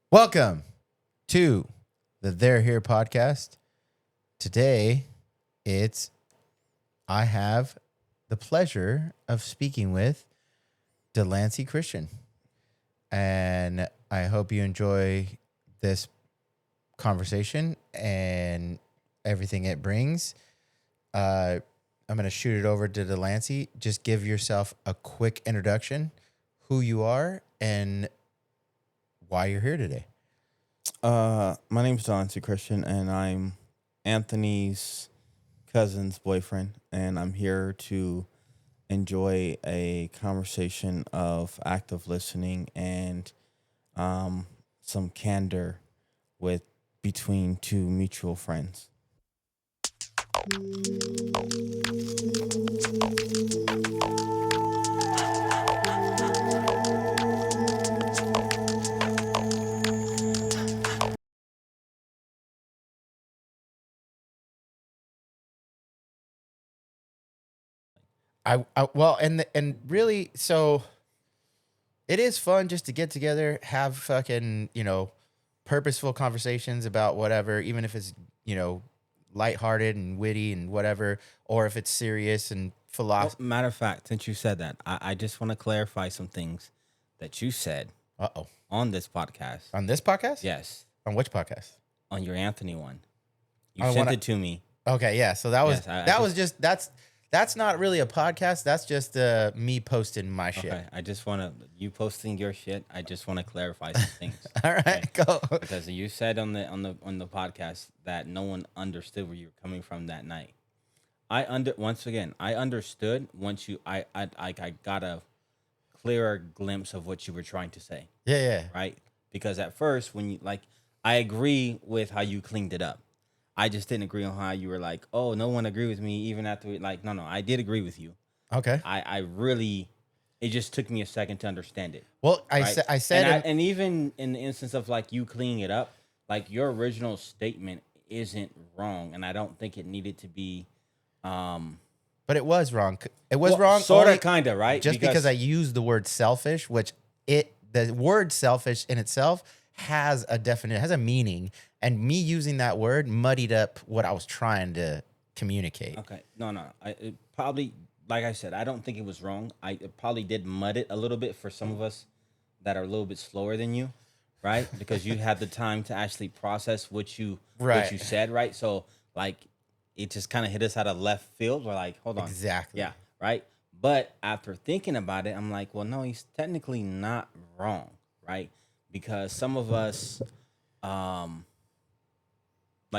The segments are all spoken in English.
Welcome to the They're Here podcast. Today, I have the pleasure of speaking with Delancy Christian. And I hope you enjoy this conversation and everything it brings. I'm going to shoot it over to Delancy. Just give yourself a quick introduction, who you are, and why you're here today. My name's Delancy Christian, and I'm Anthony's cousin's boyfriend, and I'm here to enjoy a conversation of active listening and some candor with between two mutual friends. And really, so it is fun just to get together, have fucking, purposeful conversations about whatever, even if it's, lighthearted and witty and whatever, or if it's serious and philosophy. Matter of fact, since you said that, I just want to clarify some things that you said on this podcast. On this podcast? Yes. On which podcast? On your Anthony one. You I sent wanna- it to me. Okay, yeah. So that was Yes, that's not really a podcast. That's just me posting my shit. Okay, I just want to, you posting your shit. I just want to clarify some things. All right, go. Because you said on the podcast that no one understood where you were coming from that night. I understood once I got a clearer glimpse of what you were trying to say. Yeah. Right? Because at first I agree with how you cleaned it up. I just didn't agree on how you were like, oh, no one agreed with me even after no, I did agree with you. Okay. I really, it just took me a second to understand it. Well, Right? I said, and even in the instance of like you cleaning it up, like your original statement isn't wrong, and I don't think it needed to be. but it was wrong. It was wrong. Sort only- of, kind of, right? Just because I used the word selfish, which the word selfish in itself has a definition, has a meaning, and me using that word muddied up what I was trying to communicate. Okay, no, it probably, like I said, I don't think it was wrong. It probably did mud it a little bit for some of us that are a little bit slower than you, right? Because you had the time to actually process what you said, right? So like, it just kind of hit us out of left field. We're like, hold on, Exactly. yeah, right. But after thinking about it, I'm like, well, no, he's technically not wrong, right? Because some of us,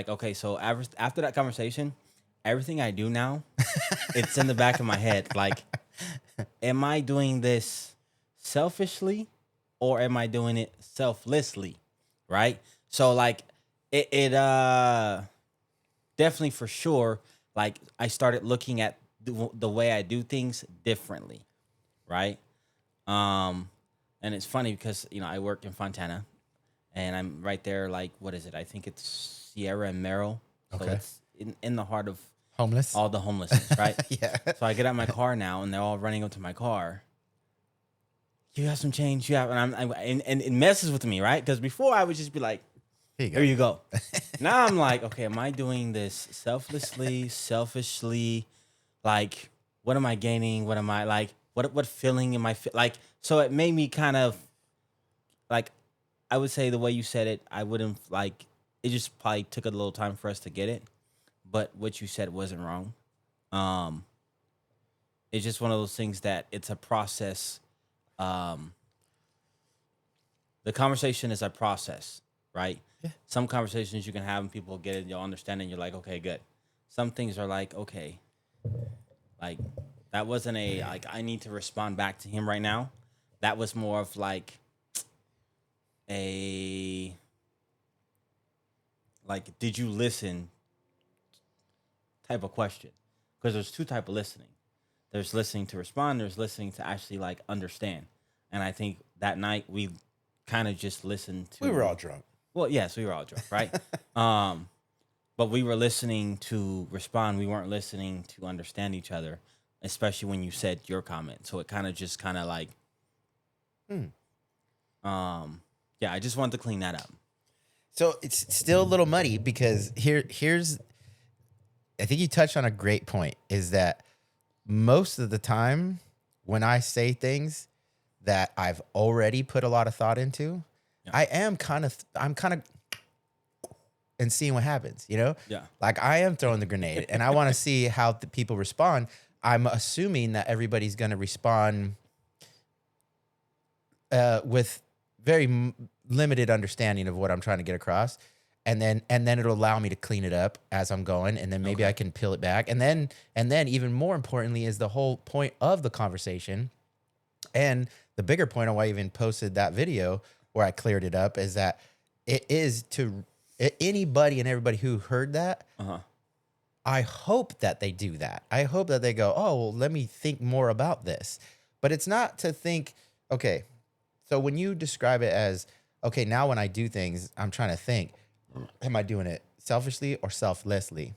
okay, so after that conversation, everything I do now, it's in the back of my head. Like, am I doing this selfishly or am I doing it selflessly, right? So, like, it definitely for sure, like, I started looking at the way I do things differently, right? And it's funny because, I work in Fontana and I'm right there, like, what is it? I think it's Sierra and Merrill. So Okay. it's in the heart of Homeless. all the homelessness, right? Yeah. So I get out my car now and they're all running up to my car. You have some change? You have, and it messes with me, right? Because before I would just be like, here you go. Now I'm like, okay, am I doing this selflessly, selfishly? Like, what am I gaining? What am I like? What feeling am I like? So it made me kind of like, I would say the way you said it, I wouldn't like. It just probably took a little time for us to get it, but what you said wasn't wrong. It's just one of those things that it's a process. The conversation is a process, right? Yeah. Some conversations you can have and people get it, you'll understand, and you're like, okay, good. Some things are like, okay, like that wasn't like I need to respond back to him right now. That was more of like did you listen type of question, because there's two type of listening. There's listening to respond, there's listening to actually like understand. And I think that night we kind of just listened to. We were all drunk. Well, yes, we were all drunk, right? But we were listening to respond. We weren't listening to understand each other, especially when you said your comment. So it kind of like, Yeah, I just wanted to clean that up. So it's still a little muddy because here's I think you touched on a great point, is that most of the time when I say things that I've already put a lot of thought into, Yeah. I'm kind of and seeing what happens, you know? Yeah. Like I am throwing the grenade and I want to see how the people respond. I'm assuming that everybody's going to respond with very limited understanding of what I'm trying to get across. And then it'll allow me to clean it up as I'm going. And then maybe I can peel it back. And then even more importantly is the whole point of the conversation. And the bigger point of why I even posted that video where I cleared it up is that it is to anybody and everybody who heard that. I hope that they do that. I hope that they go, oh, well, let me think more about this. But it's not to think, okay, so when you describe it as, okay, now when I do things, I'm trying to think, am I doing it selfishly or selflessly?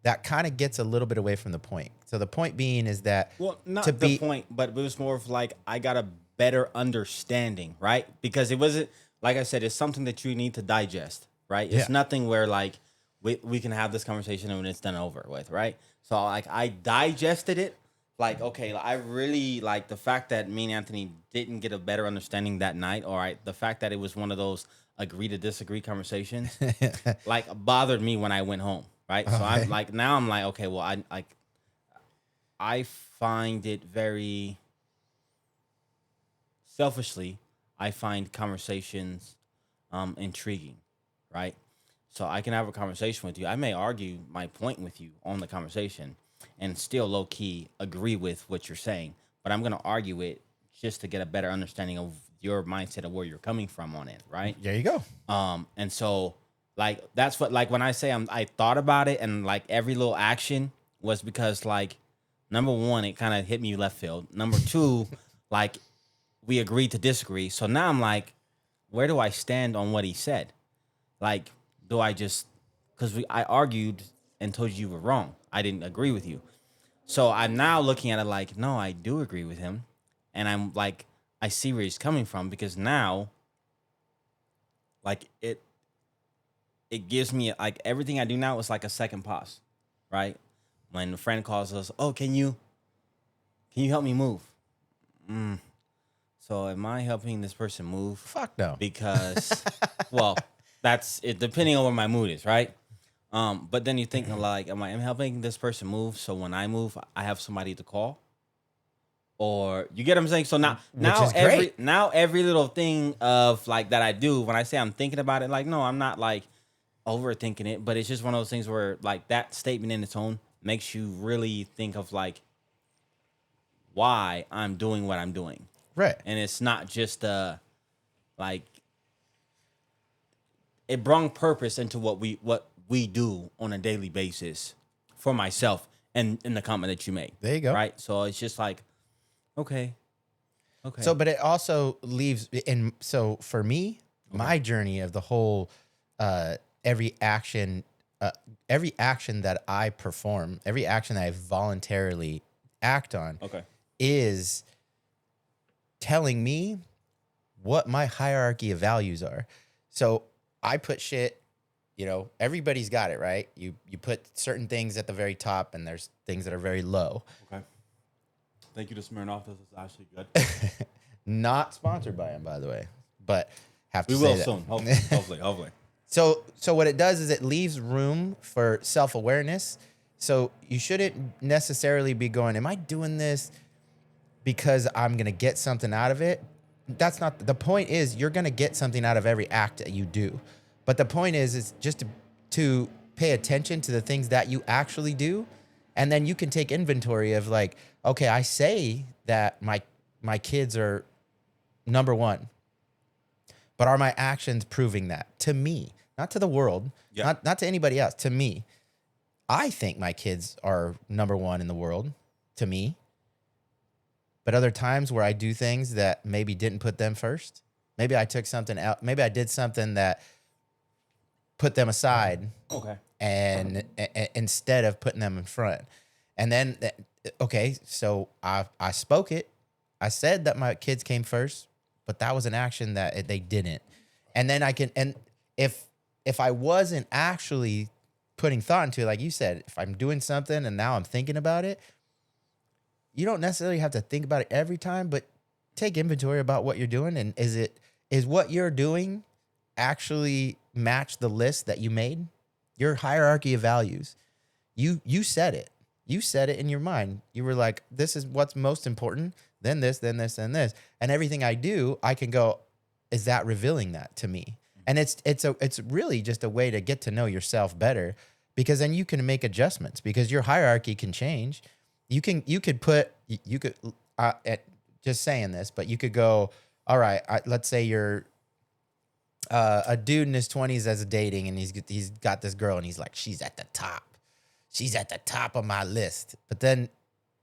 That kind of gets a little bit away from the point. So the point being is that, well, not the point, but it was more of like I got a better understanding, right? Because it wasn't, like I said, it's something that you need to digest, right? It's nothing where like we can have this conversation and when it's done over with, right? So like I digested it. Like, okay, I really like the fact that me and Anthony didn't get a better understanding that night. All right. The fact that it was one of those agree to disagree conversations, like bothered me when I went home. Right. So I'm like, now I'm like, okay, well, I find it very selfishly. I find conversations intriguing. Right. So I can have a conversation with you. I may argue my point with you on the conversation and still low key agree with what you're saying, but I'm going to argue it just to get a better understanding of your mindset of where you're coming from on it. Right. There you go. And so like, that's what, like when I say I thought about it and like every little action was because like, number one, it kind of hit me left field. Number two, like we agreed to disagree. So now I'm like, where do I stand on what he said? Like, do I just, because I argued and told you were wrong. I didn't agree with you. So I'm now looking at it like, no, I do agree with him. And I'm like, I see where he's coming from because now, like, it gives me, like, everything I do now is like a second pause, right? When a friend calls us, oh, can you help me move? So am I helping this person move? Fuck no. Because, well, that's it, depending on what my mood is, right? But then you think like, am I helping this person move? So when I move, I have somebody to call, or you get what I'm saying? So now every little thing of like that I do, when I say I'm thinking about it, like, no, I'm not like overthinking it, but it's just one of those things where like that statement in its own makes you really think of like why I'm doing what I'm doing. Right. And it's not just like it brung purpose into what we do on a daily basis for myself and in the comment that you make. There you go. Right. So it's just like, okay. So, but it also leaves in, so for me, my journey of the whole, every action that I perform, every action that I voluntarily act on is telling me what my hierarchy of values are. So I put shit, you know, everybody's got it, right? You put certain things at the very top and there's things that are very low. Okay. Thank you to Smirnoff. This is actually good. Not sponsored by him, by the way, but have to we say will that. soon. Hopefully. So what it does is it leaves room for self-awareness. So you shouldn't necessarily be going, am I doing this because I'm going to get something out of it? That's not the point. Is you're going to get something out of every act that you do. But the point is just to pay attention to the things that you actually do. And then you can take inventory of like, okay, I say that my kids are number one, but are my actions proving that to me, not to the world, not to anybody else, to me? I think my kids are number one in the world to me. But other times where I do things that maybe didn't put them first, maybe I took something out, maybe I did something that put them aside, and instead of putting them in front. And then, okay, so I spoke it. I said that my kids came first. but that was an action that they didn't. And then if I wasn't actually putting thought into it, like you said, if I'm doing something and now I'm thinking about it, you don't necessarily have to think about it every time, but take inventory about what you're doing. And is what you're doing actually match the list that you made? Your hierarchy of values. You said it. You said it in your mind. You were like, this is what's most important, then this, then this, then this. And everything I do, I can go, is that revealing that to me? And it's really just a way to get to know yourself better, because then you can make adjustments, because your hierarchy can change. You could just saying this, but you could go, all right, let's say you're a dude in his 20s as a dating, and he's got this girl, and he's like, she's at the top. She's at the top of my list. But then,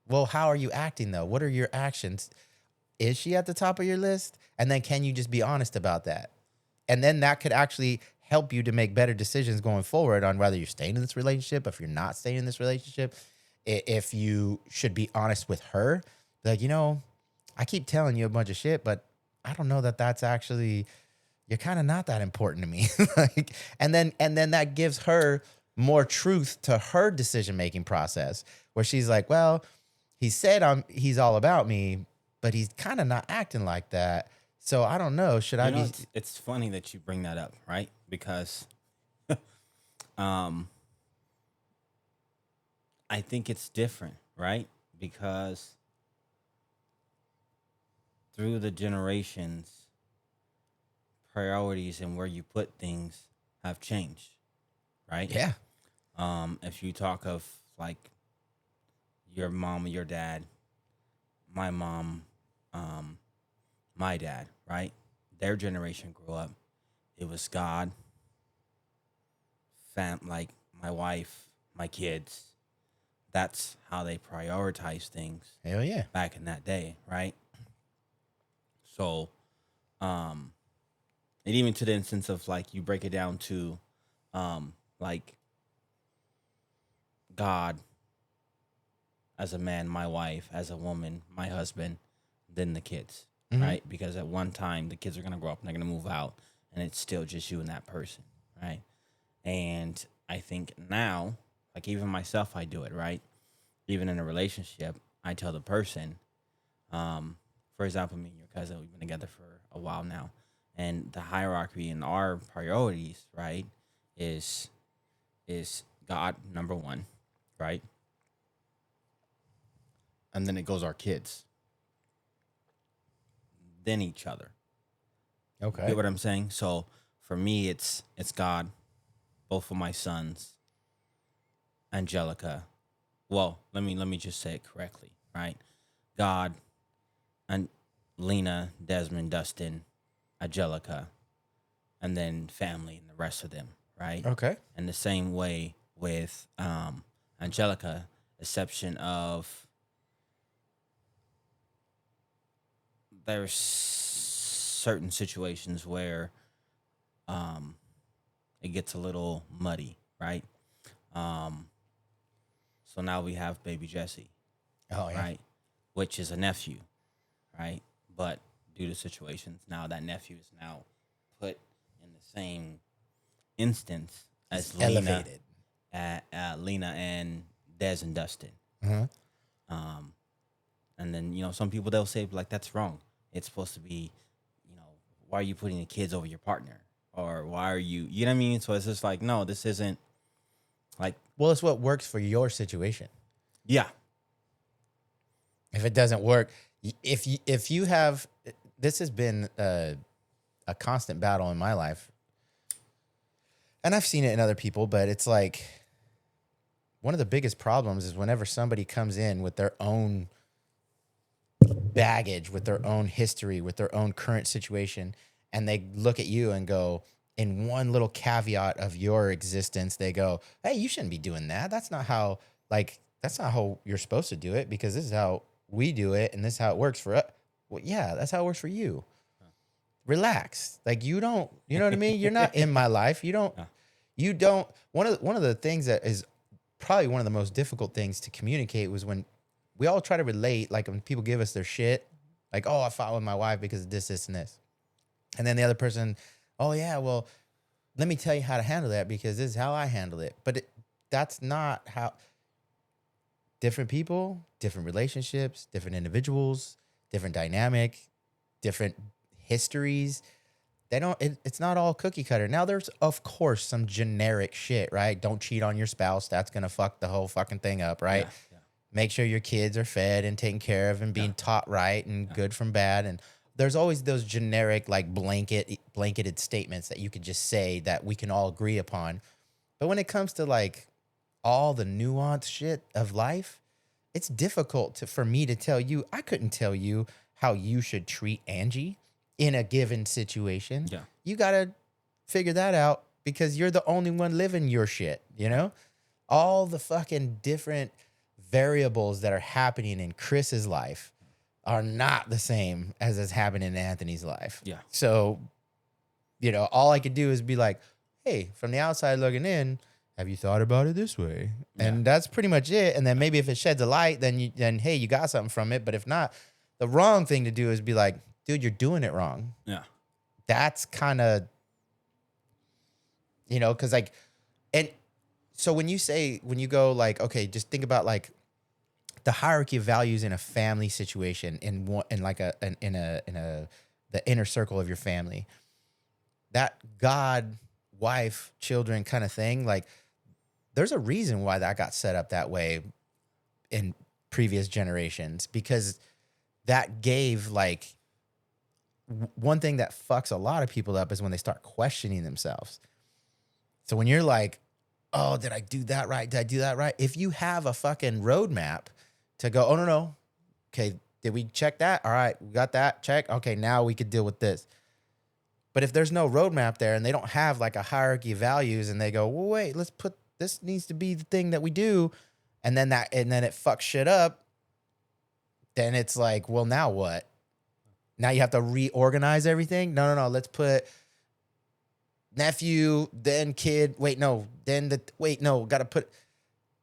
well, how are you acting though? What are your actions? Is she at the top of your list? And then can you just be honest about that? And then that could actually help you to make better decisions going forward on whether you're staying in this relationship, if you're not staying in this relationship, if you should be honest with her. Like, I keep telling you a bunch of shit, but I don't know that that's actually, you're kind of not that important to me. Like, and then that gives her more truth to her decision-making process, where she's like, well, he said he's all about me, but he's kind of not acting like that. So I don't know. Should I be? It's funny that you bring that up, right? Because, I think it's different, right? Because through the generations, priorities and where you put things have changed, right? Yeah. If you talk of like your mom or your dad, my mom, my dad, right? Their generation grew up. It was God, like my wife, my kids. That's how they prioritize things. Hell yeah. Back in that day, right? So, and even to the instance of like you break it down to, like God as a man, my wife as a woman, my husband, then the kids, right? Because at one time the kids are gonna grow up and they're gonna move out, and it's still just you and that person, right? And I think now, like even myself, I do it, right? Even in a relationship, I tell the person, for example, me and your cousin, we've been together for a while now, and the hierarchy in our priorities, right, is God number one, right? And then it goes our kids, then each other. Okay. You get what I'm saying? So for me, it's God, both of my sons, Angelica. Well, let me just say it correctly, right? God, and Lena, Desmond, Dustin, Angelica, and then family and the rest of them, right? Okay. And the same way with Angelica, exception of there's certain situations where it gets a little muddy, right? So now we have baby Jesse, right? Which is a nephew, right? But due to situations, now that nephew is now put in the same instance as Lena, Lena and Des and Dustin. And then, some people, they'll say, like, that's wrong. It's supposed to be, why are you putting the kids over your partner? Or why are you know what I mean? So it's just like, no, this isn't like. Well, it's what works for your situation. Yeah. If it doesn't work, if you have, this has been a constant battle in my life, and I've seen it in other people, but it's like one of the biggest problems is whenever somebody comes in with their own baggage, with their own history, with their own current situation, and they look at you and go, in one little caveat of your existence, they go, hey, you shouldn't be doing that. That's not how you're supposed to do it, because this is how we do it, and this is how it works for us. Well, yeah, that's how it works for you. Relax. Like, you know what I mean? You're not in my life. You don't, one of the things that is probably one of the most difficult things to communicate was when we all try to relate, like when people give us their shit, Like, oh, I fought with my wife because of this, and this. And then the other person, oh, yeah, well, let me tell you how to handle that because this is how I handle it. But that's not how different people, different relationships, different individuals, different dynamic, different histories. It's not all cookie cutter. Now there's of course some generic shit, right? Don't cheat on your spouse. That's going to fuck the whole fucking thing up, right? Yeah. Make sure your kids are fed and taken care of and being taught right and good from bad. And there's always those generic, like blanketed statements that you could just say that we can all agree upon. But when it comes to like all the nuanced shit of life, it's difficult for me to tell you. I couldn't tell you how you should treat Angie in a given situation. Yeah. You got to figure that out because you're the only one living your shit, you know? All the fucking different variables that are happening in Chris's life are not the same as is happening in Anthony's life. Yeah. So, you know, all I could do is be like, hey, from the outside looking in, have you thought about it this way? Yeah. And that's pretty much it. And then maybe if it sheds a light, then hey, you got something from it. But if not, the wrong thing to do is be like, dude, you're doing it wrong. Yeah. That's kind of, you know, because like, and so when you go like, okay, just think about like the hierarchy of values in a family situation in the inner circle of your family, that God, wife, children kind of thing, like there's a reason why that got set up that way in previous generations, because that gave like one thing that fucks a lot of people up is when they start questioning themselves. So when you're like, oh, did I do that right? Did I do that right? If you have a fucking roadmap to go, oh, no. Okay, did we check that? All right, we got that. Check. Okay, now we could deal with this. But if there's no roadmap there and they don't have like a hierarchy of values and they go, well, wait, let's put this needs to be the thing that we do. And then it fucks shit up. Then it's like, well, now what? Now you have to reorganize everything? No. Let's put nephew, then kid. Got to put.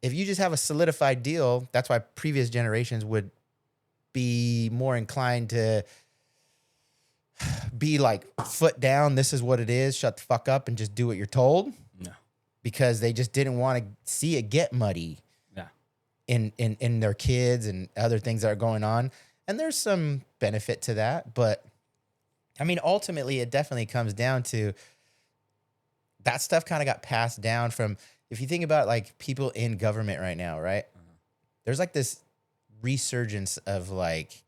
If you just have a solidified deal, that's why previous generations would be more inclined to be like, foot down, this is what it is, shut the fuck up and just do what you're told. No. Because they just didn't want to see it get muddy. Yeah. In their kids and other things that are going on. And there's some benefit to that. But I mean, ultimately, it definitely comes down to that stuff kind of got passed down from, if you think about like people in government right now, right? Uh-huh. There's like this resurgence of like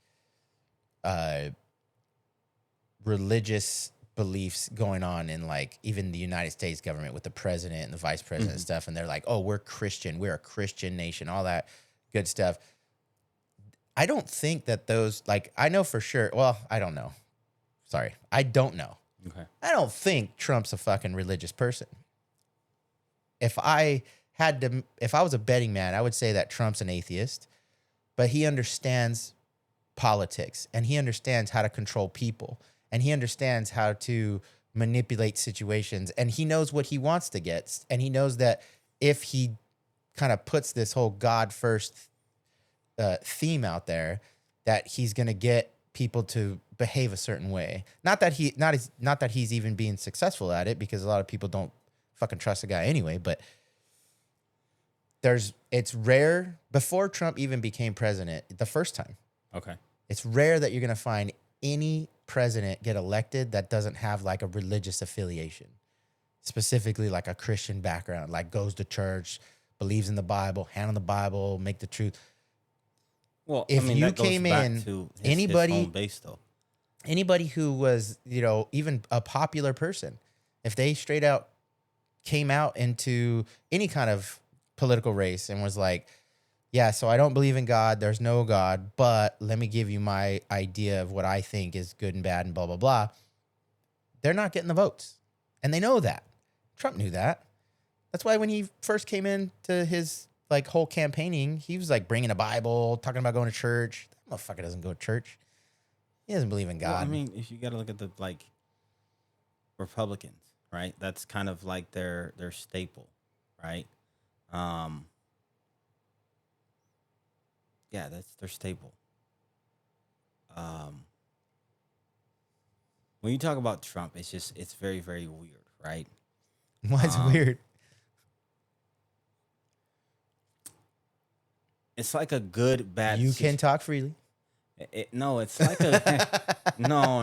religious beliefs going on in like even the United States government with the president and the vice president and stuff. And they're like, oh, we're Christian. We're a Christian nation, all that good stuff. I don't think that those, like, I know for sure. Well, I don't know. Sorry. I don't know. Okay. I don't think Trump's a fucking religious person. If I was a betting man, I would say that Trump's an atheist, but he understands politics and he understands how to control people and he understands how to manipulate situations and he knows what he wants to get. And he knows that if he kind of puts this whole God first theme out there, that he's going to get people to behave a certain way. Not that he's even being successful at it, because a lot of people don't fucking trust the guy anyway, but it's rare before Trump even became president the first time. Okay. It's rare that you're going to find any president get elected that doesn't have like a religious affiliation, specifically like a Christian background, like goes to church, believes in the Bible, hand on the Bible, make the truth. Well, if I mean, you came in, to anybody, his home base, though. Anybody who was, even a popular person, if they straight out came out into any kind of political race and was like, yeah, so I don't believe in God, there's no God, but let me give you my idea of what I think is good and bad and blah, blah, blah, they're not getting the votes. And they know that. Trump knew that. That's why when he first came into his like whole campaigning, he was like bringing a Bible, talking about going to church. That motherfucker doesn't go to church. He doesn't believe in God. Well, I mean, if you got to look at the like Republicans, right? That's kind of like their staple, right? Yeah, that's their staple. When you talk about Trump, it's very, very weird, right? Why is it weird? It's like a good, bad. You can talk freely. No, it's like a no.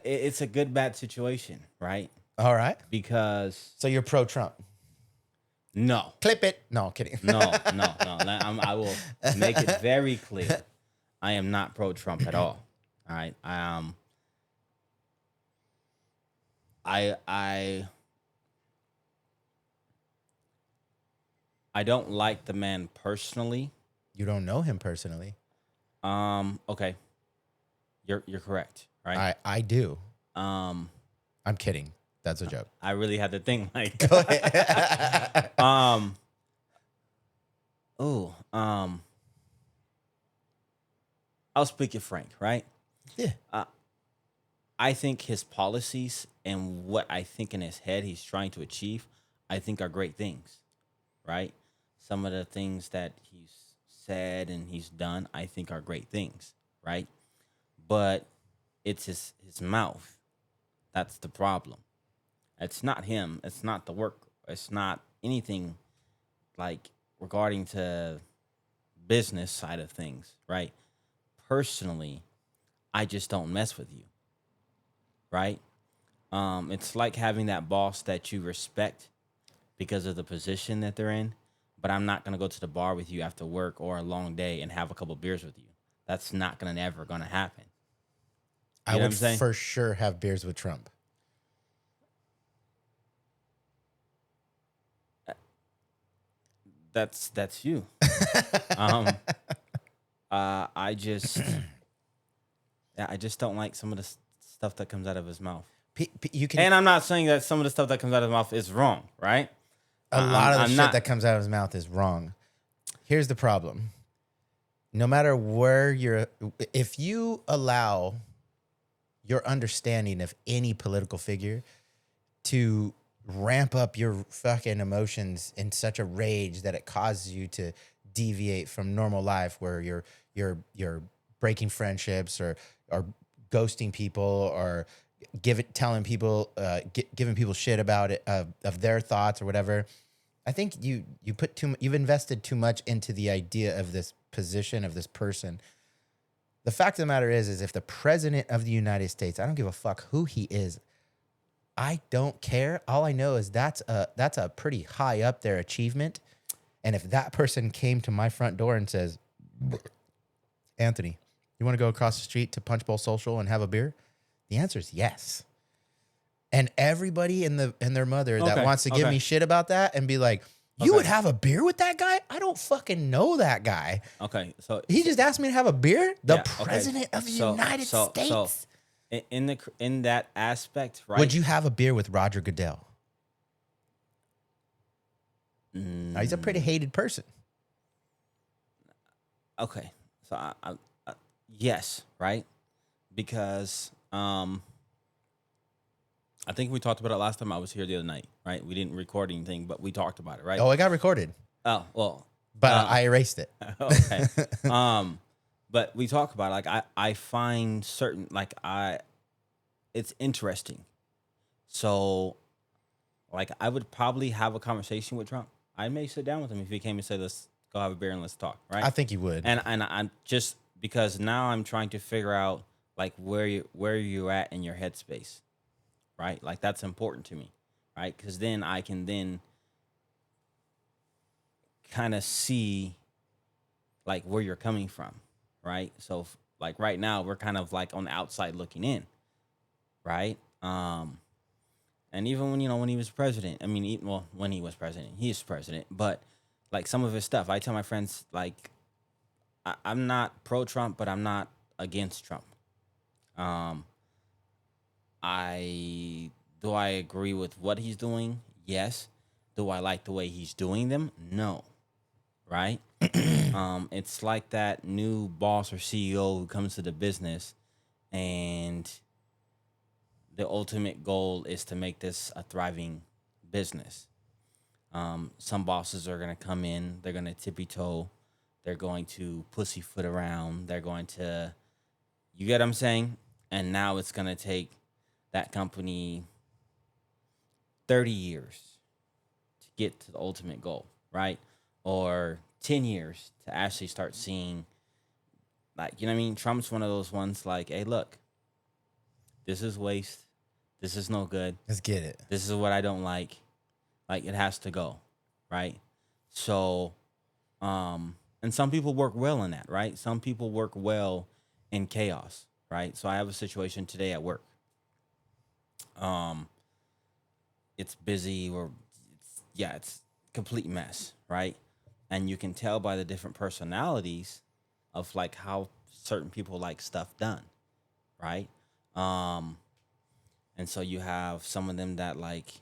It's a good, bad situation, right? All right. Because So you're pro-Trump. no, Clip it. No, kidding. no. I will make it very clear. I am not pro-Trump at all. All right. I don't like the man personally. You don't know him personally. Okay. You're correct, right? I do. Um, I'm kidding. That's a joke. I really had to think like. Go ahead. I'll speak it frank, right? Yeah. I think his policies and what I think in his head he's trying to achieve, I think are great things, right? Some of the things that he's said and he's done, I think are great things, right? But it's his mouth. That's the problem. It's not him. It's not the work. It's not anything like regarding to business side of things, right? Personally, I just don't mess with you, right? It's like having that boss that you respect because of the position that they're in, but I'm not going to go to the bar with you after work or a long day and have a couple beers with you. That's not going to ever going to happen. I would for sure have beers with Trump. That's you. I just don't like some of the stuff that comes out of his mouth. And I'm not saying that some of the stuff that comes out of his mouth is wrong, right? A lot of the shit that comes out of his mouth is wrong. Here's the problem. No matter where if you allow your understanding of any political figure to ramp up your fucking emotions in such a rage that it causes you to deviate from normal life, where you're breaking friendships or ghosting people or giving people shit about it of their thoughts or whatever. I think you've invested too much into the idea of this position of this person. The fact of the matter is if the president of the United States, I don't give a fuck who he is, I don't care. All I know is that's a pretty high up there achievement. And if that person came to my front door and says, Anthony, you want to go across the street to Punch Bowl Social and have a beer? The answer is yes. And everybody and their mother that wants to give me shit about that and be like, you would have a beer with that guy? I don't fucking know that guy. Okay. So he just asked me to have a beer? The president of the United States. So in that aspect, right? Would you have a beer with Roger Goodell? Now, he's a pretty hated person. Okay. So I yes, right? Because I think we talked about it last time I was here the other night, right? We didn't record anything, but we talked about it, right? Oh, it got recorded. Oh, well. But I erased it. Okay. But we talk about it. Like I find certain it's interesting. So like I would probably have a conversation with Trump. I may sit down with him if he came and said, let's go have a beer and let's talk, right? I think you would. And I'm just because now I'm trying to figure out like where you're at in your headspace. Right? Like that's important to me. Right? Because then I can kind of see like where you're coming from. Right? So like right now we're kind of like on the outside looking in. Right? And even when he was president, I mean, when he was president, he is president, but like some of his stuff, I tell my friends, like, I'm not pro-Trump, but I'm not against Trump. Do I agree with what he's doing? Yes. Do I like the way he's doing them? No. Right? It's like that new boss or CEO who comes to the business and the ultimate goal is to make this a thriving business. Some bosses are going to come in, they're going to tippy-toe, they're going to pussyfoot around, they're going to, you get what I'm saying? And now it's going to take that company 30 years to get to the ultimate goal, right? Or 10 years to actually start seeing, like, you know what I mean? Trump's one of those ones like, hey, look, this is waste. This is no good. Let's get it. This is what I don't like. Like, it has to go, right? So, and some people work well in that, right? Some people work well in chaos, right? So I have a situation today at work. It's busy, or it's complete mess, right? And you can tell by the different personalities of like how certain people like stuff done, right? And so you have some of them that like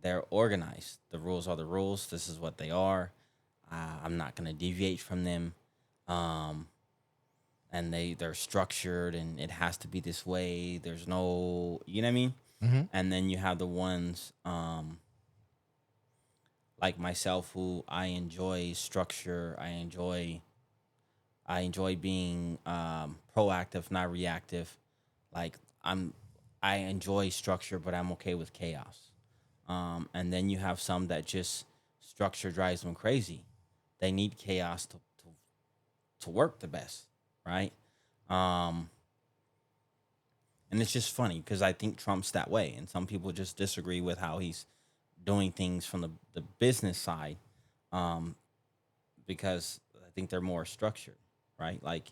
they're organized. The rules are the rules. This is what they are. I'm not gonna deviate from them. And they're structured, and it has to be this way. There's no, you know what I mean? Mm-hmm. And then you have the ones like myself, who I enjoy structure. I enjoy being proactive, not reactive. Like I enjoy structure, but I'm okay with chaos. And then you have some that just structure drives them crazy. They need chaos to work the best, right? And it's just funny because I think Trump's that way, and some people just disagree with how he's doing things from the business side, because I think they're more structured, right? Like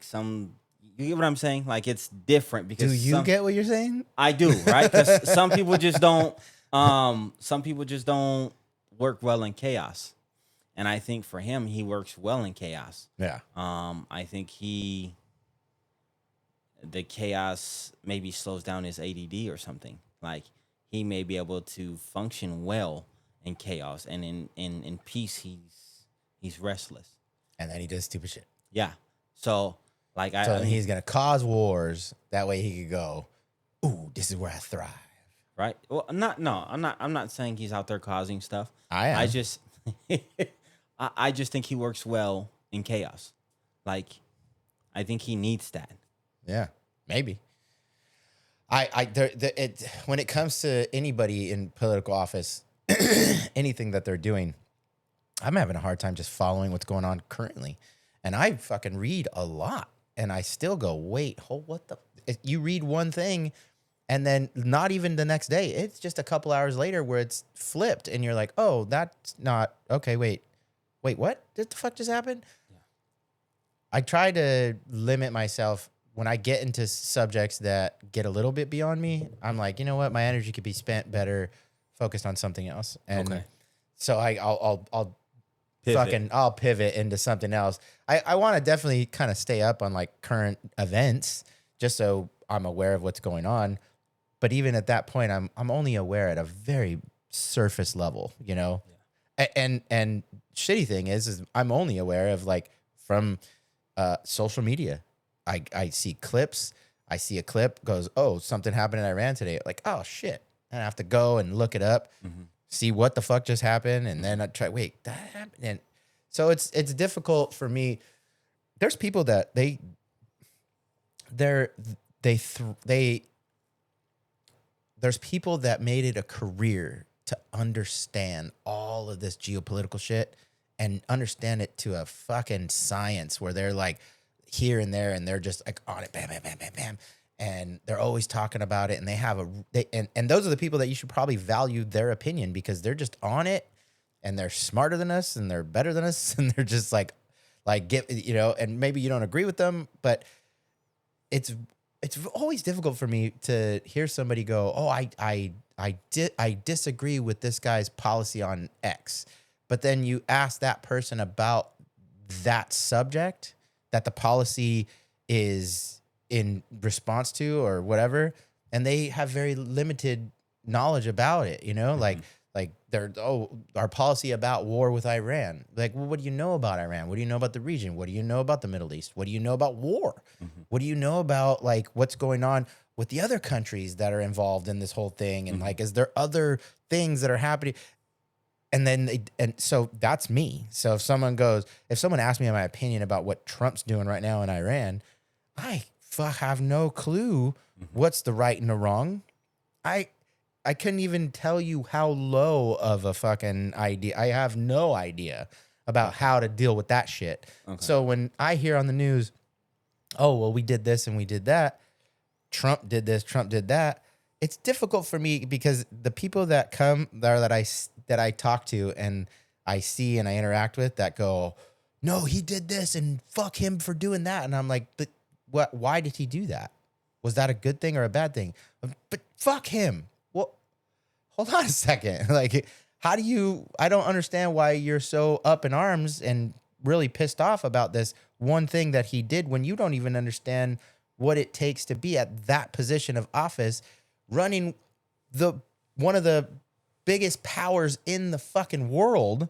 some, you get what I'm saying? Like, it's different because Do you get what you're saying? I do, right? Because some people just don't. Some people just don't work well in chaos, and I think for him, he works well in chaos. Yeah. I think the chaos maybe slows down his ADD or something. Like, he may be able to function well in chaos, and in peace, he's restless. And then he does stupid shit. Yeah. So like So he's gonna cause wars. That way he could go, ooh, this is where I thrive. Right. Well, I'm not saying he's out there causing stuff. I am. I just I just think he works well in chaos. Like, I think he needs that. Yeah, maybe. When it comes to anybody in political office, anything that they're doing, I'm having a hard time just following what's going on currently. And I fucking read a lot, and I still go, wait, what the? You read one thing, and then not even the next day. It's just a couple hours later where it's flipped, and you're like, oh, that's not okay. Wait, what? What the fuck just happened? Yeah. I try to limit myself when I get into subjects that get a little bit beyond me. I'm like, you know what? My energy could be spent better focused on something else. And Okay. so I'll Pivot. I'll pivot into something else. I want to definitely kind of stay up on like current events just so I'm aware of what's going on. But even at that point, I'm only aware at a very surface level, you know? Yeah. And shitty thing is I'm only aware of like from social media. I see clips. I see a clip, goes, oh, something happened in Iran today. Like, oh, shit. And I have to go and look it up, see what the fuck just happened. And then I try, wait, that happened. And so it's difficult for me. There's people that there's people that made it a career to understand all of this geopolitical shit and understand it to a fucking science where they're like, here and there, and they're just like on it, bam, bam, bam, bam, bam, and they're always talking about it. And they have and those are the people that you should probably value their opinion because they're just on it, and they're smarter than us, and they're better than us, and they're just like get, you know. And maybe you don't agree with them, but it's always difficult for me to hear somebody go, oh, I disagree with this guy's policy on X, but then you ask that person about that subject that the policy is in response to or whatever, and they have very limited knowledge about it, you know, like they're, oh, our policy about war with Iran. Like, well, what do you know about Iran? What do you know about the region? What do you know about the Middle East? What do you know about war? What do you know about like what's going on with the other countries that are involved in this whole thing? And like, is there other things that are happening? And then so that's me. So if someone asks me my opinion about what Trump's doing right now in Iran, I have no clue what's the right and the wrong. I couldn't even tell you how low of a fucking idea. I have no idea about how to deal with that shit. Okay. So when I hear on the news, oh, well, we did this and we did that, Trump did this, Trump did that, it's difficult for me because the people that come there that I talk to and I see and I interact with that go, no, he did this and fuck him for doing that. And I'm like, but what? Why did he do that? Was that a good thing or a bad thing? But fuck him. Well, hold on a second. Like, how do you? I don't understand why you're so up in arms and really pissed off about this one thing that he did when you don't even understand what it takes to be at that position of office, running one of the biggest powers in the fucking world,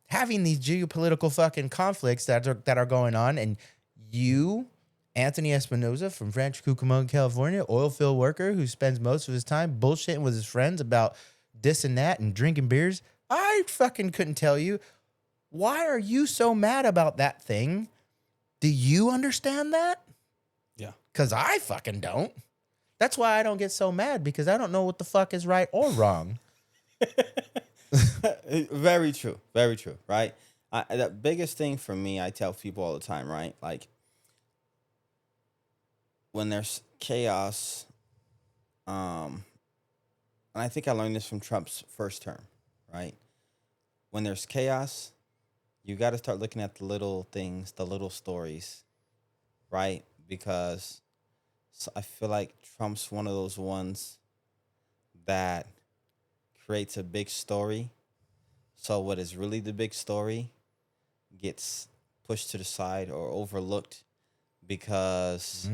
having these geopolitical fucking conflicts that are going on, and you, Anthony Espinosa from Rancho Cucamonga, California, oil field worker who spends most of his time bullshitting with his friends about this and that and drinking beers. I fucking couldn't tell you. Why are you so mad about that thing? Do you understand that? Yeah. Because I fucking don't. That's why I don't get so mad, because I don't know what the fuck is right or wrong. Very true. Very true. Right. The biggest thing for me, I tell people all the time, right? Like, when there's chaos, and I think I learned this from Trump's first term, right? When there's chaos, you got to start looking at the little things, the little stories, right? Because I feel like Trump's one of those ones that creates a big story. So what is really the big story gets pushed to the side or overlooked because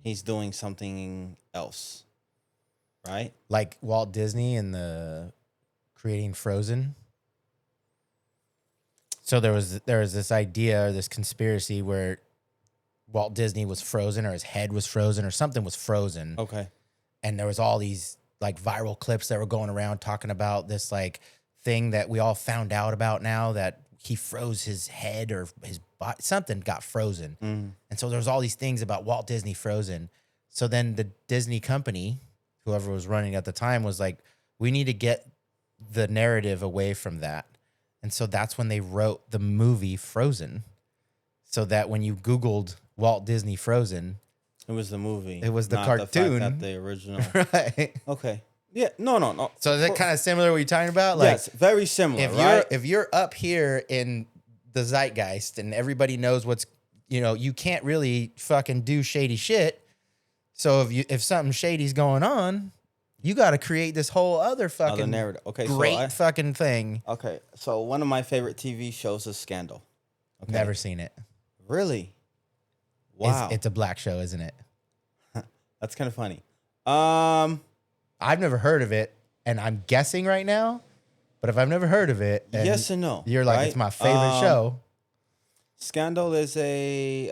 he's doing something else, right? Like Walt Disney and the creating Frozen. So there was this idea, this conspiracy where Walt Disney was frozen, or his head was frozen, or something was frozen. Okay. And there was all these like viral clips that were going around talking about this like thing that we all found out about now, that he froze his head or his body, something got frozen. And so there's all these things about Walt Disney frozen. So then the Disney company, whoever was running at the time, was like, we need to get the narrative away from that. And so that's when they wrote the movie Frozen. So that when you Googled Walt Disney Frozen, it was the movie. It was the cartoon. Not the original. Right. Okay. Yeah. No. So is it kind of similar to what you're talking about? Like, yes, very similar, if you're up here in the zeitgeist and everybody knows what's, you can't really fucking do shady shit. So if something shady's going on, you got to create this whole other fucking narrative. Okay, great fucking thing. Okay, so one of my favorite TV shows is Scandal. Okay. Never seen it. Really? Wow. It's a black show, isn't it? That's kind of funny. I've never heard of it, and I'm guessing right now, but if I've never heard of it, yes and no. You're like, right? It's my favorite show. Scandal is a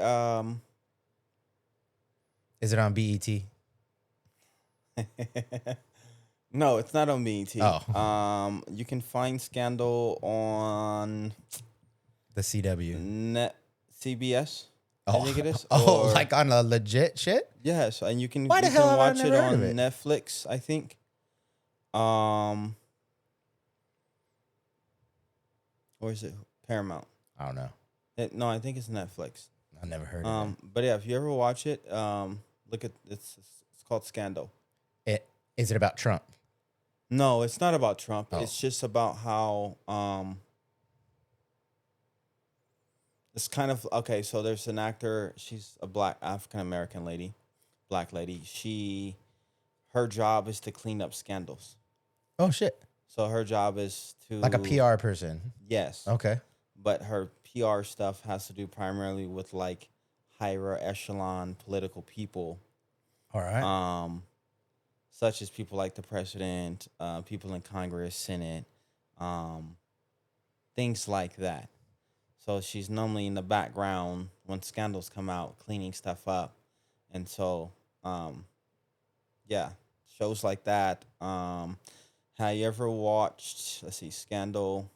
Is it on BET? No, it's not on BET. Oh. You can find Scandal on the CW. CBS. I think it is. Like on a legit shit? Yes, and you can watch it on Netflix, I think. Or is it Paramount? I don't know. No, I think it's Netflix. I never heard of it. But yeah, if you ever watch it, look at it's called Scandal. Is it about Trump? No, it's not about Trump. Oh. It's just about how it's kind of okay. So there's an actor. She's a black African American lady, black lady. Her job is to clean up scandals. Oh shit! So her job is to like a PR person. Yes. Okay. But her PR stuff has to do primarily with like higher echelon political people. All right. Such as people like the president, people in Congress, Senate, things like that. So she's normally in the background when scandals come out, cleaning stuff up. And so, yeah, shows like that. Have you ever watched, let's see, Scandal?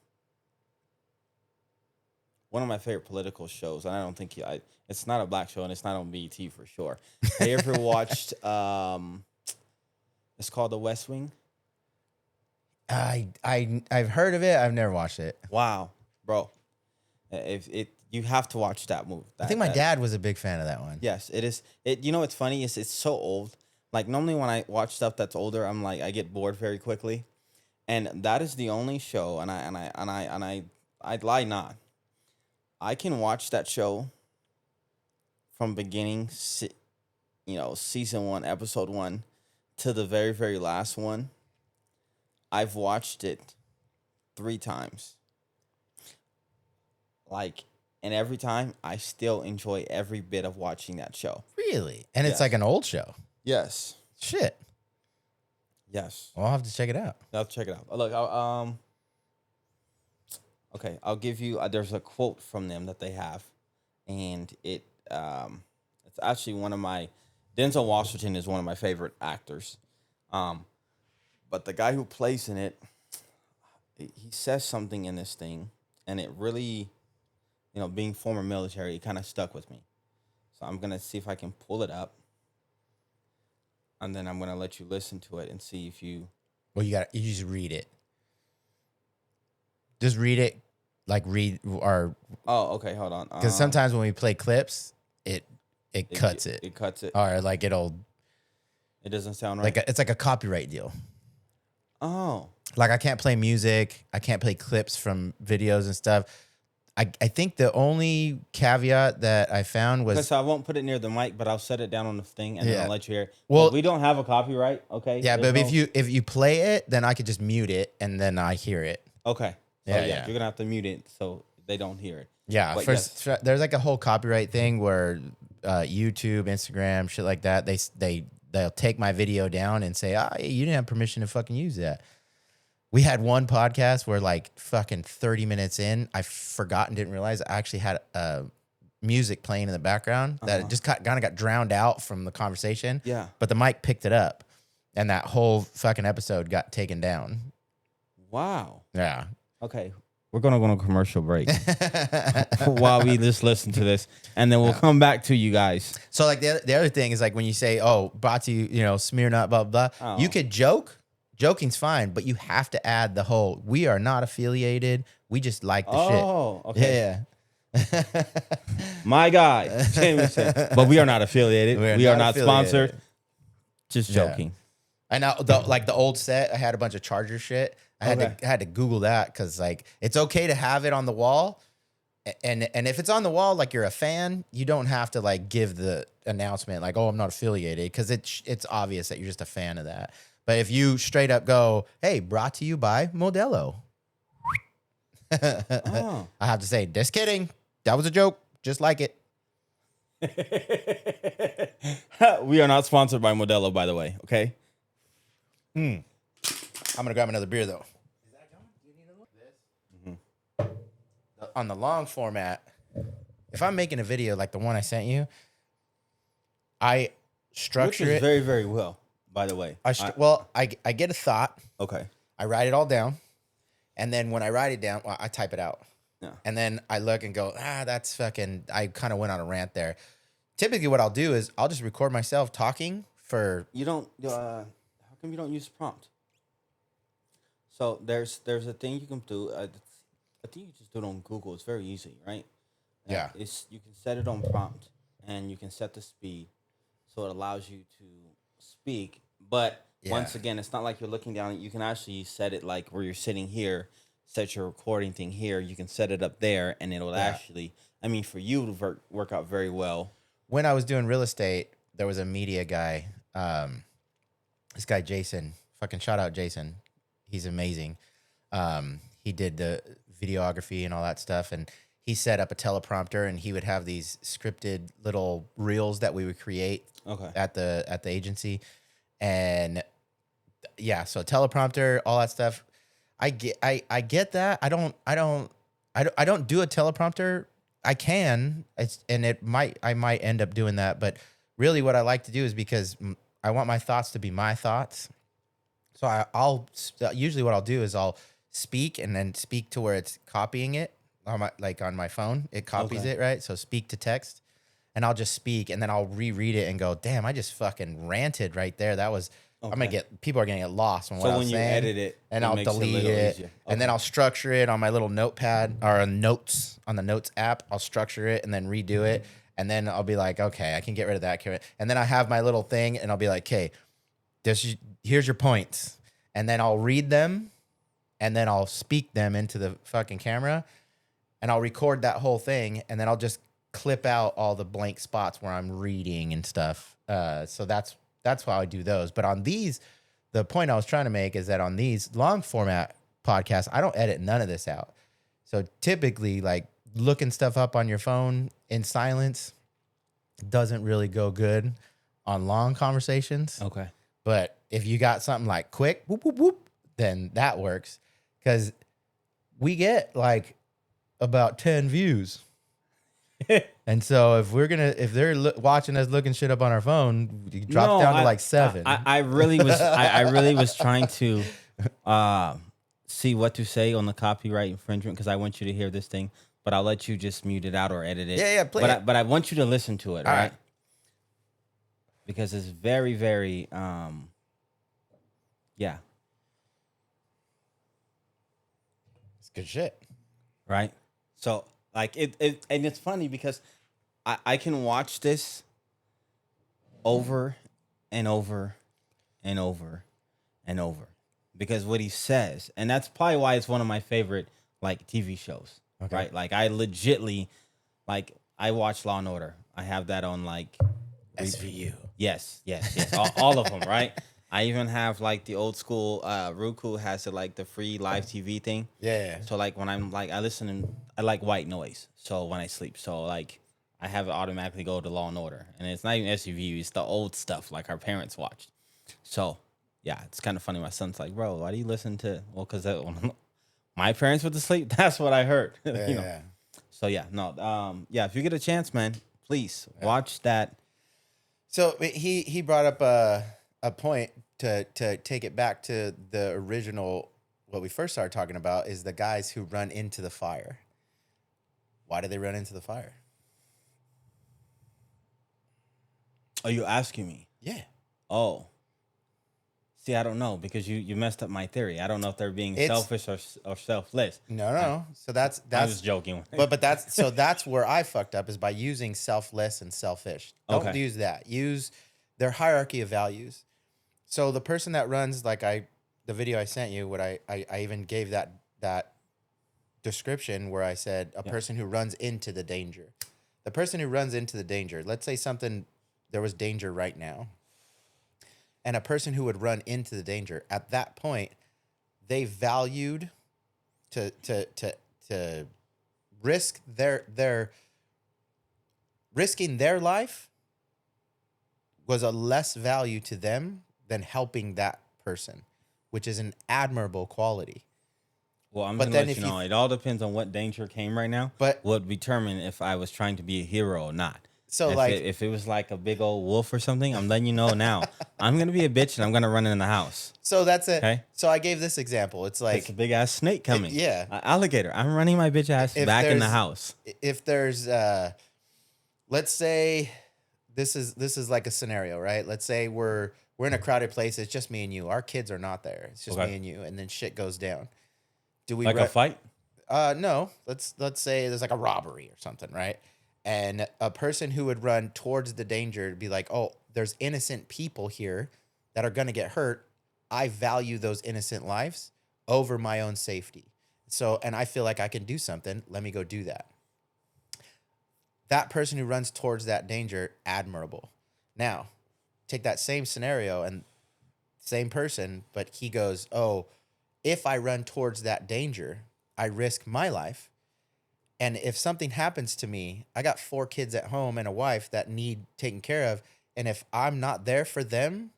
One of my favorite political shows, and I don't think it's not a black show, and it's not on BET for sure. Have you ever watched? It's called The West Wing. I've heard of it. I've never watched it. Wow, bro, you have to watch that movie. I think my dad was a big fan of that one. Yes, it is. You know what's funny is it's so old. Like normally when I watch stuff that's older, I'm like I get bored very quickly, and that is the only show. And I'd lie not. I can watch that show from beginning, season 1, episode 1, to the very, very last one. I've watched it 3 times. And every time I still enjoy every bit of watching that show. Really? And it's like an old show. Yes. Shit. Yes. Well, I'll have to check it out. I'll check it out. Look, okay, I'll give you. There's a quote from them that they have, and it's actually one of my. Denzel Washington is one of my favorite actors, but the guy who plays in it, he says something in this thing, and it really, being former military, it kind of stuck with me. So I'm gonna see if I can pull it up, and then I'm gonna let you listen to it and see if you. Well, you just read it. Just read it. Like read or okay, hold on. Because sometimes when we play clips, it cuts it. It cuts it. Or like it doesn't sound right. It's like a copyright deal. Oh. Like I can't play music. I can't play clips from videos and stuff. I think the only caveat that I found was so I won't put it near the mic, but I'll set it down on the thing and then I'll let you hear it. Well, we don't have a copyright, okay? Yeah, but if you play it, then I could just mute it and then I hear it. Okay. So, yeah. You're gonna have to mute it so they don't hear it. Yeah, there's like a whole copyright thing where YouTube, Instagram, shit like that. They'll take my video down and say, you didn't have permission to fucking use that. We had one podcast where like fucking 30 minutes in, I forgot and didn't realize I actually had music playing in the background that it just kind of got drowned out from the conversation. Yeah, but the mic picked it up, and that whole fucking episode got taken down. Wow. Yeah. Okay, we're going to go on a commercial break while we just listen to this, and then we'll come back to you guys. So, like, the other thing is, like, when you say, brought to you, smear not, blah, blah, blah, you could joke. Joking's fine, but you have to add the whole, we are not affiliated. We just like the shit. Oh, okay. Yeah. My guy. But we are not affiliated. We are not sponsored. Just joking. And now, the old set, I had a bunch of Charger shit. I had to Google that because like it's okay to have it on the wall, and if it's on the wall, like you're a fan, you don't have to like give the announcement like, I'm not affiliated, because it's obvious that you're just a fan of that. But if you straight up go, hey, brought to you by Modelo, I have to say, just kidding, that was a joke, just like it. We are not sponsored by Modelo, by the way. Okay. I'm going to grab another beer, though. Is that going? Do you need a look? This? On the long format, if I'm making a video like the one I sent you, I structure it. very, very well, by the way. I get a thought. Okay. I write it all down. And then when I write it down, I type it out. Yeah. And then I look and go, that's fucking, I kind of went on a rant there. Typically what I'll do is I'll just record myself talking for. You don't, how come you don't use prompt? So there's a thing you can do. I think you just do it on Google. It's very easy, right? Yeah. You can set it on prompt, and you can set the speed, so it allows you to speak. But once again, it's not like you're looking down. You can actually set it like where you're sitting here. Set your recording thing here. You can set it up there, and it'll actually. I mean, for you to work out very well. When I was doing real estate, there was a media guy. This guy Jason, fucking shout out Jason. He's amazing. He did the videography and all that stuff, and he set up a teleprompter, and he would have these scripted little reels that we would create at the agency, and so teleprompter, all that stuff. I get that. I don't do a teleprompter. I can, I might end up doing that, but really, what I like to do is because I want my thoughts to be my thoughts. So I'll usually what I'll do is I'll speak and then speak to where it's copying it on my phone. It copies it, right? So speak to text, and I'll just speak, and then I'll reread it and go, damn, I just fucking ranted right there. That was people are gonna get lost on what I was saying. So when you edit it, and I'll delete it, and then I'll structure it on my little notepad or on the notes app. I'll structure it and then redo it, and then I'll be like, okay, I can get rid of that. And then I have my little thing, and I'll be like, okay, here's your points, and then I'll read them, and then I'll speak them into the fucking camera, and I'll record that whole thing, and then I'll just clip out all the blank spots where I'm reading and stuff. So that's how I do those. But on these, the point I was trying to make is that on these long format podcasts, I don't edit none of this out. So typically, like looking stuff up on your phone in silence doesn't really go good on long conversations. Okay. But if you got something like quick, whoop, whoop, whoop, then that works. Because we get like about 10 views. And so if they're watching us looking shit up on our phone, it drops down to like 7. I really was trying to see what to say on the copyright infringement because I want you to hear this thing, but I'll let you just mute it out or edit it. Yeah, play it. But I want you to listen to it, right? Because it's very, very, yeah. It's good shit. Right? So, like, and it's funny because I can watch this over and over and over and over because what he says, and that's probably why it's one of my favorite, like, TV shows, right? Like, I legitly, like, I watch Law and Order. I have that on, like, SVU. Yes. all of them, right? I even have like the old school Roku has it like the free live TV thing. Yeah. So like when I'm like I like white noise. So when I sleep, so like I have it automatically go to Law and Order, and it's not even SVU. It's the old stuff like our parents watched. So yeah, it's kind of funny. My son's like, bro, why do you listen to? Well, because my parents went to sleep. That's what I heard. Yeah. You know? So yeah, no, yeah. If you get a chance, man, please watch that. So he brought up a point to take it back to the original, what we first started talking about is the guys who run into the fire. Why do they run into the fire? Are you asking me? Yeah. Oh. See, I don't know because you messed up my theory. I don't know if they're being selfish or selfless. No. So that's I was joking. But that's where I fucked up is by using selfless and selfish. Don't use that. Use their hierarchy of values. So the person that runs the video I sent you, what I even gave that description where I said a person who runs into the danger. The person who runs into the danger, let's say there was danger right now. And a person who would run into the danger at that point, they valued to risk risking their life was a less value to them than helping that person, which is an admirable quality. Well, I'm going to let you know, it all depends on what danger came right now. But would determine if I was trying to be a hero or not. So if it was like a big old wolf or something, I'm letting you know now. I'm gonna be a bitch and I'm gonna run in the house. So that's it. Okay. So I gave this example. It's like it's a big ass snake coming. Yeah. Alligator. I'm running my bitch ass back in the house. If there's let's say this is like a scenario, right? Let's say we're in a crowded place. It's just me and you. Our kids are not there. It's just me and you, and then shit goes down. Do we a fight? No. Let's say there's like a robbery or something, right? And a person who would run towards the danger to be like, oh, there's innocent people here that are going to get hurt. I value those innocent lives over my own safety. So, and I feel like I can do something. Let me go do that. That person who runs towards that danger, admirable. Now, take that same scenario and same person, but he goes, oh, if I run towards that danger, I risk my life. And if something happens to me, I got 4 kids at home and a wife that need taken care of. And if I'm not there for them,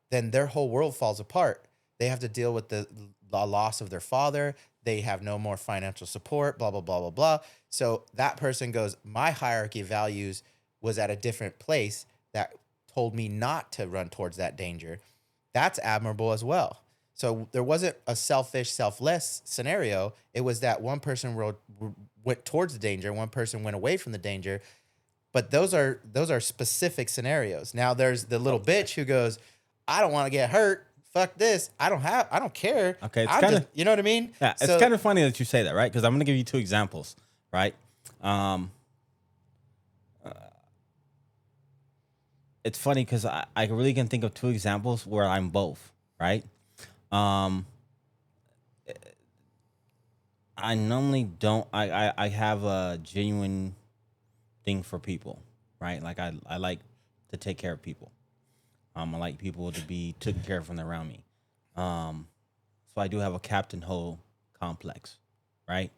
then their whole world falls apart. They have to deal with the loss of their father. They have no more financial support, blah, blah, blah, blah, blah. So that person goes, my hierarchy of values was at a different place that told me not to run towards that danger. That's admirable as well. So there wasn't a selfish, selfless scenario. It was that one person went towards the danger, one person went away from the danger. But those are specific scenarios. Now there's the little bitch who goes, I don't want to get hurt. Fuck this. I don't care. Okay, it's kind of, you know what I mean? Yeah, it's kind of funny that you say that, right? Because I'm going to give you two examples, right? It's funny because I really can think of two examples where I'm both, right? I normally don't. I have a genuine thing for people, right? Like I like to take care of people. I like people to be taken care of when they're around me. So I do have a Captain Ho complex, right?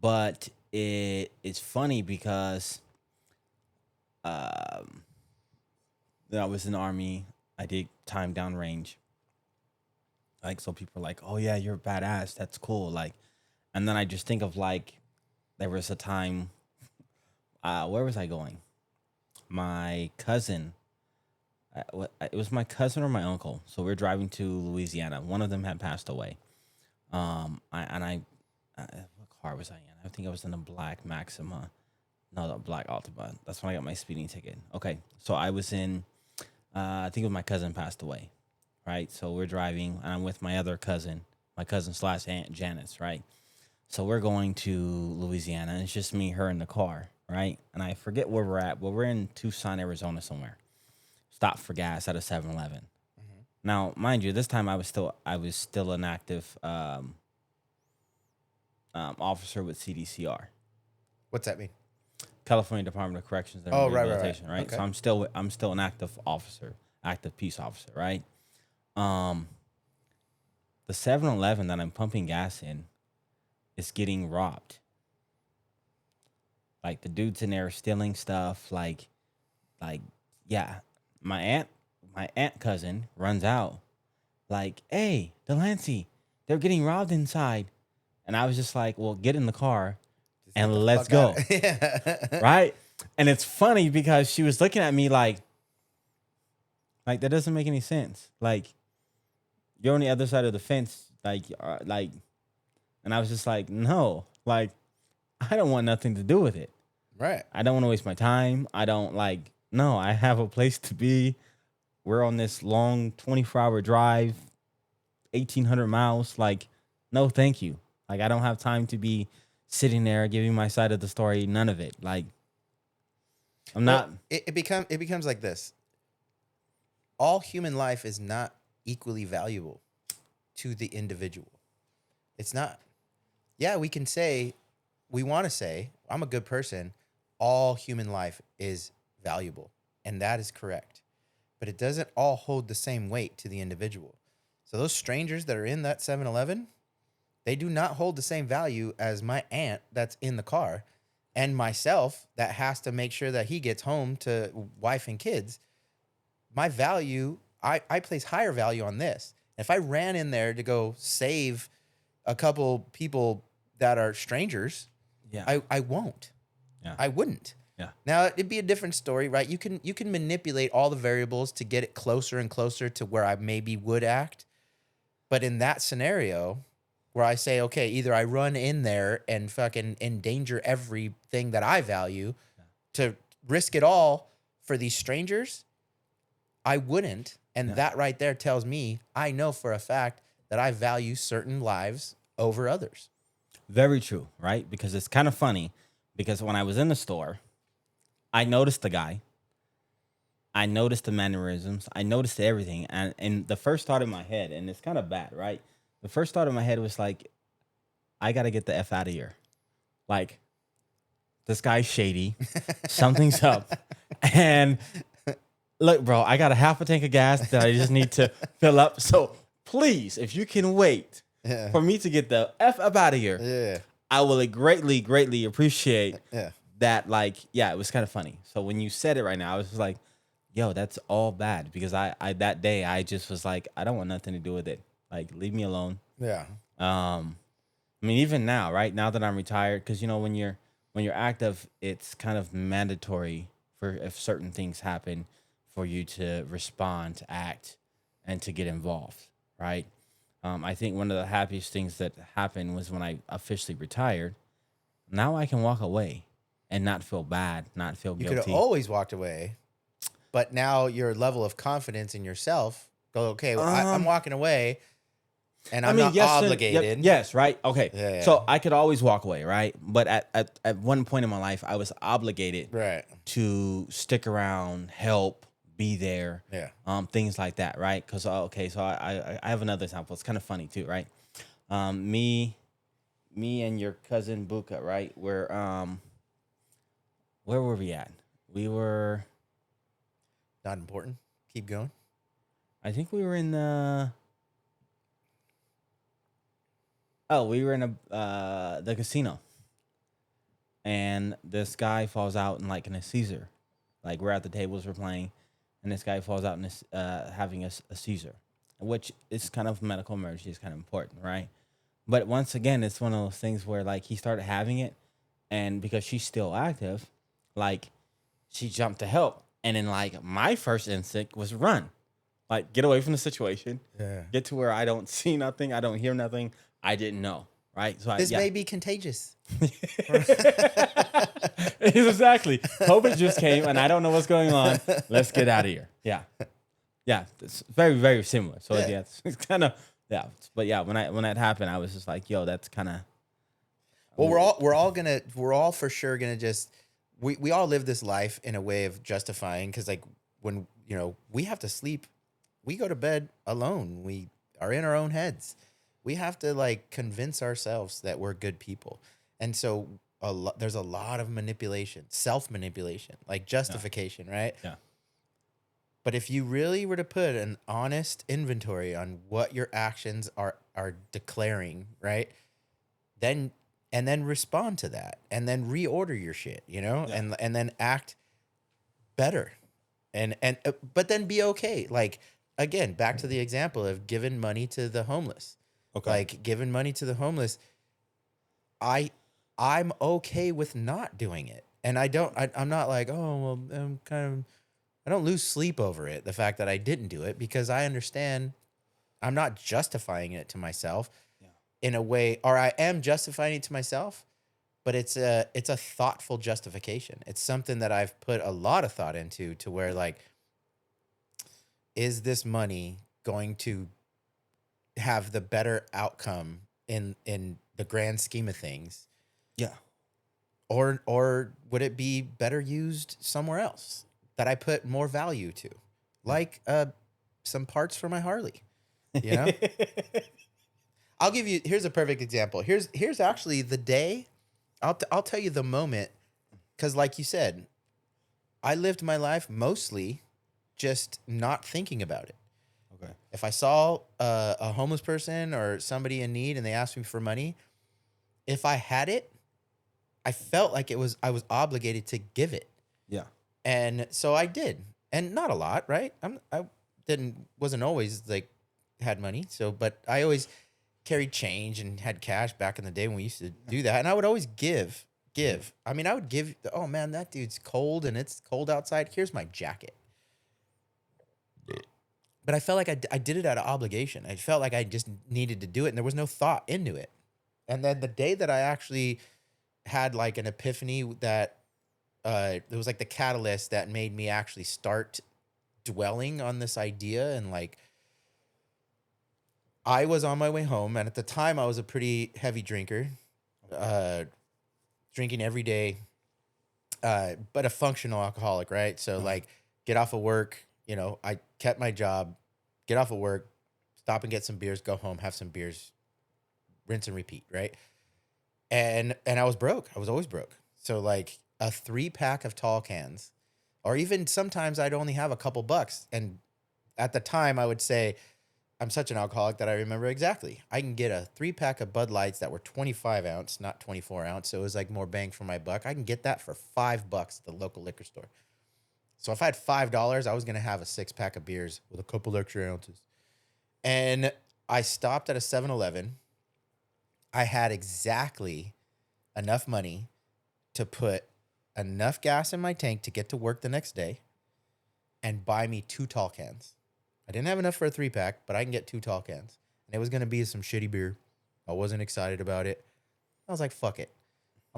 But it's funny because I was in the Army. I did time downrange. Like, so people are like, oh yeah, you're badass. That's cool. Like, and then I just think of like, there was a time, where was I going? My cousin, it was my cousin or my uncle. So we're driving to Louisiana. One of them had passed away. What car was I in? I think I was in a black Maxima. No, the black Altima. That's when I got my speeding ticket. Okay, so I was in, I think it was my cousin passed away, right? So we're driving, and I'm with my other cousin, my cousin / Aunt Janice, right? So we're going to Louisiana, and it's just me, her, in the car, right? And I forget where we're at, but we're in Tucson, Arizona somewhere. Stop for gas at a 7-Eleven. Mm-hmm. Now, mind you, this time I was still an active officer with CDCR. What's that mean? California Department of Corrections and Rehabilitation, right? Okay. So I'm still an active officer, active peace officer, right? The 7-Eleven that I'm pumping gas in is getting robbed. Like, the dudes in there are stealing stuff. Like, yeah. My aunt cousin runs out. Like, hey, Delancey, they're getting robbed inside. And I was just like, well, get in the car and let's go. Yeah. Right? And it's funny because she was looking at me like that doesn't make any sense. Like, you're on the other side of the fence. Like, and I was just like, no, like, I don't want nothing to do with it. Right. I don't want to waste my time. No, I have a place to be. We're on this long 24-hour drive, 1,800 miles. Like, no, thank you. Like, I don't have time to be sitting there giving my side of the story. None of it. Like, I'm not. It becomes like this. All human life is not equally valuable to the individual. It's not. Yeah, we want to say, I'm a good person. All human life is valuable. And that is correct. But it doesn't all hold the same weight to the individual. So those strangers that are in that 7-Eleven, they do not hold the same value as my aunt that's in the car and myself that has to make sure that he gets home to wife and kids. My value, I place higher value on this. If I ran in there to go save a couple people that are strangers, yeah, I won't. Yeah. I wouldn't. Yeah. Now, it'd be a different story, right? You can manipulate all the variables to get it closer and closer to where I maybe would act. But in that scenario where I say, okay, either I run in there and fucking endanger everything that I value to risk it all for these strangers, I wouldn't. And that right there tells me I know for a fact that I value certain lives over others. Very true, right? Because it's kind of funny because when I was in the store, I noticed the guy. I noticed the mannerisms. I noticed everything. And the first thought in my head, and it's kind of bad, right? The first thought in my head was like, I got to get the F out of here. Like, this guy's shady. Something's up. And look, bro, I got a half a tank of gas that I just need to fill up. So please, if you can wait for me to get the F up out of here, I will greatly, greatly appreciate that. Like, yeah, it was kind of funny. So when you said it right now, I was just like, yo, that's all bad. Because I that day, I just was like, I don't want nothing to do with it. Like, leave me alone. Yeah. I mean, even now, right? Now that I'm retired, because, you know, when you're active, it's kind of mandatory for if certain things happen for you to respond, to act, and to get involved, right? I think one of the happiest things that happened was when I officially retired. Now I can walk away and not feel bad, not feel You could have guilty. always walked away, but now your level of confidence in yourself go, okay, well, I'm walking away and I'm not obligated. Yes, right? Okay. Yeah. So I could always walk away, right? But at one point in my life, I was obligated Right. to stick around, help, be there, Yeah. things like that, right? Because so I have another example. It's kind of funny too, right? Me and your cousin Buka, right? Where were we at? We were, Not important. Keep going. I think we were in the the casino, and this guy falls out in like in a seizure. Like we're at the tables, we're playing, and this guy falls out in this having a seizure, which is kind of medical emergency. Is kind of important, right? But once again, it's one of those things where like he started having it, and because she's still active, like she jumped to help, and then like my first instinct was run, like get away from the situation, get to where I don't see nothing, I don't hear nothing, I didn't know, right? So This may be contagious. Exactly. COVID just came, and I don't know what's going on. Let's get out of here. Yeah, it's very very similar. So yeah, it's kind of But yeah, when that happened, I was just like, yo, that's kind of. Well, we're all for sure gonna just we all live this life in a way of justifying, because like when we have to sleep, we go to bed alone. We are in our own heads. We have to like convince ourselves that we're good people, and so there's a lot of manipulation, self-manipulation, like justification, right? Yeah. But if you really were to put an honest inventory on what your actions are declaring, right? Then respond to that, and then reorder your shit, and then act better, and but then be okay. Like again, back to the example of giving money to the homeless. Okay. Like giving money to the homeless, I'm okay with not doing it, and I'm not like, oh well, I don't lose sleep over it, the fact that I didn't do it, because I understand I'm not justifying it to myself in a way, or I am justifying it to myself, but it's a thoughtful justification. It's something that I've put a lot of thought into, to where like, is this money going to have the better outcome in the grand scheme of things? Yeah. Or would it be better used somewhere else that I put more value to, like some parts for my Harley, I'll give you, here's a perfect example. Here's actually the day, I'll tell you the moment, because like you said, I lived my life mostly just not thinking about it. Okay. If I saw a homeless person or somebody in need and they asked me for money, if I had it, I felt like I was obligated to give it. Yeah. And so I did, and not a lot, right? I wasn't always like had money. So, but I always carried change and had cash back in the day when we used to do that. And I would always give. I mean, I would give, oh man, that dude's cold and it's cold outside. Here's my jacket. But I felt like I did it out of obligation. I felt like I just needed to do it, and there was no thought into it. And then the day that I actually had like an epiphany, that it was like the catalyst that made me actually start dwelling on this idea. And like, I was on my way home, and at the time I was a pretty heavy drinker, drinking every day, but a functional alcoholic, right? So like, get off of work, I kept my job, get off of work, stop and get some beers, go home, have some beers, rinse and repeat, right? And I was broke. I was always broke. So like a 3-pack of tall cans, or even sometimes I'd only have a couple bucks. And at the time I would say, I'm such an alcoholic that I remember exactly. I can get a 3-pack of Bud Lights that were 25 ounce, not 24 ounce. So it was like more bang for my buck. I can get that for $5 at the local liquor store. So if I had $5, I was going to have a 6-pack of beers with a couple extra ounces. And I stopped at a 7-Eleven. I had exactly enough money to put enough gas in my tank to get to work the next day, and buy me 2 tall cans. I didn't have enough for a 3-pack, but I can get 2 tall cans. And it was going to be some shitty beer. I wasn't excited about it. I was like, fuck it.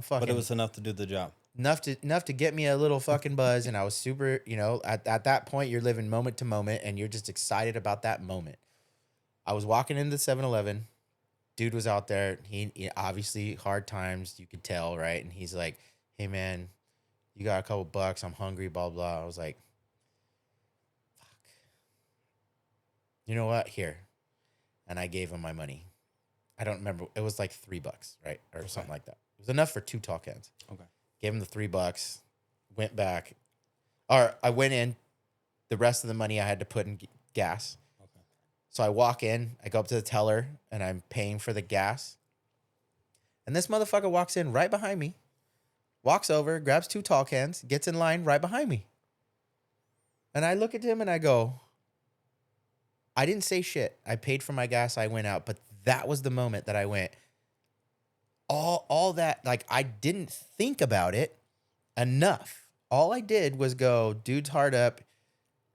But it was enough to do the job. Enough to get me a little fucking buzz. And I was super, at that point, you're living moment to moment and you're just excited about that moment. I was walking into the 7-Eleven. Dude was out there. He obviously hard times. You could tell, right? And he's like, hey, man, you got a couple bucks. I'm hungry, blah, blah. I was like, fuck. You know what? Here. And I gave him my money. I don't remember. It was like $3, right? Or something like that. It was enough for 2 tall cans. Okay. Gave him the $3, went back. Or I went in. The rest of the money I had to put in gas. Okay. So I walk in. I go up to the teller, and I'm paying for the gas. And this motherfucker walks in right behind me. Walks over, grabs 2 tall cans, gets in line right behind me. And I look at him, and I go, I didn't say shit. I paid for my gas. I went out. But that was the moment that I went, all that, like, I didn't think about it enough. All I did was go, dude's hard up.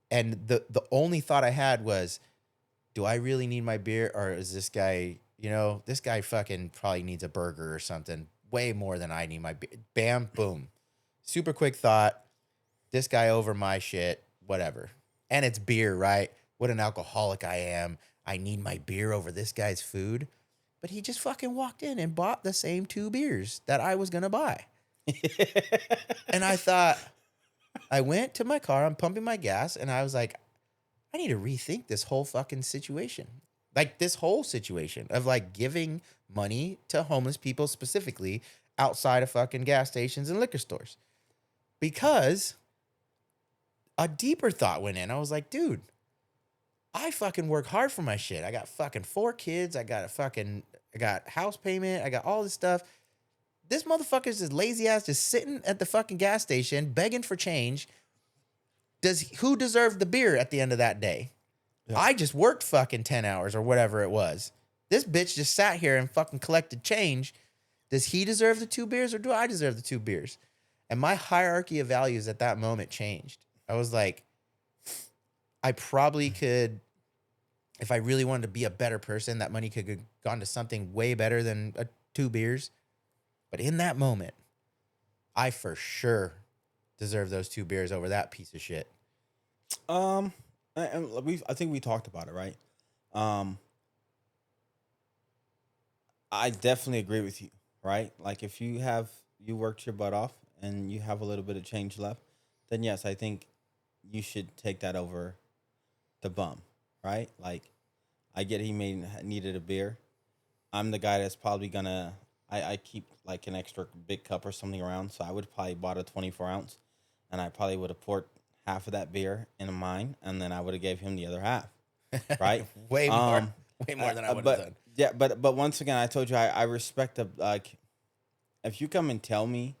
And the only thought I had was, do I really need my beer? Or is this guy, this guy fucking probably needs a burger or something way more than I need my beer. Bam, boom. Super quick thought. This guy over my shit, whatever. And it's beer, right? What an alcoholic I am. I need my beer over this guy's food. But he just fucking walked in and bought the same 2 beers that I was going to buy. And I thought, I went to my car, I'm pumping my gas, and I was like, I need to rethink this whole fucking situation. Like this whole situation of like giving money to homeless people specifically outside of fucking gas stations and liquor stores. Because a deeper thought went in. I was like, dude, I fucking work hard for my shit. I got fucking 4 kids. I got house payment. I got all this stuff. This motherfucker's just lazy ass just sitting at the fucking gas station begging for change. Who deserved the beer at the end of that day? Yeah. I just worked fucking 10 hours or whatever it was. This bitch just sat here and fucking collected change. Does he deserve the 2 beers or do I deserve the 2 beers? And my hierarchy of values at that moment changed. I was like, I probably could, if I really wanted to be a better person, that money could have gone to something way better than 2 beers. But in that moment, I for sure deserve those 2 beers over that piece of shit. I think we talked about it, right? I definitely agree with you, right? Like if you worked your butt off and you have a little bit of change left, then yes, I think you should take that over the bum, right? Like I get he needed a beer. I'm the guy that's probably gonna. I keep like an extra big cup or something around, so I would probably bought a 24-ounce, and I probably would have poured half of that beer in mine, and then I would have gave him the other half, right? way more than I would have done. Yeah, but once again, I told you I respect like if you come and tell me,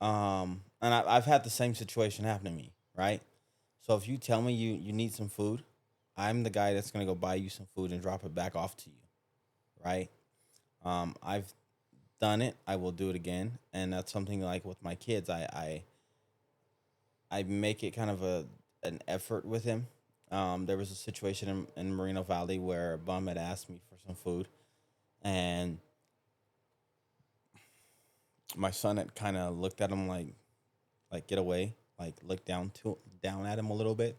and I've had the same situation happen to me, right? So if you tell me you need some food, I'm the guy that's gonna go buy you some food and drop it back off to you, right? I've done it. I will do it again, and that's something like with my kids. I make it kind of an effort with him. There was a situation in Moreno Valley where a bum had asked me for some food, and my son had kind of looked at him like get away, like looked down at him a little bit,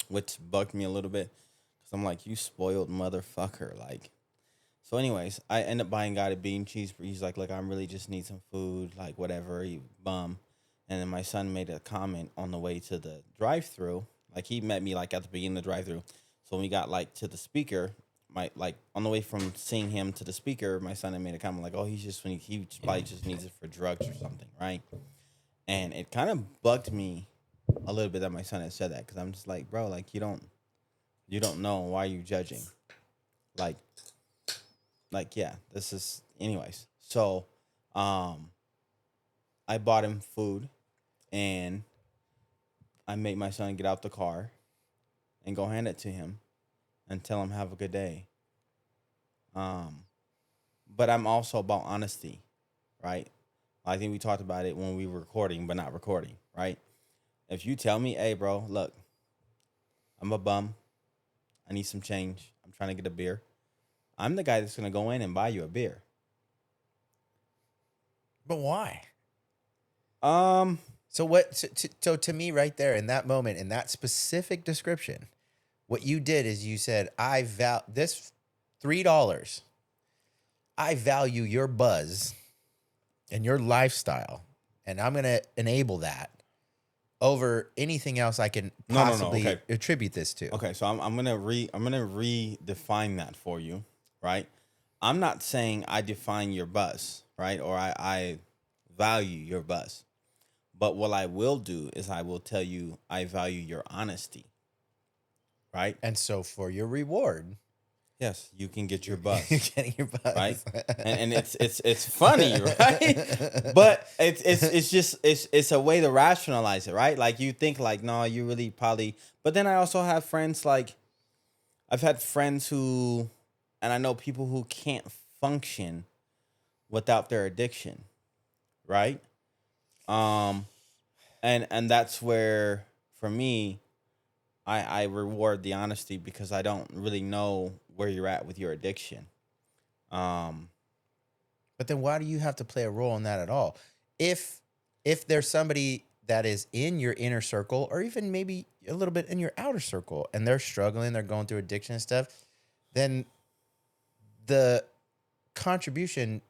which bugged me a little bit because I'm like, you spoiled motherfucker, like. So anyways, I end up buying guy a bean cheese. He's like, look, I really just need some food, like whatever, you bum. And then my son made a comment on the way to the drive-thru. Like he met me like at the beginning of the drive-thru. So when we got like to the speaker, on the way from seeing him to the speaker, my son had made a comment like, oh, he probably just needs it for drugs or something, right? And it kind of bugged me a little bit that my son had said that because I'm just like, bro, like you don't know, why are you judging? Like, yeah, this is, anyways. So, I bought him food, and I made my son get out the car and go hand it to him and tell him have a good day. But I'm also about honesty, right? I think we talked about it when we were recording, but not recording, right? If you tell me, hey, bro, look, I'm a bum. I need some change. I'm trying to get a beer. I'm the guy that's going to go in and buy you a beer. But why? Um, So what? So to me, right there in that moment, in that specific description, what you did is you said, "I this $3. I value your buzz and your lifestyle, and I'm gonna enable that over anything else I can possibly Okay. attribute this to." Okay, so I'm gonna redefine that for you, right? I'm not saying I define your buzz, right? Or I value your buzz. But what I will do is I will tell you I value your honesty, right? And so for your reward, Yes, you can get your you're buzz, getting your buzz, right? And it's funny, right? But it's a way to rationalize it, right? Like you think like, no, you really probably. But then I also have friends like I've had friends who, and I know people who can't function without their addiction, right? Um, and that's where for me, I reward the honesty because I don't really know where you're at with your addiction. But then why do you have to play a role in that at all? If there's somebody that is in your inner circle or even maybe a little bit in your outer circle and they're struggling, they're going through addiction and stuff, then the contribution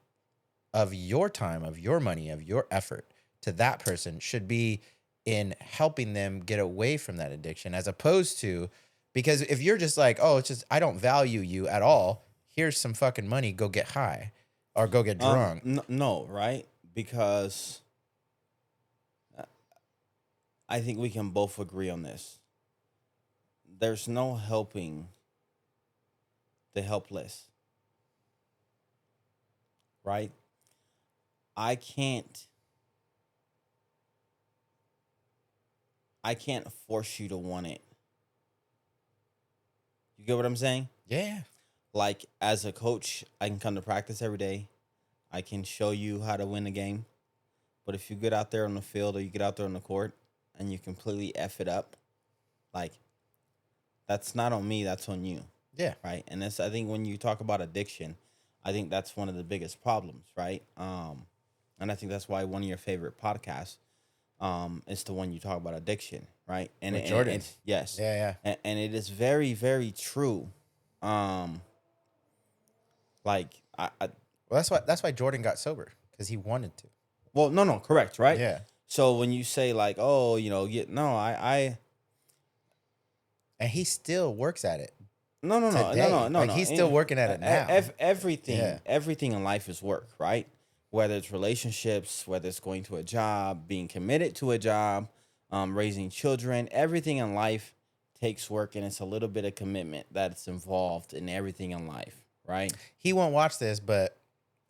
of your time, of your money, of your effort to that person should be in helping them get away from that addiction, as opposed to, because if you're just like, oh, it's just, I don't value you at all, here's some fucking money, go get high or go get drunk. No, right? Because I think we can both agree on this. There's no helping the helpless, right? I can't force you to want it. You get what I'm saying? Yeah. Like as a coach, I can come to practice every day. I can show you how to win a game. But if you get out there on the field or you get out there on the court and you completely F it up, like that's not on me, that's on you. Yeah. Right. And that's, I think when you talk about addiction, I think that's one of the biggest problems, right? And I think that's why one of your favorite podcasts is the one you talk about addiction, right? And With Jordan. Yes. Yeah. And it is very, very true. Like Well, that's why Jordan got sober, because he wanted to. well, no, correct, right? Yeah. So when you say like, oh, And he still works at it. no, Today. Like, he's still working at it now. Everything in life is work, right? Whether it's relationships, whether it's going to a job, being committed to a job, raising children, everything in life takes work, and it's a little bit of commitment that's involved in everything in life, right? He won't watch this, but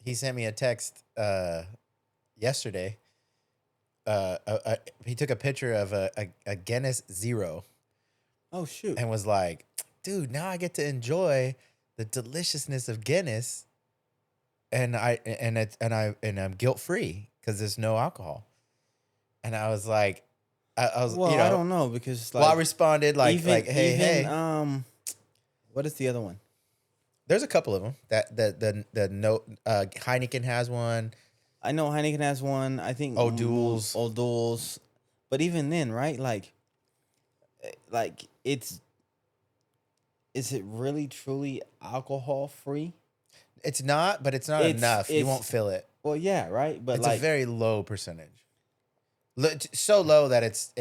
he sent me a text yesterday. He took a picture of a Guinness Zero. Oh shoot! And was like, dude, now I get to enjoy the deliciousness of Guinness, and I'm guilt free because there's no alcohol. And I was like, I was, well, I don't know, because like, well, I responded hey, what is the other one? There's a couple of them that the note Heineken has one. I know Heineken has one. I think O'Doul's, but even then, right? Like is it really truly alcohol free? It's not, but it's not enough. You won't feel it. Well, yeah, right. But it's a very low percentage. So low that it's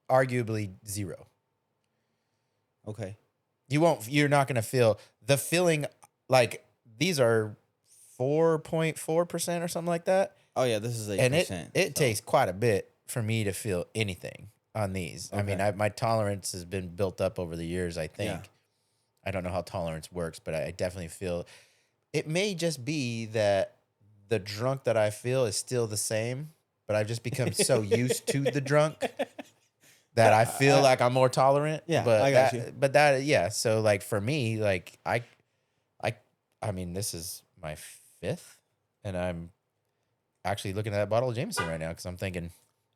arguably zero. Okay. You're not going to feel the feeling. Like, these are 4.4% or something like that. Oh yeah, this is 8%. And it takes quite a bit for me to feel anything on these. Okay. I mean, my tolerance has been built up over the years, I think. Yeah. I don't know how tolerance works, but I definitely feel it may just be that the drunk that I feel is still the same, but I've just become so used to the drunk that I feel like I'm more tolerant. Yeah, but I got you. But that, yeah. So like for me, like I mean, this is my 5th, and I'm actually looking at that bottle of Jameson right now because I'm thinking,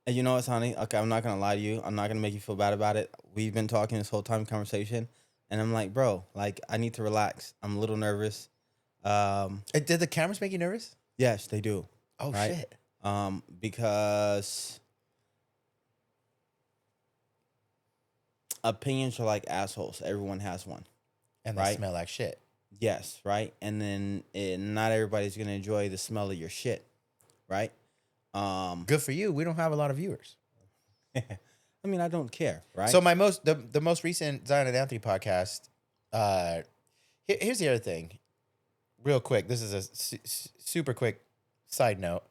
And you know what's honey? Okay, I'm not gonna lie to you. I'm not gonna make you feel bad about it. We've been talking this whole time conversation, and I'm like, bro, like I need to relax. I'm a little nervous. Did the cameras make you nervous? Yes, they do. Oh right? shit! Because opinions are like assholes. Everyone has one. And they right? smell like shit. Yes, right. And then not everybody's gonna enjoy the smell of your shit, right? Good for you. We don't have a lot of viewers. I mean, I don't care, right? So the most recent Zion and Anthony podcast. Here's the other thing, real quick. This is a super quick side note.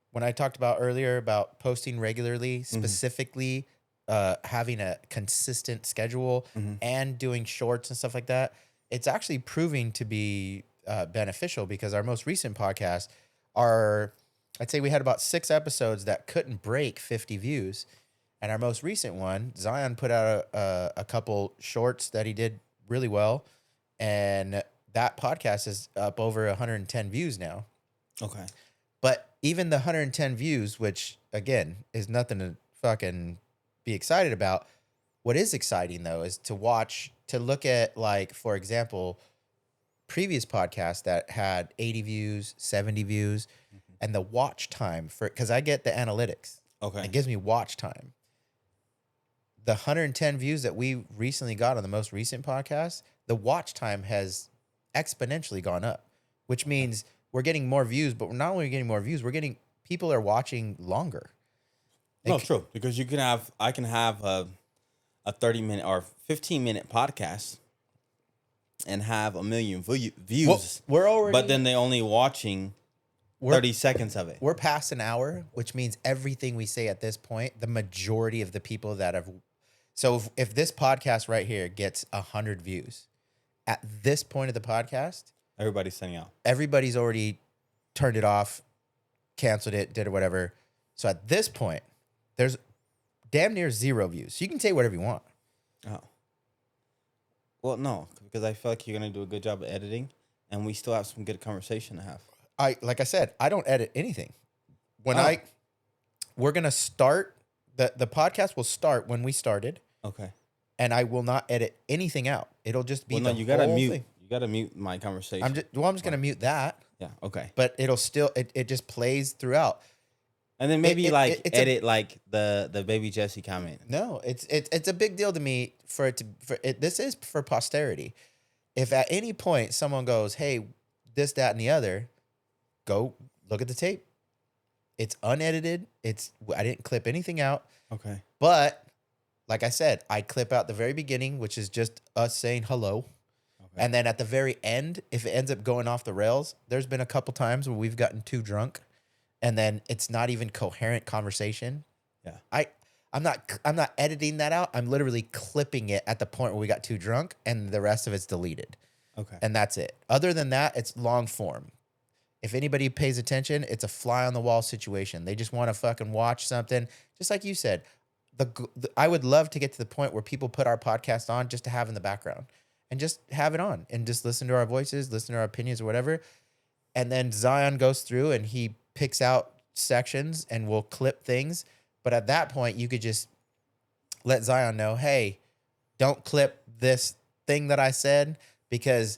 When I talked about earlier about posting regularly, specifically having a consistent schedule and doing shorts and stuff like that, it's actually proving to be beneficial because our most recent podcast I'd say we had about 6 episodes that couldn't break 50 views. And our most recent one, Zion put out a couple shorts that he did really well. And that podcast is up over 110 views now. Okay. But even the 110 views, which again is nothing to fucking be excited about. What is exciting though is to look at, like, for example, previous podcasts that had 80 views, 70 views, and the watch time because I get the analytics. Okay. It gives me watch time. The 110 views that we recently got on the most recent podcast, the watch time has exponentially gone up, which means we're getting more views, but we're not only getting more views, people are watching longer. No, true. Because I can have a 30-minute or 15-minute podcast and have 1 million views. Well, but then they only watching 30 seconds of it. We're past an hour, which means everything we say at this point, the majority of the people that have. So if this podcast right here gets 100 views, at this point of the podcast, everybody's sending out. Everybody's already turned it off, canceled it, did it, whatever. So at this point, there's damn near 0 views. You can say whatever you want. Oh. Well, no, because I feel like you're going to do a good job of editing, and we still have some good conversation to have. Like I said, I don't edit anything. We're going to start, the podcast will start when we started. Okay. And I will not edit anything out. It'll just be you gotta mute. Thing. You gotta mute my conversation. I'm just going to mute that. Yeah. Okay. But it'll still, it just plays throughout. And then maybe edit like the baby Jesse comment. No, it's a big deal to me for it. This is for posterity. If at any point someone goes, hey, this, that, and the other, go look at the tape. It's unedited. I didn't clip anything out. Okay. But like I said, I clip out the very beginning, which is just us saying hello. Okay. And then at the very end, if it ends up going off the rails, there's been a couple times where we've gotten too drunk and then it's not even coherent conversation. Yeah. I'm not editing that out. I'm literally clipping it at the point where we got too drunk and the rest of it's deleted. Okay. And that's it. Other than that, it's long form. If anybody pays attention, it's a fly on the wall situation. They just want to fucking watch something. Just like you said, I would love to get to the point where people put our podcast on just to have in the background and just have it on and just listen to our voices, listen to our opinions or whatever. And then Zion goes through and he picks out sections and we'll clip things. But at that point, you could just let Zion know, hey, don't clip this thing that I said because,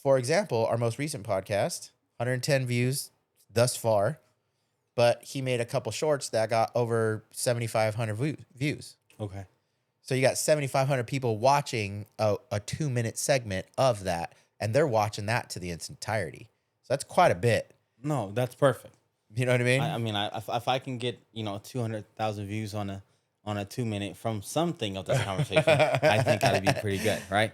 for example, our most recent podcast, 110 views thus far, but he made a couple shorts that got over 7,500 views. Okay. So you got 7,500 people watching a 2-minute segment of that, and they're watching that to the entirety. So that's quite a bit. No, that's perfect. You know what I mean? I mean, if I can get 200,000 views on a 2-minute from something of this conversation, I think that'd be pretty good, right?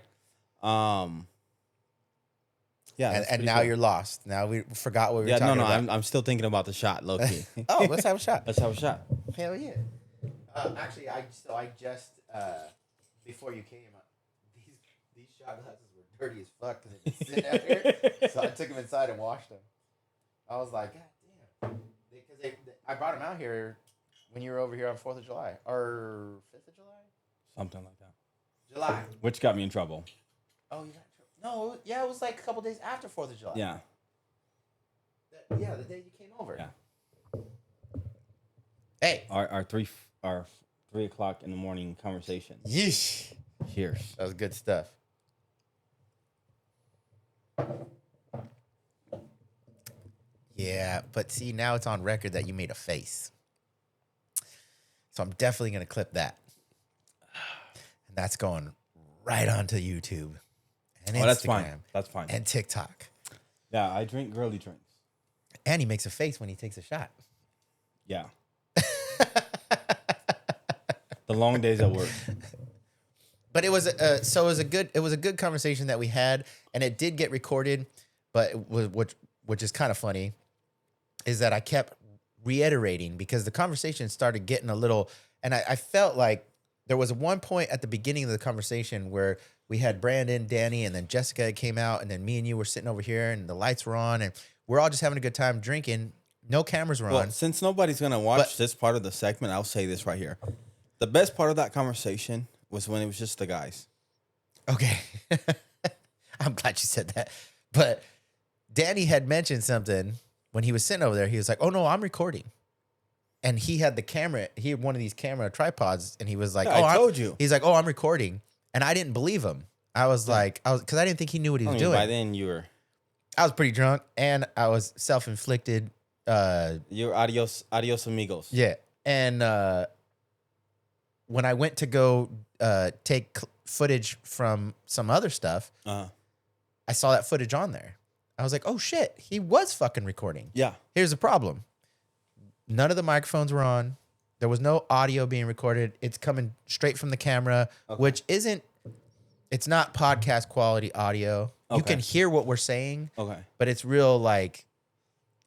Yeah, and now you're lost. Now we forgot what we were talking about. I'm still thinking about the shot, low key. Oh, let's have a shot. Let's have a shot. Hell yeah. Actually, I just before you came, these shot glasses were dirty as fuck because they've been sitting out here. So I took them inside and washed them. I was like, God damn, because I brought them out here when you were over here on 4th of July or 5th of July, something like that. July, which got me in trouble. Oh, you got in trouble? No, yeah, it was like a couple days after 4th of July. Yeah. The day you came over. Yeah. Hey. Our 3 o'clock in the morning conversation. Yeesh. Cheers. That was good stuff. Yeah, but see, now it's on record that you made a face. So I'm definitely going to clip that. And that's going right onto YouTube and Instagram. That's fine. That's fine. And TikTok. Yeah, I drink girly drinks. And he makes a face when he takes a shot. Yeah. The long days at work. But it was a good conversation that we had, and it did get recorded. But it was, which is kind of funny, is that I kept reiterating because the conversation started getting a little, and I felt like there was one point at the beginning of the conversation where we had Brandon, Danny, and then Jessica came out, and then me and you were sitting over here, and the lights were on, and we're all just having a good time drinking. No cameras were on. Since nobody's gonna watch this part of the segment, I'll say this right here. The best part of that conversation was when it was just the guys. Okay. I'm glad you said that. But Danny had mentioned something when he was sitting over there. He was like, "Oh no, I'm recording." And he had the camera. He had one of these camera tripods, and he was like, I told you. He's like, "Oh, I'm recording," and I didn't believe him. I was because I didn't think he knew what he was doing. By then, I was pretty drunk, and I was self-inflicted. You're adios amigos. Yeah, and when I went to go take footage from some other stuff, I saw that footage on there. I was like, "Oh shit, he was fucking recording." Yeah. Here's the problem. None of the microphones were on. There was no audio being recorded. It's coming straight from the camera, which it's not podcast quality audio. Okay. You can hear what we're saying. Okay. But it's real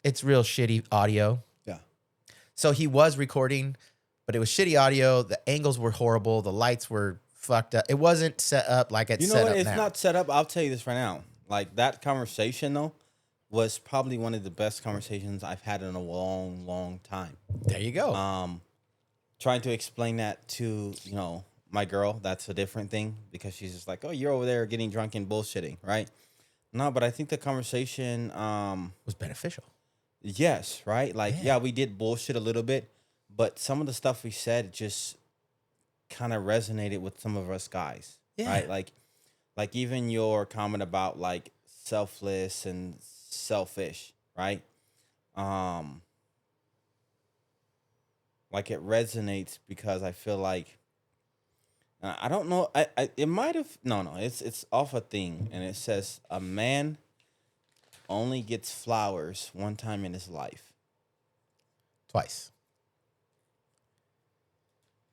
shitty audio. Yeah. So he was recording, but it was shitty audio. The angles were horrible. The lights were fucked up. It wasn't set up like it's set up now. It's not set up. I'll tell you this right now. Like that conversation though was probably one of the best conversations I've had in a long, long time. There you go. Trying to explain that to, my girl, that's a different thing because she's just like, "Oh, you're over there getting drunk and bullshitting," right? No, but I think the conversation was beneficial. Yes, right? Like, yeah, we did bullshit a little bit, but some of the stuff we said just kind of resonated with some of us guys, right? Like even your comment about like selfless and selfish, right? Like it resonates because I feel like I don't know. It might have it's off a thing, and it says a man only gets flowers one time in his life. Twice.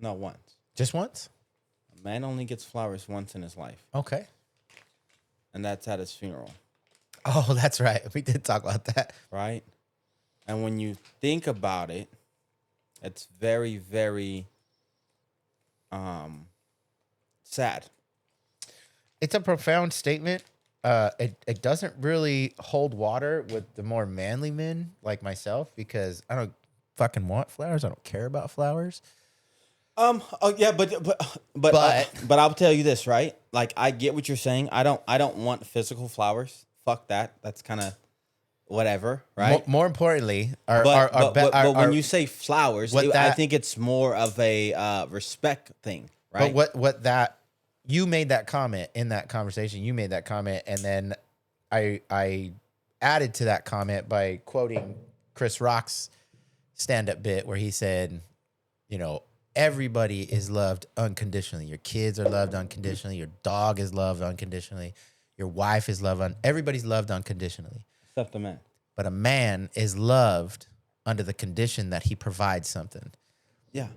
No, once. Just once? A man only gets flowers once in his life. Okay. And that's at his funeral. Oh, that's right. We did talk about that. Right? And when you think about it, it's very, very sad. It's a profound statement. It doesn't really hold water with the more manly men like myself because I don't fucking want flowers. I don't care about flowers. Oh yeah, but I'll tell you this, right? Like I get what you're saying. I don't want physical flowers. Fuck that. That's kind of whatever, right? More importantly, but when you say flowers, I think it's more of a respect thing, right? But what that you made that comment in that conversation. You made that comment, and then I added to that comment by quoting Chris Rock's stand-up bit where he said, everybody is loved unconditionally. Your kids are loved unconditionally. Your dog is loved unconditionally. Your wife is loved. Everybody's loved unconditionally. Except a man. But a man is loved under the condition that he provides something. Yeah.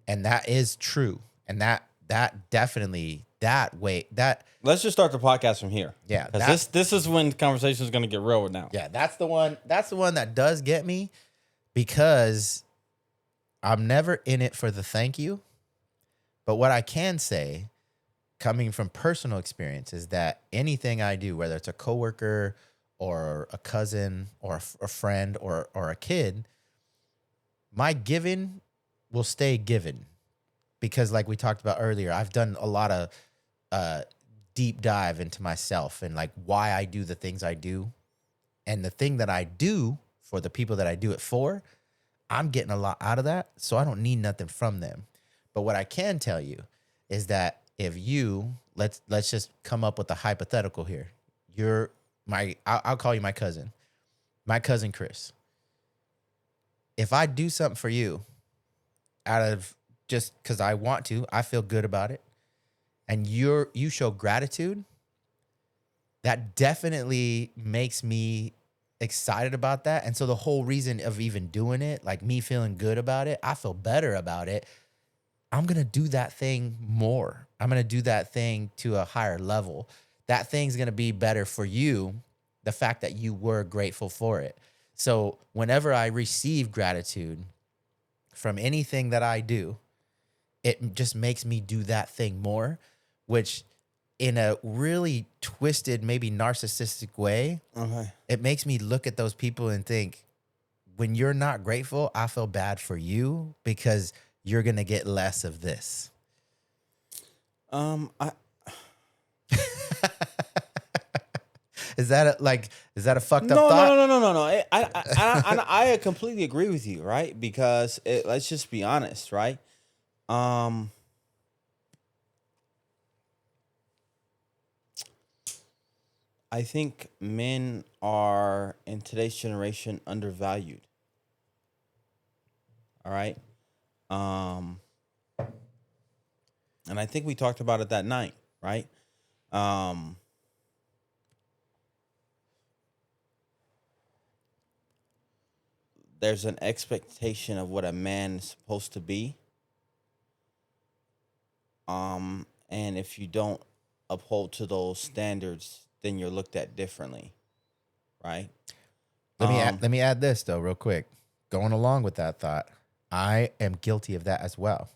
And that is true. And that definitely, let's just start the podcast from here. Yeah. Because this is when the conversation is going to get real now. Yeah. That's the one that does get me because I'm never in it for the thank you. But what I can say, coming from personal experience, is that anything I do, whether it's a coworker or a cousin or a friend or a kid, my giving will stay given. Because like we talked about earlier, I've done a lot of deep dive into myself and like why I do the things I do. And the thing that I do for the people that I do it for, I'm getting a lot out of that, so I don't need nothing from them. But what I can tell you is that if you let's just come up with a hypothetical here. You're I'll call you my cousin Chris. If I do something for you out of just because I want to, I feel good about it, and you show gratitude, that definitely makes me excited about that. And so the whole reason of even doing it, like me feeling good about it, I feel better about it. I'm going to do that thing more. I'm going to do that thing to a higher level. That thing's going to be better for you, the fact that you were grateful for it. So whenever I receive gratitude from anything that I do, it just makes me do that thing more, which in a really twisted, maybe narcissistic way, it makes me look at those people and think, when you're not grateful, I feel bad for you because you're going to get less of this. Is that a fucked up thought? No. I completely agree with you, right? Because let's just be honest, right? I think men are in today's generation undervalued. All right. And I think we talked about it that night, right? There's an expectation of what a man is supposed to be. And if you don't uphold to those standards, then you're looked at differently, right? Let me add this though, real quick. Going along with that thought, I am guilty of that as well.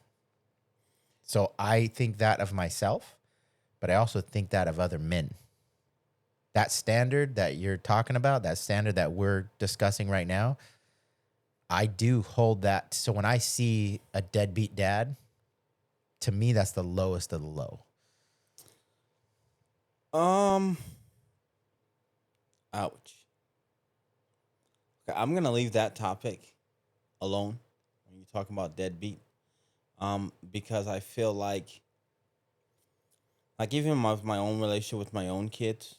So I think that of myself, but I also think that of other men. That standard that you're talking about, that standard that we're discussing right now, I do hold that. So when I see a deadbeat dad, to me, that's the lowest of the low. Ouch. Okay, I'm gonna leave that topic alone when you talk about deadbeat. Because I feel like even my own relationship with my own kids,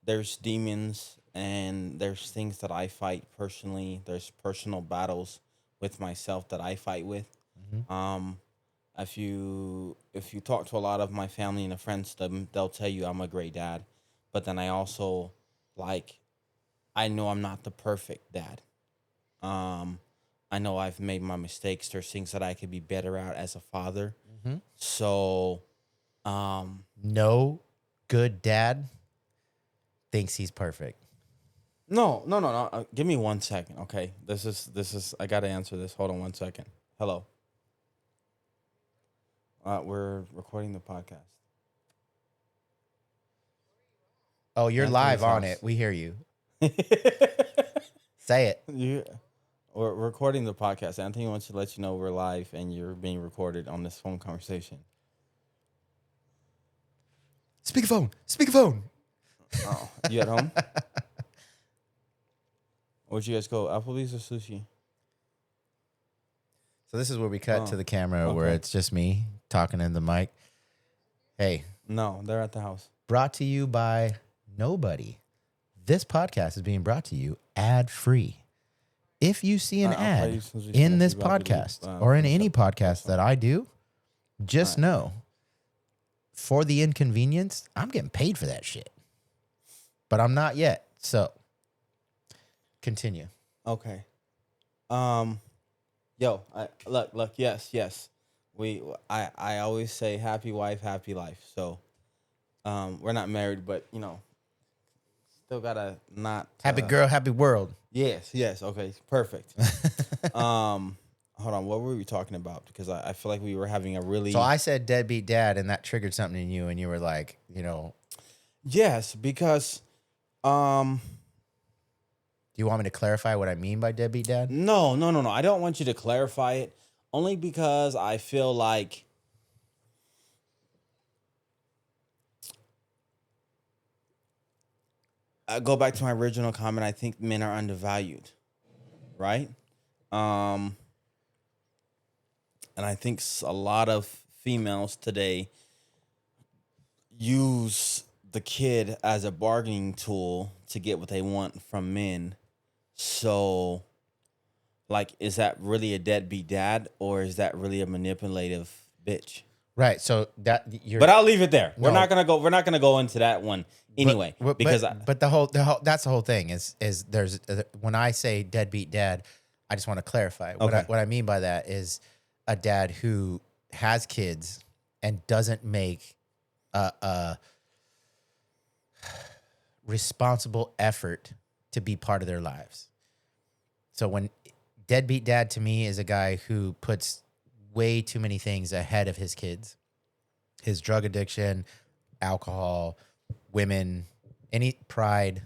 there's demons and there's things that I fight personally. There's personal battles with myself that I fight with. Mm-hmm. If you talk to a lot of my family and friends, they'll tell you I'm a great dad, but then I also I know I'm not the perfect dad. I know I've made my mistakes. There's things that I could be better at as a father. Mm-hmm. So, no good dad thinks he's perfect. No. Give me 1 second, okay? This is. I gotta answer this. Hold on 1 second. Hello. We're recording the podcast. Oh, you're live on it. We hear you. Say it. We're recording the podcast. Anthony wants to let you know we're live and you're being recorded on this phone conversation. Speakerphone. Oh, you at home? Where'd you guys go? Applebee's or sushi? So this is where we cut to the camera where it's just me talking in the mic. Hey. No, they're at the house. Brought to you by nobody. This podcast is being brought to you ad-free. If you see an ad in this podcast or in any podcast that I do, just know, for the inconvenience, I'm getting paid for that shit. But I'm not yet. So, continue. Okay. Look, yes. I always say happy wife, happy life. So, we're not married, but still gotta not happy girl, happy world. Yes. Okay, perfect. Hold on, what were we talking about? Because I feel like we were having a really. So I said deadbeat dad, and that triggered something in you, and you were like, Yes, because. Do you want me to clarify what I mean by deadbeat dad? No. I don't want you to clarify it, only because I feel like. I go back to my original comment. I think men are undervalued, right? And I think a lot of females today use the kid as a bargaining tool to get what they want from men. So, like, is that really a deadbeat dad, or is that really a manipulative bitch? Right. So that you're. But I'll leave it there. No. We're not gonna go into that one anyway. Because the whole that's the whole thing is there's when I say deadbeat dad, I just want to clarify what I mean by that is a dad who has kids and doesn't make a responsible effort to be part of their lives. So when deadbeat dad to me is a guy who puts way too many things ahead of his kids, his drug addiction, alcohol, women, any pride,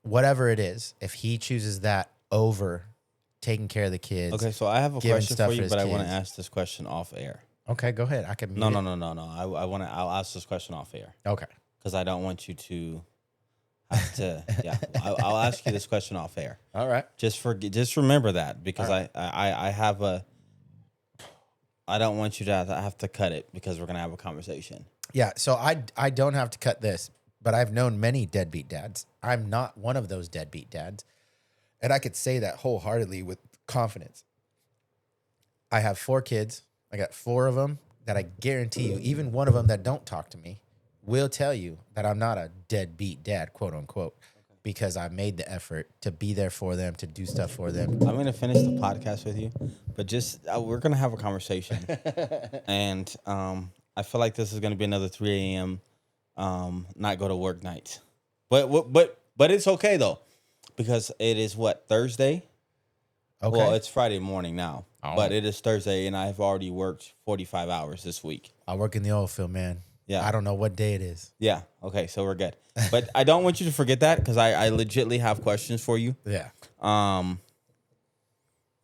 whatever it is, if he chooses that over taking care of the kids. Okay, so I have a question for you, but I want to ask this question off air. Okay, go ahead. I can. No. I'll ask this question off air. Okay. Because I don't want you to have to. Yeah, I'll ask you this question off air. All right. Just remember that, because right. I have a. I don't want you to have to cut it, because we're gonna have a conversation. Yeah, so I don't have to cut this, but I've known many deadbeat dads. I'm not one of those deadbeat dads, and I could say that wholeheartedly with confidence. I have 4 kids. I got 4 of them that I guarantee you, even one of them that don't talk to me, will tell you that I'm not a deadbeat dad, quote unquote, because I made the effort to be there for them, to do stuff for them. I'm going to finish the podcast with you, but just we're going to have a conversation. And I feel like this is going to be another 3 a.m. Not go to work night. But it's okay, though, because it is Thursday? Okay. Well, it's Friday morning now, but it is Thursday, and I've already worked 45 hours this week. I work in the oil field, man. Yeah. I don't know what day it is. Yeah. Okay. So we're good. But I don't want you to forget that, because I legitimately have questions for you. Yeah.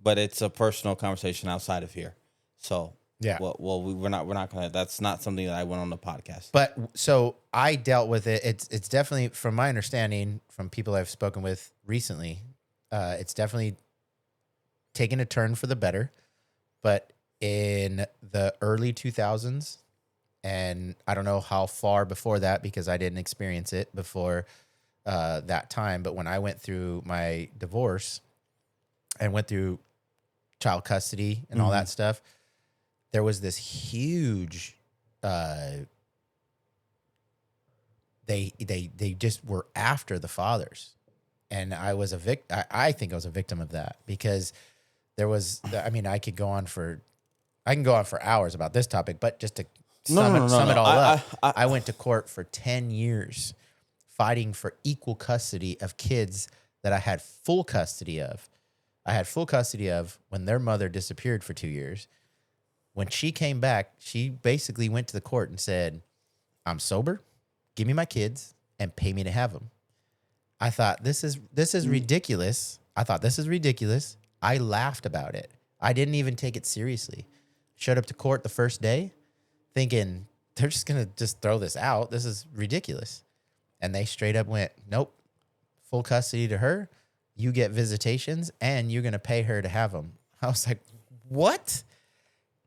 But it's a personal conversation outside of here. So yeah. Well, we're not gonna. That's not something that I went on the podcast. But so I dealt with it. It's definitely, from my understanding, from people I've spoken with recently, it's definitely taken a turn for the better. But in the early 2000s. And I don't know how far before that, because I didn't experience it before that time. But when I went through my divorce and went through child custody and all that stuff, there was this huge. They just were after the fathers, and I was a victim. I think I was a victim of that, because there was. I mean, I can go on for hours about this topic, but just to sum it all up. I went to court for 10 years fighting for equal custody of kids that I had full custody of. I had full custody of when their mother disappeared for 2 years. When she came back, she basically went to the court and said, I'm sober, give me my kids, and pay me to have them. I thought, this is ridiculous. I laughed about it. I didn't even take it seriously. Showed up to court the first day thinking they're just going to just throw this out. This is ridiculous. And they straight up went, nope, full custody to her. You get visitations and you're going to pay her to have them. I was like, what?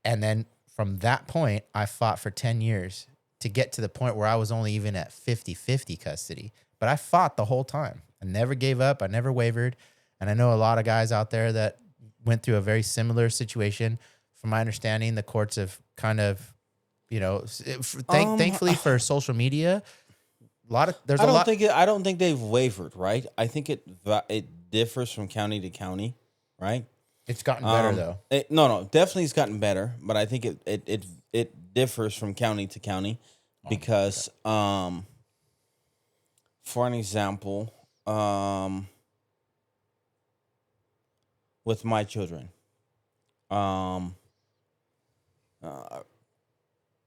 And then from that point, I fought for 10 years to get to the point where I was only even at 50-50 custody. But I fought the whole time. I never gave up. I never wavered. And I know a lot of guys out there that went through a very similar situation. From my understanding, the courts have kind of, thankfully for social media, I don't think they've wavered, right? I think it differs from county to county, right? It's gotten better though. Definitely it's gotten better, but I think it differs from county to county because, for an example, with my children,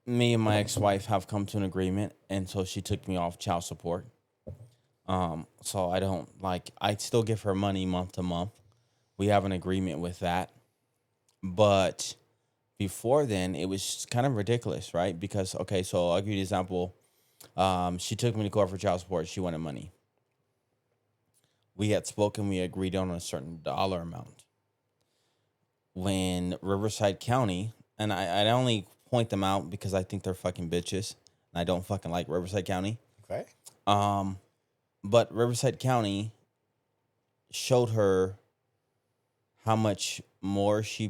me and my ex-wife have come to an agreement, and so she took me off child support. So I still give her money month to month. We have an agreement with that. But before then, it was kind of ridiculous, right? Because, so I'll give you an example. She took me to court for child support. She wanted money. We had spoken. We agreed on a certain dollar amount. when Riverside County, and I only point them out because I think they're fucking bitches, and I don't fucking like Riverside County. Okay. But Riverside County showed her how much more she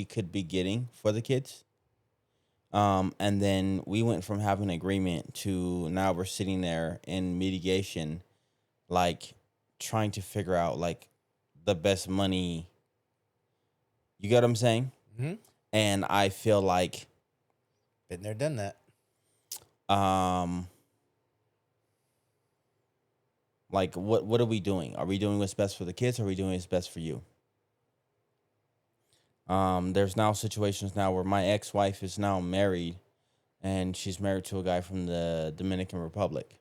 could be getting for the kids. And then we went from having an agreement to now we're sitting there in mitigation, like trying to figure out like the best money. You get what I'm saying? Mm-hmm. And I feel like been there, done that. Like what are we doing? Are we doing what's best for the kids? Or are we doing what's best for you? There's now situations now where my ex-wife is now married, and she's married to a guy from the Dominican Republic.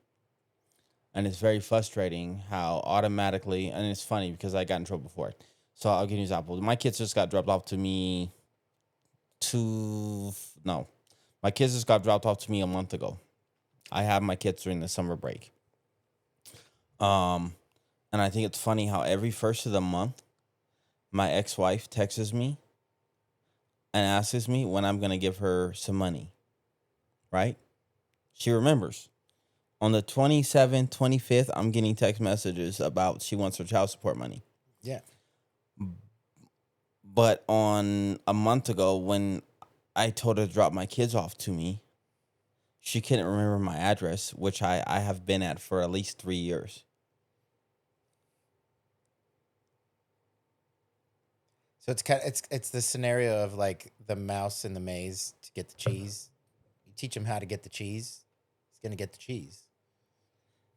And it's very frustrating how automatically, and it's funny because I got in trouble before it. So I'll give you an example. My kids just got dropped off to me my kids just got dropped off to me a month ago. I have my kids during the summer break. And I think it's funny how every first of the month, my ex-wife texts me and asks me when I'm going to give her some money, right? She remembers. On the 27th, 25th, I'm getting text messages about she wants her child support money. Yeah. But on a month ago, when I told her to drop my kids off to me, she couldn't remember my address, which I have been at for at least 3 years. So it's the scenario of like the mouse in the maze to get the cheese. You teach him how to get the cheese, he's gonna get the cheese.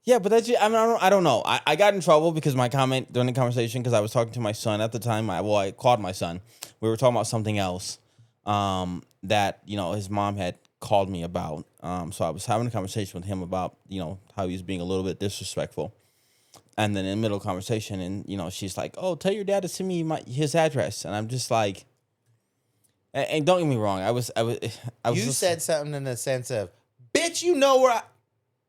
Yeah, but that's I don't know. I got in trouble because my comment during the conversation because I was talking to my son at the time. I called my son. We were talking about something else that his mom had called me about. So I was having a conversation with him about how he was being a little bit disrespectful. And then in the middle of the conversation, and she's like, "Oh, tell your dad to send me his address." And I'm just like, and don't get me wrong, I was. You said something in the sense of, "Bitch, you know where I,"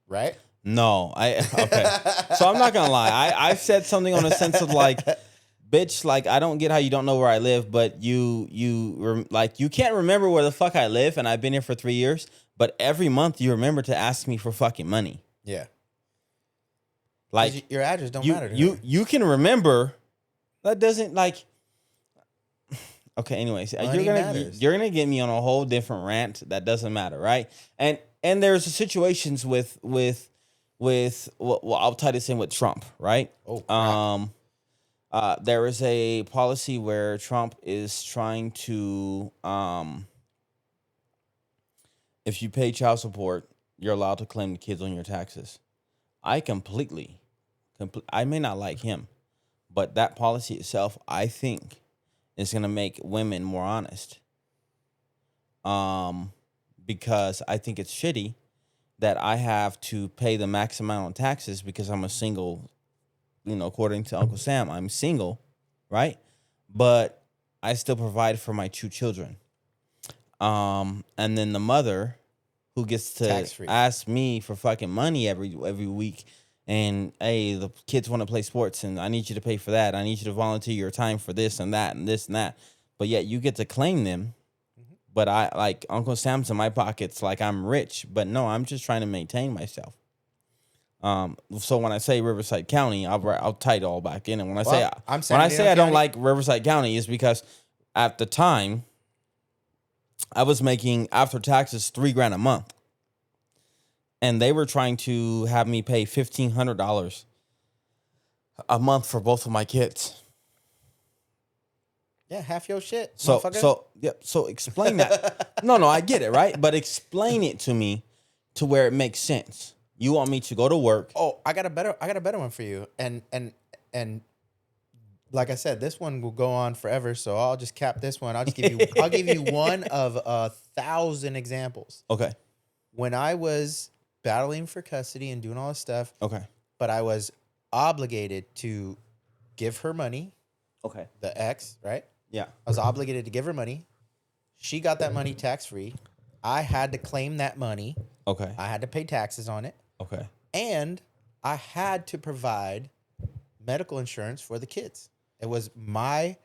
right? No, okay. So I'm not gonna lie. I said something on a sense of like, "Bitch, like I don't get how you don't know where I live, but you can't remember where the fuck I live, and I've been here for 3 years, but every month you remember to ask me for fucking money." Yeah. Like your address don't matter to her. You can remember. That doesn't like. Okay. Anyways, you're gonna get me on a whole different rant. That doesn't matter, right? And there's situations with I'll tie this in with Trump, right? Oh. Crap. There is a policy where Trump is trying to if you pay child support, you're allowed to claim the kids on your taxes. I may not like him, but that policy itself, I think, is going to make women more honest. Because I think it's shitty that I have to pay the max amount of taxes because I'm a single, according to Uncle Sam, I'm single, right? But I still provide for my 2 children. And then the mother who gets to ask me for fucking money every week. And, hey, the kids want to play sports, and I need you to pay for that. I need you to volunteer your time for this and that and this and that. But yet you get to claim them. Mm-hmm. But I, like, Uncle Sam's in my pockets like I'm rich. But no, I'm just trying to maintain myself. So when I say Riverside County, I'll tie it all back in. And when I say I don't like Riverside County is because at the time I was making after taxes $3,000 a month. And they were trying to have me pay $1,500 a month for both of my kids. Yeah, half your shit. So explain that. No, I get it, right? But explain it to me to where it makes sense. You want me to go to work? Oh, I got a better one for you. And like I said, this one will go on forever. So I'll just cap this one. I'll give you one of 1,000 examples. Okay. When I was battling for custody and doing all this stuff. Okay. But I was obligated to give her money. Okay. The ex, right? Yeah. I was obligated to give her money. She got that money tax-free. I had to claim that money. Okay. I had to pay taxes on it. Okay. And I had to provide medical insurance for the kids. It was my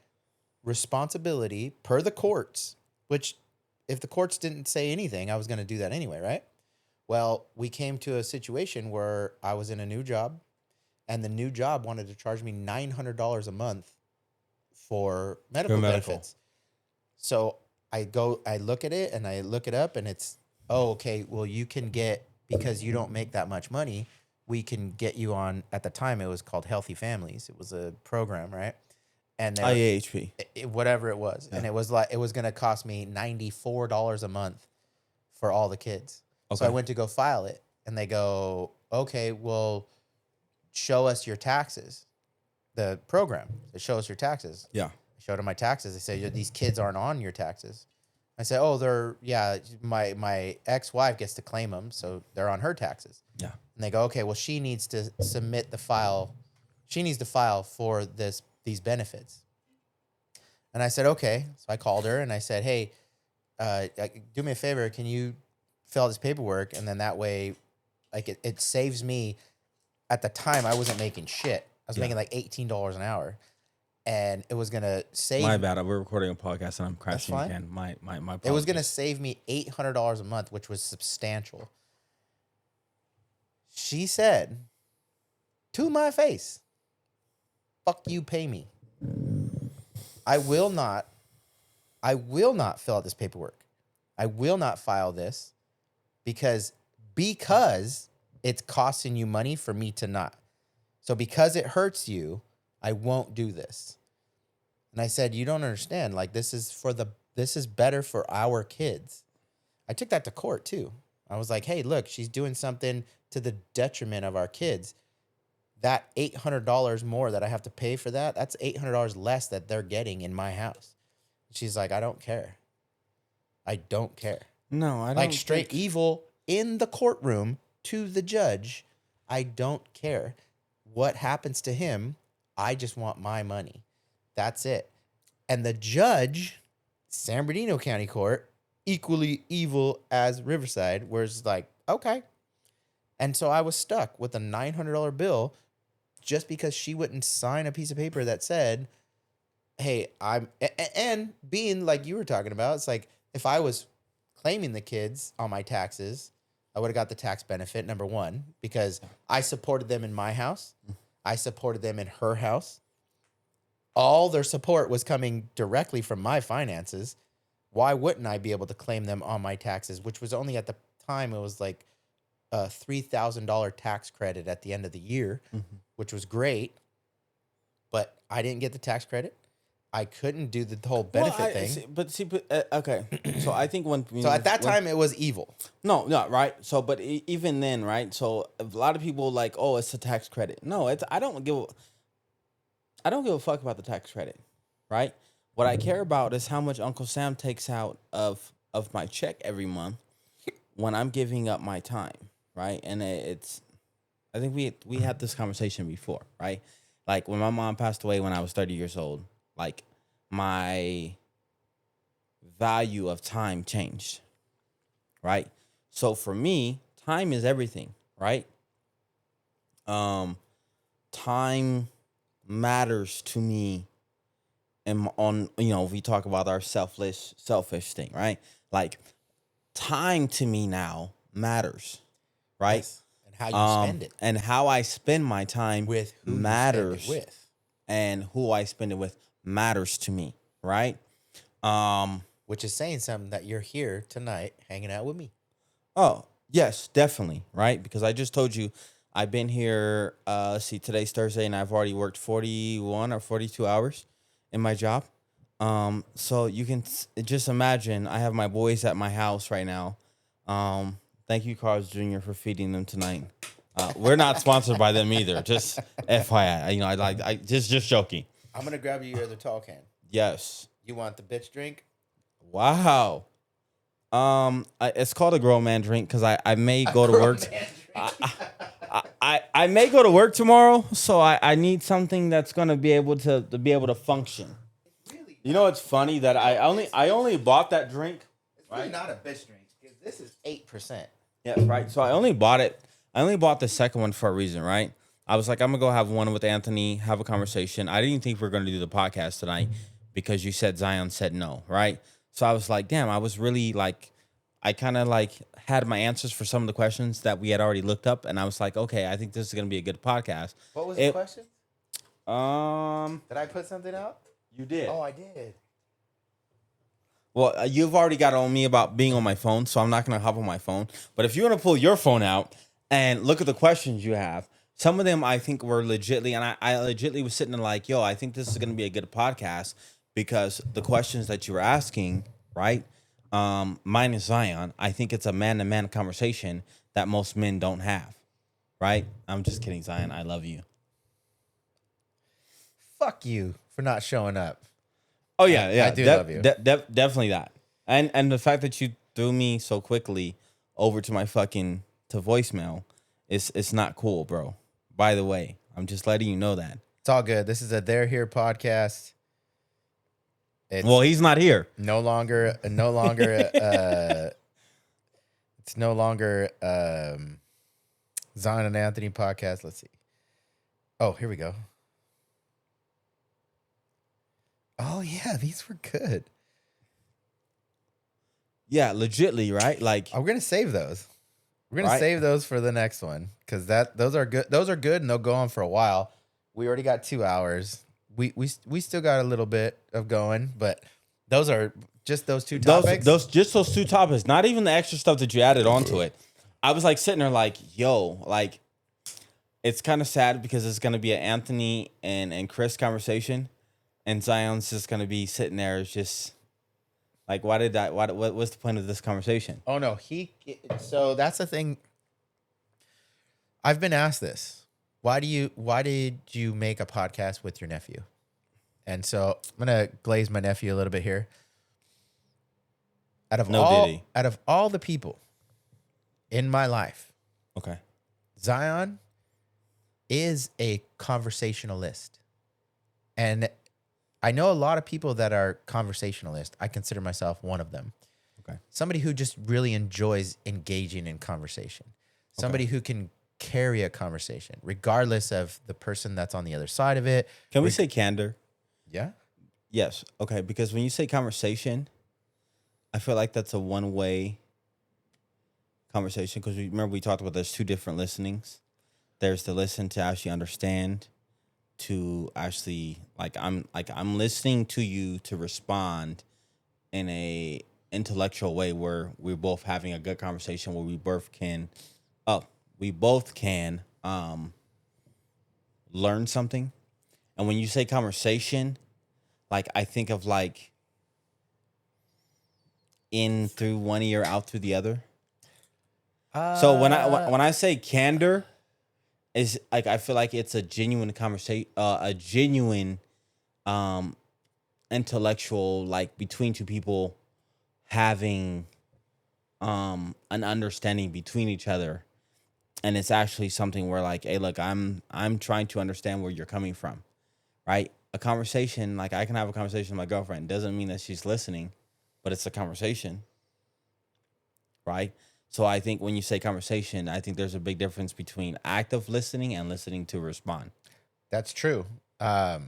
responsibility per the courts, which if the courts didn't say anything, I was going to do that anyway, right? Well, we came to a situation where I was in a new job, and the new job wanted to charge me $900 a month for medical benefits. So I look at it and I look it up, and it's, oh, okay, well, you can get, because you don't make that much money, we can get you on, at the time it was called Healthy Families. It was a program, right? And IAHP. Whatever it was. Yeah. And it was going to cost me $94 a month for all the kids. Okay. So I went to go file it, and they go, okay, well, show us your taxes. The program, they show us your taxes. Yeah. I showed them my taxes. They said, these kids aren't on your taxes. I said, oh, my ex-wife gets to claim them, so they're on her taxes. Yeah. And they go, okay, well, she needs to submit the file. She needs to file for these benefits. And I said, okay. So I called her and I said, hey, do me a favor. Can you fill out this paperwork? And then that way, like, it saves me. At the time, I wasn't making shit. I was making like $18 an hour. And it was going to save... My bad. We're recording a podcast and I'm crashing again. My apologies. It was going to save me $800 a month, which was substantial. She said, to my face, fuck you, pay me. I will not fill out this paperwork. I will not file this because it's costing you money for me to not. So because it hurts you, I won't do this. And I said, you don't understand. Like, this is better for our kids. I took that to court too. I was like, hey, look, she's doing something to the detriment of our kids. That $800 more that I have to pay for that's $800 less that they're getting in my house. She's like, I don't care. I don't care. No, I don't. Like, straight evil in the courtroom to the judge. I don't care what happens to him. I just want my money. That's it. And the judge, San Bernardino County Court, equally evil as Riverside, was like, okay. And so I was stuck with a $900 bill just because she wouldn't sign a piece of paper that said, hey, and being like you were talking about, it's like, if I was claiming the kids on my taxes, I would have got the tax benefit, number one, because I supported them in my house. I supported them in her house. All their support was coming directly from my finances. Why wouldn't I be able to claim them on my taxes, which was only at the time, it was like a $3,000 tax credit at the end of the year, which was great. But I didn't get the tax credit. I couldn't do the whole benefit thing. Okay. So I think at that time it was evil. No, right. So, but even then, right. So a lot of people like, oh, it's a tax credit. No, I don't give a fuck about the tax credit, right? What I care about is how much Uncle Sam takes out of my check every month when I'm giving up my time, right? And I think we had this conversation before, right? Like when my mom passed away when I was 30 years old. Like, my value of time changed, right? So for me, time is everything, right? Time matters to me, and we talk about our selfish thing, right? Like, time to me now matters, right? Yes. And how you spend it, and how I spend my time with who matters, you spend it with, and who I spend it with matters to me, right? Which is saying something that you're here tonight hanging out with me. Oh, yes, definitely, right? Because I just told you I've been here, today's Thursday, and I've already worked 41 or 42 hours in my job. So you can just imagine I have my boys at my house right now. Thank you, Carl's Jr., for feeding them tonight. We're not sponsored by them either. Just FYI, I just joking. I'm gonna grab you your other tall can. Yes. You want the bitch drink? Wow. It's called a grown man drink because I may go to work. I may go to work tomorrow, so I need something that's gonna be able to function. Really, you know, it's funny that I only bought that drink. It's really not a bitch drink because this is 8%. Yeah, right. So I only bought it. I only bought the second one for a reason, right? I was like, I'm gonna go have one with Anthony, have a conversation. I didn't think we were gonna do the podcast tonight, because you said Zion said no, right? So I was like, damn, I was really like, I kind of like had my answers for some of the questions that we had already looked up, and I was like, okay, I think this is gonna be a good podcast. What was the question? Did I put something out? You did. Oh, I did. Well, you've already got on me about being on my phone, so I'm not going to hop on my phone. But if you want to pull your phone out and look at the questions you have, some of them I think were legitly, and I legitly was sitting there like, yo, I think this is going to be a good podcast because the questions that you were asking, right? Mine is Zion. I think it's a man-to-man conversation that most men don't have, right? I'm just kidding, Zion. I love you. Fuck you for not showing up. Oh yeah. I do love you. Definitely that, and the fact that you threw me so quickly over to my fucking to voicemail is not cool, bro. By the way, I'm just letting you know that It's all good. This is a They're Here podcast. Well, he's not here. It's no longer Zion and Anthony podcast. Let's see. Oh, here we go. Oh yeah, these were good. Yeah, legitly, right? Like, we're gonna save those. We're gonna save those for the next one because those are good. Those are good, and they'll go on for a while. We already got 2 hours. We still got a little bit of going, but those are just those two topics. Those 2 topics. Not even the extra stuff that you added onto it. I was like sitting there, like, yo, like, it's kind of sad because it's gonna be an Anthony and Chris conversation. And Zion's just gonna be sitting there, just like, what's the point of this conversation? Oh no, so that's the thing. I've been asked this. Why did you make a podcast with your nephew? And so I'm gonna glaze my nephew a little bit here. Out of all the people in my life, okay, Zion is a conversationalist. And I know a lot of people that are conversationalists. I consider myself one of them. Okay. Somebody who just really enjoys engaging in conversation. Somebody who can carry a conversation, regardless of the person that's on the other side of it. Can we say candor? Yeah. Yes. Okay. Because when you say conversation, I feel like that's a one-way conversation. Because remember we talked about there's 2 different listenings. There's the listen to actually understand, to actually I'm listening to you to respond in a intellectual way where we're both having a good conversation where we both can learn something. And when you say conversation, like, I think of like in through one ear, out through the other. So when I say candor, is like, I feel like it's a genuine conversation, a genuine intellectual, like, between 2 people having an understanding between each other. And it's actually something where, like, hey, look, I'm trying to understand where you're coming from, right? A conversation, like, I can have a conversation with my girlfriend. Doesn't mean that she's listening, but it's a conversation, right? So I think when you say conversation, I think there's a big difference between active listening and listening to respond. That's true. I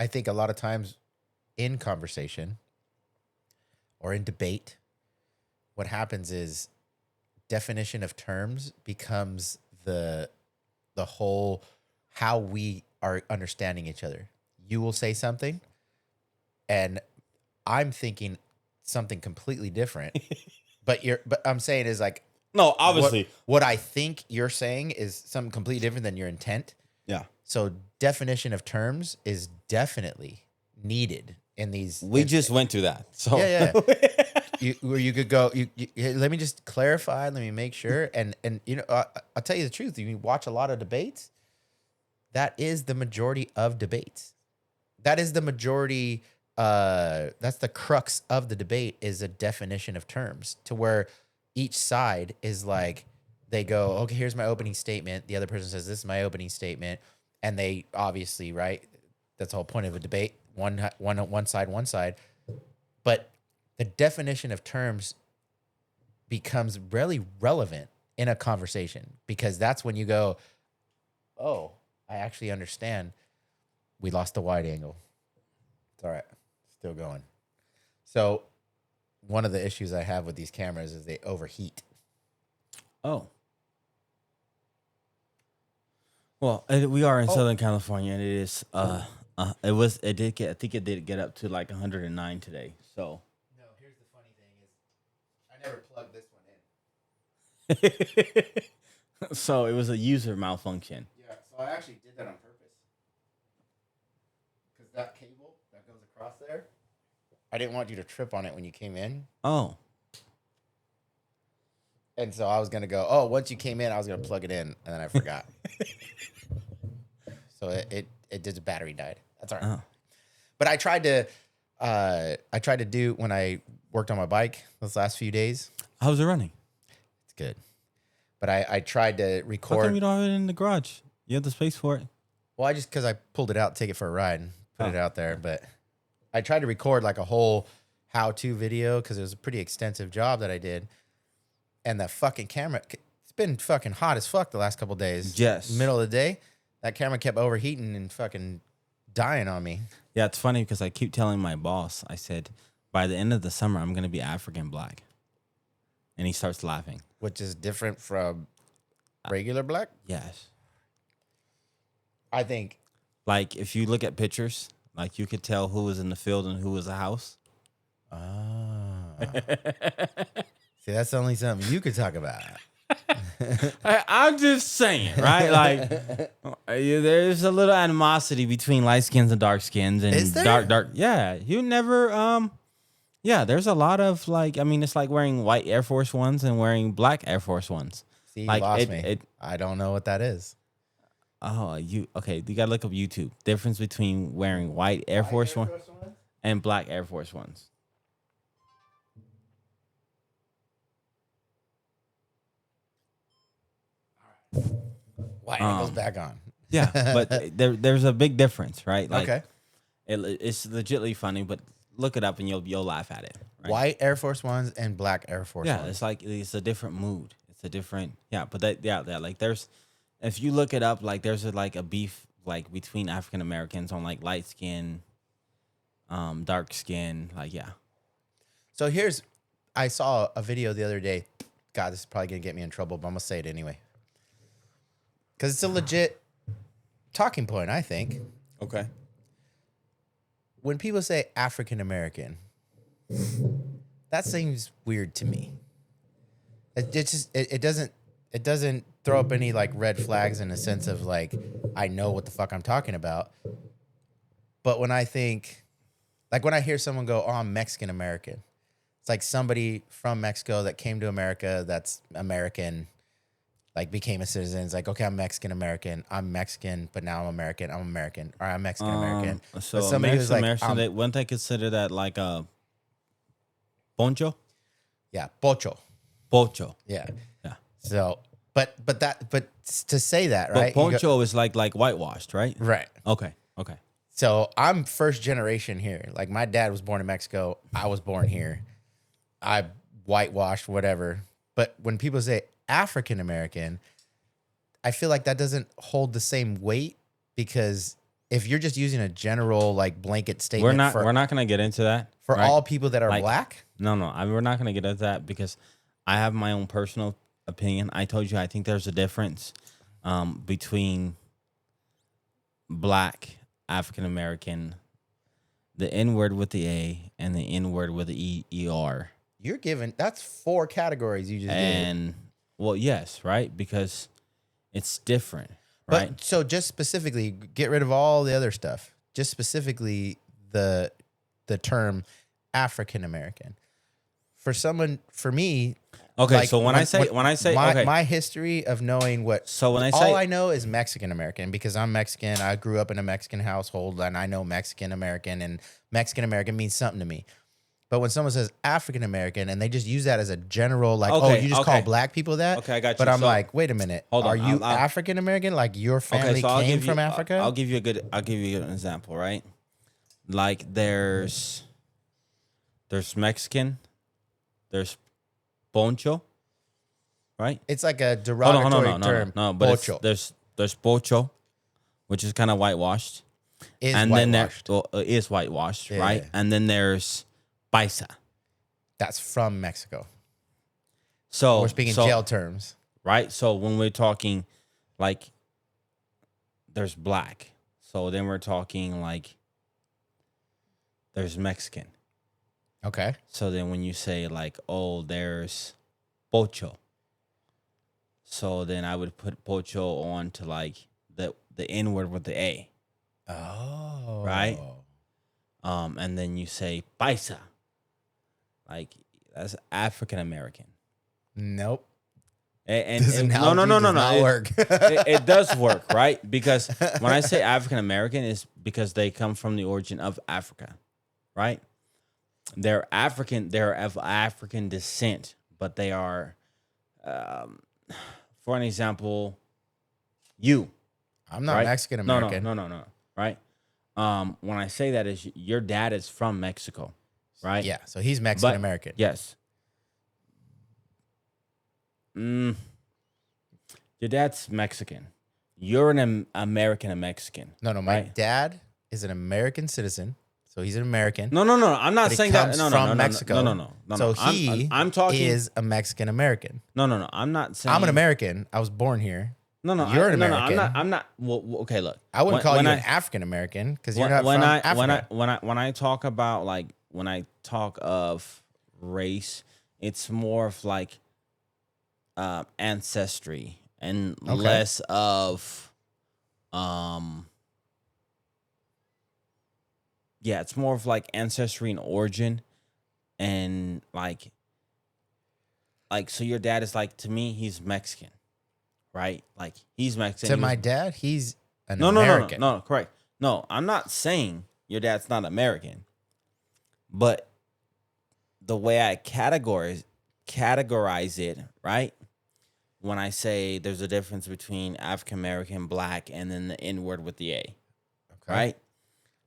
think a lot of times in conversation or in debate, what happens is definition of terms becomes the whole how we are understanding each other. You will say something, and I'm thinking something completely different. But I'm saying is like, no, obviously what I think you're saying is something completely different than your intent. Yeah. So definition of terms is definitely needed in these. We just went through that. So yeah. Where you could go. Let me just clarify. Let me make sure. And you know, I'll tell you the truth. You watch a lot of debates. That is the majority of debates. That is the majority. That's the crux of the debate, is a definition of terms, to where each side is like, they go, okay, here's my opening statement. The other person says, this is my opening statement. And they obviously, right, that's the whole point of a debate. One side. But the definition of terms becomes really relevant in a conversation, because that's when you go, oh, I actually understand. We lost the wide angle. It's all right. Still going. So one of the issues I have with these cameras is they overheat. Oh. Well, we are in Southern California, and it is. It did get. I think it did get up to like 109 today. So. No, here's the funny thing is, I never plugged this one in. So it was a user malfunction. Yeah. So I actually did that on purpose. Because that cable that goes across there, I didn't want you to trip on it when you came in. Oh. And so I was going to go, once you came in, I was going to plug it in. And then I forgot. So it did, the battery died. That's all right. Oh. But I tried to do when I worked on my bike those last few days. How's it running? It's good. But I tried to record. How come you don't have it in the garage? You have the space for it. Well, because I pulled it out, take it for a ride, and put it out there. But I tried to record like a whole how-to video because it was a pretty extensive job that I did. And the fucking camera, it's been fucking hot as fuck the last couple of days. Yes. Middle of the day, that camera kept overheating and fucking dying on me. Yeah, it's funny because I keep telling my boss, I said, by the end of the summer, I'm going to be African black. And he starts laughing. Which is different from regular black? Yes. I think. Like, if you look at pictures, like, you could tell who was in the field and who was the house. See, that's only something you could talk about. I'm just saying, right? Like, there's a little animosity between light skins and dark skins, and is there? dark. Yeah, you never. Yeah, there's a lot of like. I mean, it's like wearing white Air Force Ones and wearing black Air Force Ones. See, you like, lost me. I don't know what that is. Oh, you gotta look up YouTube. Difference between wearing white Air Force One and black Air Force Ones. White goes back on. Yeah, but there's a big difference, right? Like, okay. It's legitimately funny, but look it up and you'll laugh at it. Right? White Air Force Ones and black Air Force Ones. Yeah, it's like it's a different mood. It's a different but like there's, if you look it up, like there's a beef like between African Americans on like light skin, dark skin, like yeah. So I saw a video the other day. God, this is probably gonna get me in trouble, but I'm gonna say it anyway. Because it's a legit talking point, I think. Okay. When people say African American, that seems weird to me. It doesn't throw up any like red flags in a sense of like I know what the fuck I'm talking about. But when I think, like when I hear someone go, "Oh, I'm Mexican American," it's like somebody from Mexico that came to America that's American. Like became a citizen. It's like, okay, I'm Mexican American. I'm Mexican, but now I'm American. I'm American. Or I'm Mexican American. So but somebody who's like, wouldn't they consider that like a poncho? Yeah, pocho. Pocho. Yeah. Yeah. So, but to say that, right? But poncho is like whitewashed, right? Right. Okay. So I'm first generation here. Like my dad was born in Mexico. I was born here. I whitewashed, whatever. But when people say African American, I feel like that doesn't hold the same weight because if you're just using a general like blanket statement, we're not gonna get into that for right? all people that are like, black. No, we're not gonna get into that because I have my own personal opinion. I told you I think there's a difference between black, African American, the N word with the A and the N word with the ER. You're given that's 4 categories you just and. Well, yes, right? Because it's different, right? But so just specifically, get rid of all the other stuff. Just specifically the term African American. For me. Okay, like, so when I say my history of knowing what. So when all I know is Mexican American because I'm Mexican. I grew up in a Mexican household and I know Mexican American and Mexican American means something to me. But when someone says African American and they just use that as a general, like, you just call black people that? Okay, I got you. But I'm like, wait a minute. Are you African American? Like your family came from Africa? I'll give you a good example, right? Like there's Mexican, there's poncho, right? It's like a derogatory term. No, but there's pocho, which is kind of whitewashed. Is and whitewashed. then there is whitewashed, Yeah. right? And then there's paisa. That's from Mexico. So We're speaking jail terms. Right? So when we're talking like there's black. So then we're talking like there's Mexican. Okay. So then when you say like, oh, there's pocho. So then I would put pocho on to like the N word with the A. Oh. Right? And then you say paisa. Like that's African American. Nope. And no. Work. It does work, right? Because when I say African American, it's because they come from the origin of Africa, right? They're African. They're of African descent, but they are, for an example, you. I'm not right? Mexican American. No. Right? When I say that, is your dad is from Mexico, right? Yeah, so he's Mexican American. Yes. Your dad's Mexican. You're an American Mexican. No, my dad is an American citizen, so he's an American. No. I'm not saying that. No, from Mexico. No. So I'm talking is a Mexican American. No. I'm not saying. I'm an American. I was born here. No. You're an American. I'm not. Well, okay, look. I wouldn't call you an African American because you're not from Africa. When I talk about like when I talk of race, it's more of like ancestry and less of it's more of like ancestry and origin and like so your dad is like, to me, he's Mexican, right? Like he's Mexican. To my dad, he's an American. No, correct. No, I'm not saying your dad's not American, but the way I categorize it, right? When I say there's a difference between African American, black, and then the N word with the A, okay. Right?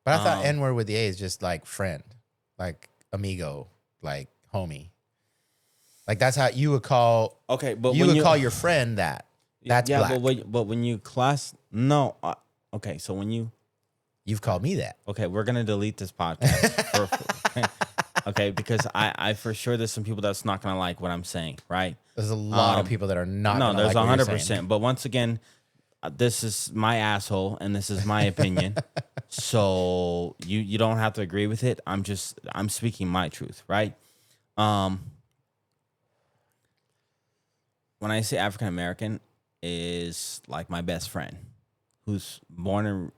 But I thought N word with the A is just like friend, like amigo, like homie. Like that's how you would call. Okay, but you would call your friend that. That's black. But when you okay, so when you've called me that. Okay, we're gonna delete this podcast. Okay, because I for sure there's some people that's not gonna like what I'm saying, right? There's a lot of people that are not. No, there's 100%. But once again, this is my asshole and this is my opinion. So you don't have to agree with it. I'm speaking my truth, right? When I say African American, is like my best friend who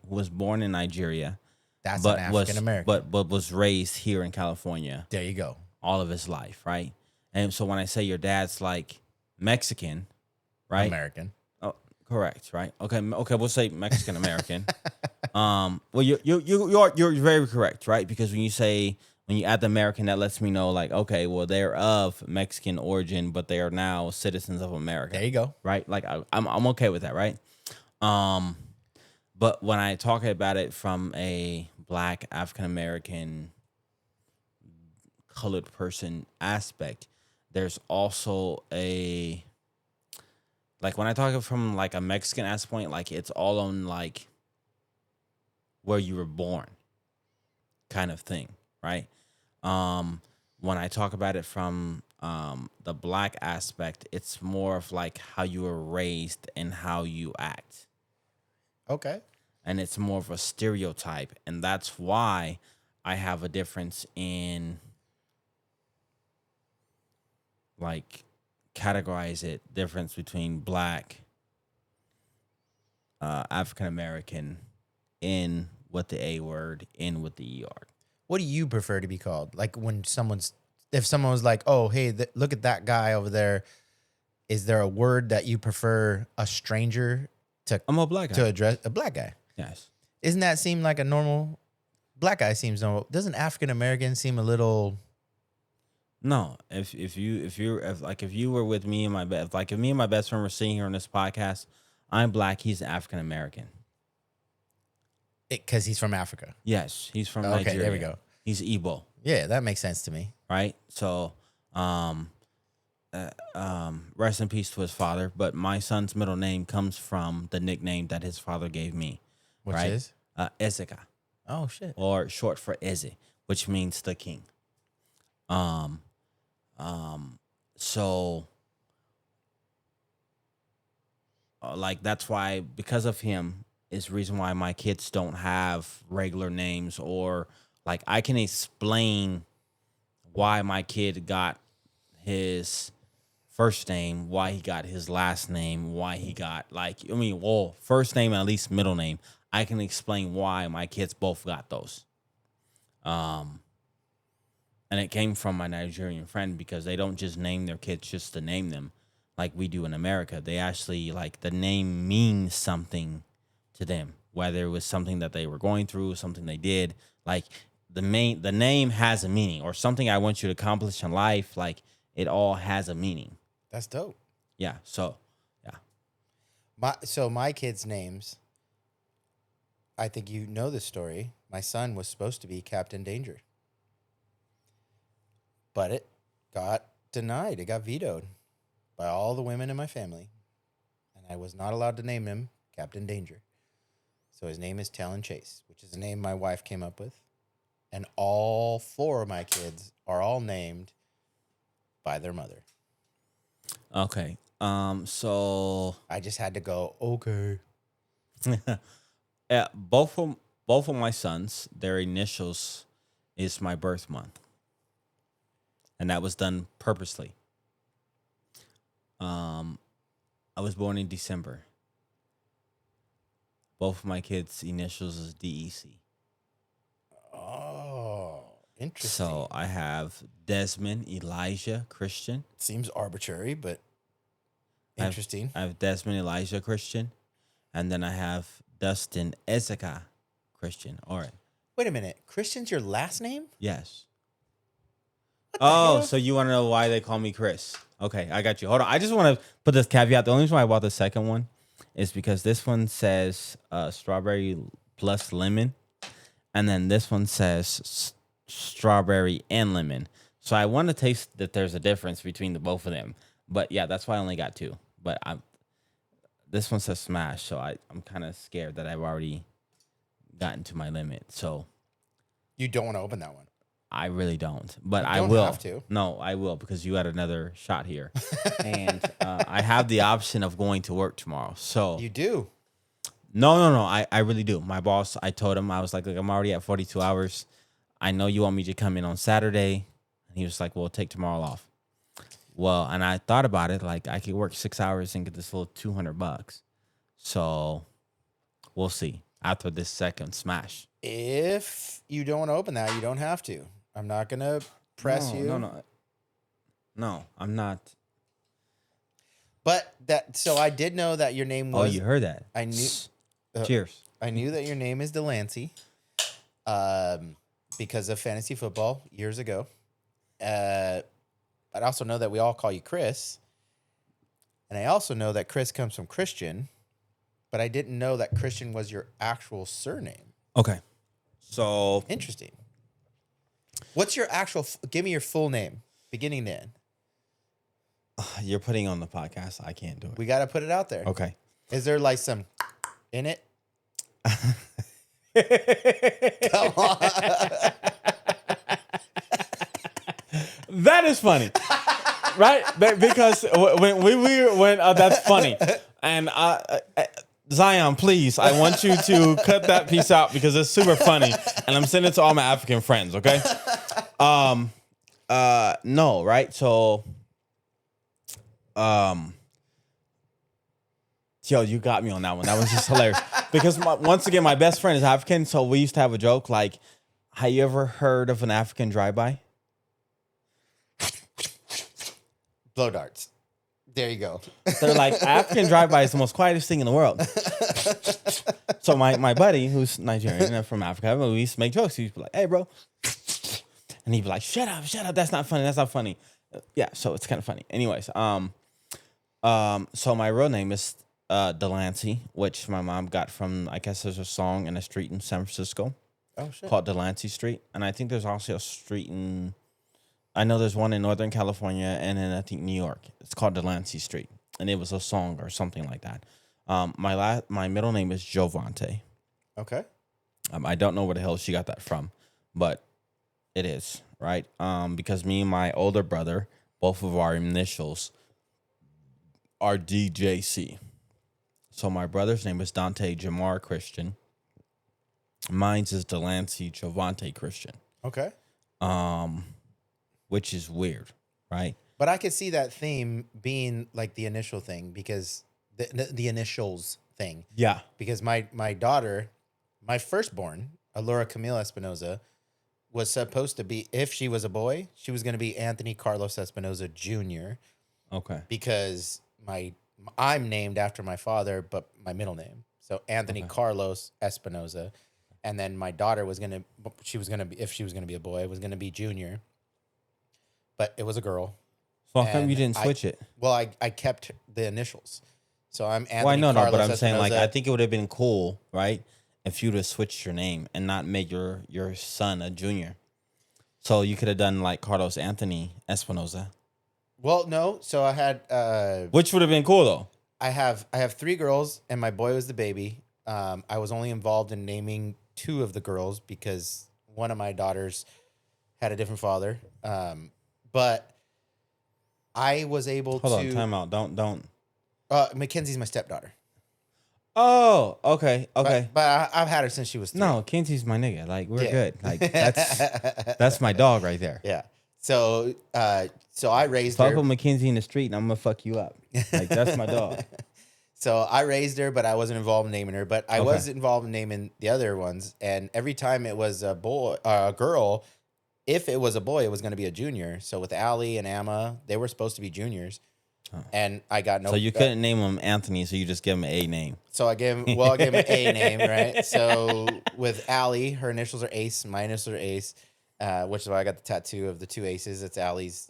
was born in Nigeria. That's an African American. But was raised here in California. There you go. All of his life, right? And so when I say your dad's like Mexican, right? American. Oh, correct, right? Okay, we'll say Mexican American. Well, you're very correct, right? Because when you add the American, that lets me know, like, okay, well, they're of Mexican origin, but they are now citizens of America. There you go. Right? Like, I'm okay with that, right? But when I talk about it from a black African American colored person aspect, there's also a, like, when I talk from like a Mexican aspect, like it's all on like where you were born kind of thing, right? When I talk about it from the black aspect, it's more of like how you were raised and how you act. Okay. And it's more of a stereotype. And that's why I have a difference in, like, categorize it, difference between black, African American, in with the A word, in with the ER. What do you prefer to be called? Like when if someone was like, oh, hey, look at that guy over there. Is there a word that you prefer a stranger to? I'm a black guy. To address a black guy. Yes. Isn't that seem like a normal? Black guy seems normal. Doesn't African American seem a little? No. If you were with me and if me and my best friend were sitting here on this podcast, I'm black. He's African American. Because he's from Africa. Yes, he's from Nigeria. Okay, there we go. He's Igbo. Yeah, that makes sense to me. Right? So, rest in peace to his father. But my son's middle name comes from the nickname that his father gave me. Which right? is? Ezeka, Oh shit. or short for Eze, which means the king. So like that's why, because of him is the reason why my kids don't have regular names, or like I can explain why my kid got his first name, why he got his last name, why he got first name and at least middle name. I can explain why my kids both got those. And it came from my Nigerian friend, because they don't just name their kids just to name them like we do in America. They actually, like, the name means something to them, whether it was something that they were going through, something they did. Like, the name has a meaning, or something I want you to accomplish in life. Like, it all has a meaning. That's dope. Yeah. So, yeah. My kids' names, I think you know this story. My son was supposed to be Captain Danger, but it got denied. It got vetoed by all the women in my family, and I was not allowed to name him Captain Danger. So his name is Talon Chase, which is a name my wife came up with, and all 4 of my kids are all named by their mother. Okay. So I just had to go, okay. yeah, both of my sons, their initials is my birth month, and that was done purposely. I was born in December. Both of my kids' initials is DEC. Oh, interesting. So I have Desmond Elijah Christian. Seems arbitrary, but interesting. I have Desmond Elijah Christian, and then I have Dustin Ezeka Christian. All right. Wait a minute. Christian's your last name? Yes. What the hell? So you want to know why they call me Chris? Okay, I got you. Hold on. I just want to put this caveat. The only reason why I bought the second one is because this one says strawberry plus lemon, and then this one says strawberry and lemon. So I want to taste that there's a difference between the both of them. But yeah, that's why I only got 2. But this one says smash, so I'm kind of scared that I've already gotten to my limit. So You don't want to open that one. I really don't, but You I don't will. have to. No, I will, because you had another shot here, and I have the option of going to work tomorrow. So You do. no. I really do. My boss, I told him, I was like, look, I'm already at 42 hours. I know you want me to come in on Saturday, and he was like, well, take tomorrow off. Well, and I thought about it, like I could work 6 hours and get this little $200. So we'll see after this second smash. If you don't want to open that, you don't have to. I'm not going to press you. No, I'm not. But so I did know that your name was. Oh, you heard that. I knew. Cheers. I knew that your name is Delancy because of fantasy football years ago. I also know that we all call you Chris. And I also know that Chris comes from Christian, but I didn't know that Christian was your actual surname. Okay. So Interesting. What's your actual, give me your full name, beginning to end. you're putting on the podcast. I can't do it. We got to put it out there. Okay. Is there like some in it? Come on. That is funny, right? Because when that's funny, and Zion, please, I want you to cut that piece out because it's super funny, and I'm sending it to all my African friends. Okay. No, right? So, yo, you got me on that one. That was just hilarious because once again, my best friend is African, so we used to have a joke like, "Have you ever heard of an African drive-by?" Blow darts. There you go. They're like, African drive-by is the most quietest thing in the world. So my buddy, who's Nigerian and from Africa, we used to make jokes. He'd be like, "Hey, bro," and he'd be like, shut up, that's not funny. Yeah, so it's kind of funny. Anyways, so my real name is Delancy, which my mom got from, I guess there's a song in a street in San Francisco called Delancy Street, and I think there's also a street in, I know there's one in Northern California and in, I think, New York. It's called Delancy Street, and it was a song or something like that. My middle name is Jovante. Okay. I don't know where the hell she got that from, but it is, right? Because me and my older brother, both of our initials are DJC. So my brother's name is Dante Jamar Christian. Mine's is Delancey Javante Christian. Okay. Which is weird, right? But I could see that theme being like the initial thing because the initials thing. Yeah. Because my daughter, my firstborn, Alora Camille Espinoza, was supposed to be, if she was a boy, she was going to be Anthony Carlos Espinoza Jr. Okay. Because I'm named after my father, but my middle name. So Anthony Carlos Espinoza. And then my daughter was going to, if she was going to be a boy, was going to be Junior. But it was a girl. So how come you didn't switch it? Well, I kept the initials. So I'm Anthony Well, Carlos but I'm Espinoza. saying, like, I think it would have been cool, right, if you'd have switched your name and not made your son a junior. So you could have done, like, Carlos Anthony Espinoza. Well, no. So I had... which would have been cool, though. I have 3 girls, and my boy was the baby. I was only involved in naming 2 of the girls because one of my daughters had a different father. But I was able to... Hold on, time out. Don't. Mackenzie's my stepdaughter. Oh, okay. But I've had her since she was 3. No, Kenzie's my nigga. Like, we're good. Like, that's my dog right there. Yeah. So I raised her. Fuck with Mackenzie in the street, and I'm gonna fuck you up. Like, that's my dog. So I raised her, but I wasn't involved in naming her. But I was involved in naming the other ones. And every time it was a boy, a girl, if it was a boy, it was going to be a junior. So with Allie and Amma, they were supposed to be juniors. Oh. And I got no. So you couldn't name him Anthony, so you just give him an A name. So I gave him an A name, right? So with Allie, her initials are Ace, my initials are Ace, which is why I got the tattoo of the 2 aces. It's Allie's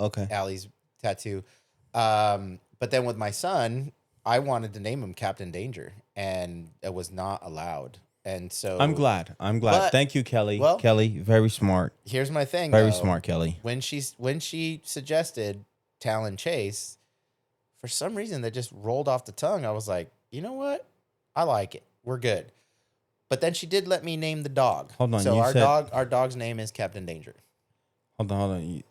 tattoo. But then with my son, I wanted to name him Captain Danger, and it was not allowed. And so I'm glad. Thank you, Kelly. Well, Kelly, very smart. Here's my thing. Very smart, Kelly. When she suggested Talon Chase, for some reason that just rolled off the tongue. I was like, you know what? I like it. We're good. But then she did let me name the dog. Hold on. So our dog's name is Captain Danger. Hold on.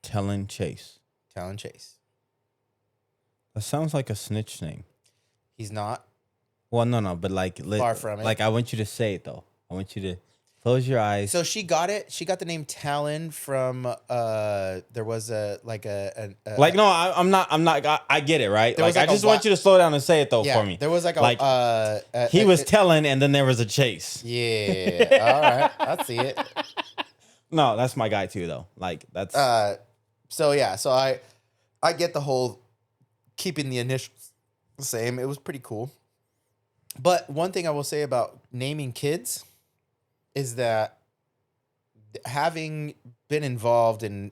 Talon Chase. Talon Chase. That sounds like a snitch name. He's not. Well, no, but like far from it. Like, I want you to say it though. I want you to close your eyes. So she got it. She got the name Talon from there was no, I'm not. I get it, right? Like, I just want you to slow down and say it though for me. There was he was telling, and then there was a chase. Yeah. All right. I see it. No, that's my guy too, though. Like, that's. So I get the whole keeping the initials the same. It was pretty cool. But one thing I will say about naming kids is that having been involved in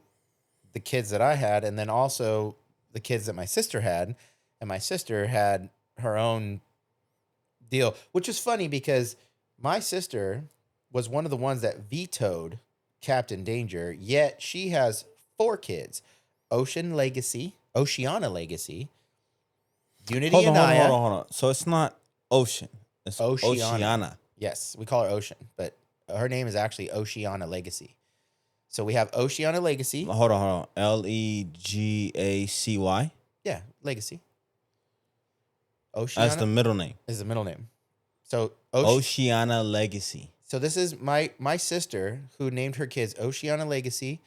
the kids that I had, and then also the kids that my sister had, and my sister had her own deal, which is funny because my sister was one of the ones that vetoed Captain Danger, yet she has 4 kids. Oceana Legacy, Unity hold and on. So it's not Ocean. It's Oceana. Yes, we call her Ocean, but her name is actually Oceana Legacy. So we have Oceana Legacy. Hold on. Legacy. Yeah, Legacy. Oceana. That's the middle name. Is the middle name. So Oceana Legacy. So this is my sister who named her kids Oceana Legacy,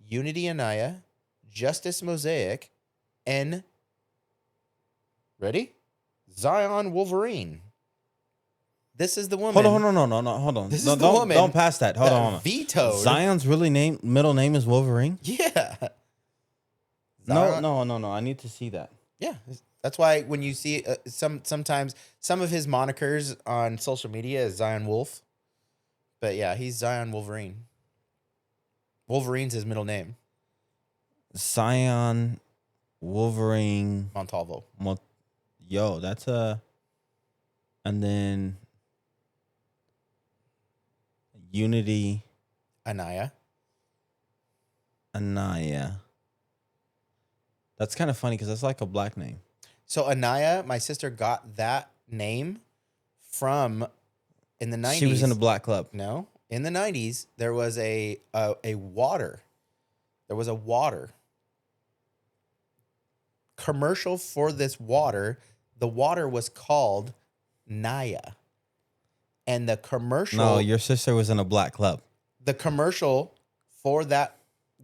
Unity Anaya, Justice Mosaic, and ready? Zion Wolverine. This is the woman. Hold on. This is the woman. Don't pass that. Hold on. Vetoed. Zion's middle name is Wolverine? Yeah. Zion? No. I need to see that. Yeah. That's why when you see sometimes some of his monikers on social media is Zion Wolf. But yeah, he's Zion Wolverine. Wolverine's his middle name. Zion Wolverine Montalvo. Yo, that's a... And then... Unity... Anaya. That's kind of funny because that's like a black name. So Anaya, my sister got that name from in the 90s. She was in a black club. No, in the 90s, there was a water. There was a water commercial for this water. The water was called Naya. And the commercial... No, your sister was in a black club. The commercial for that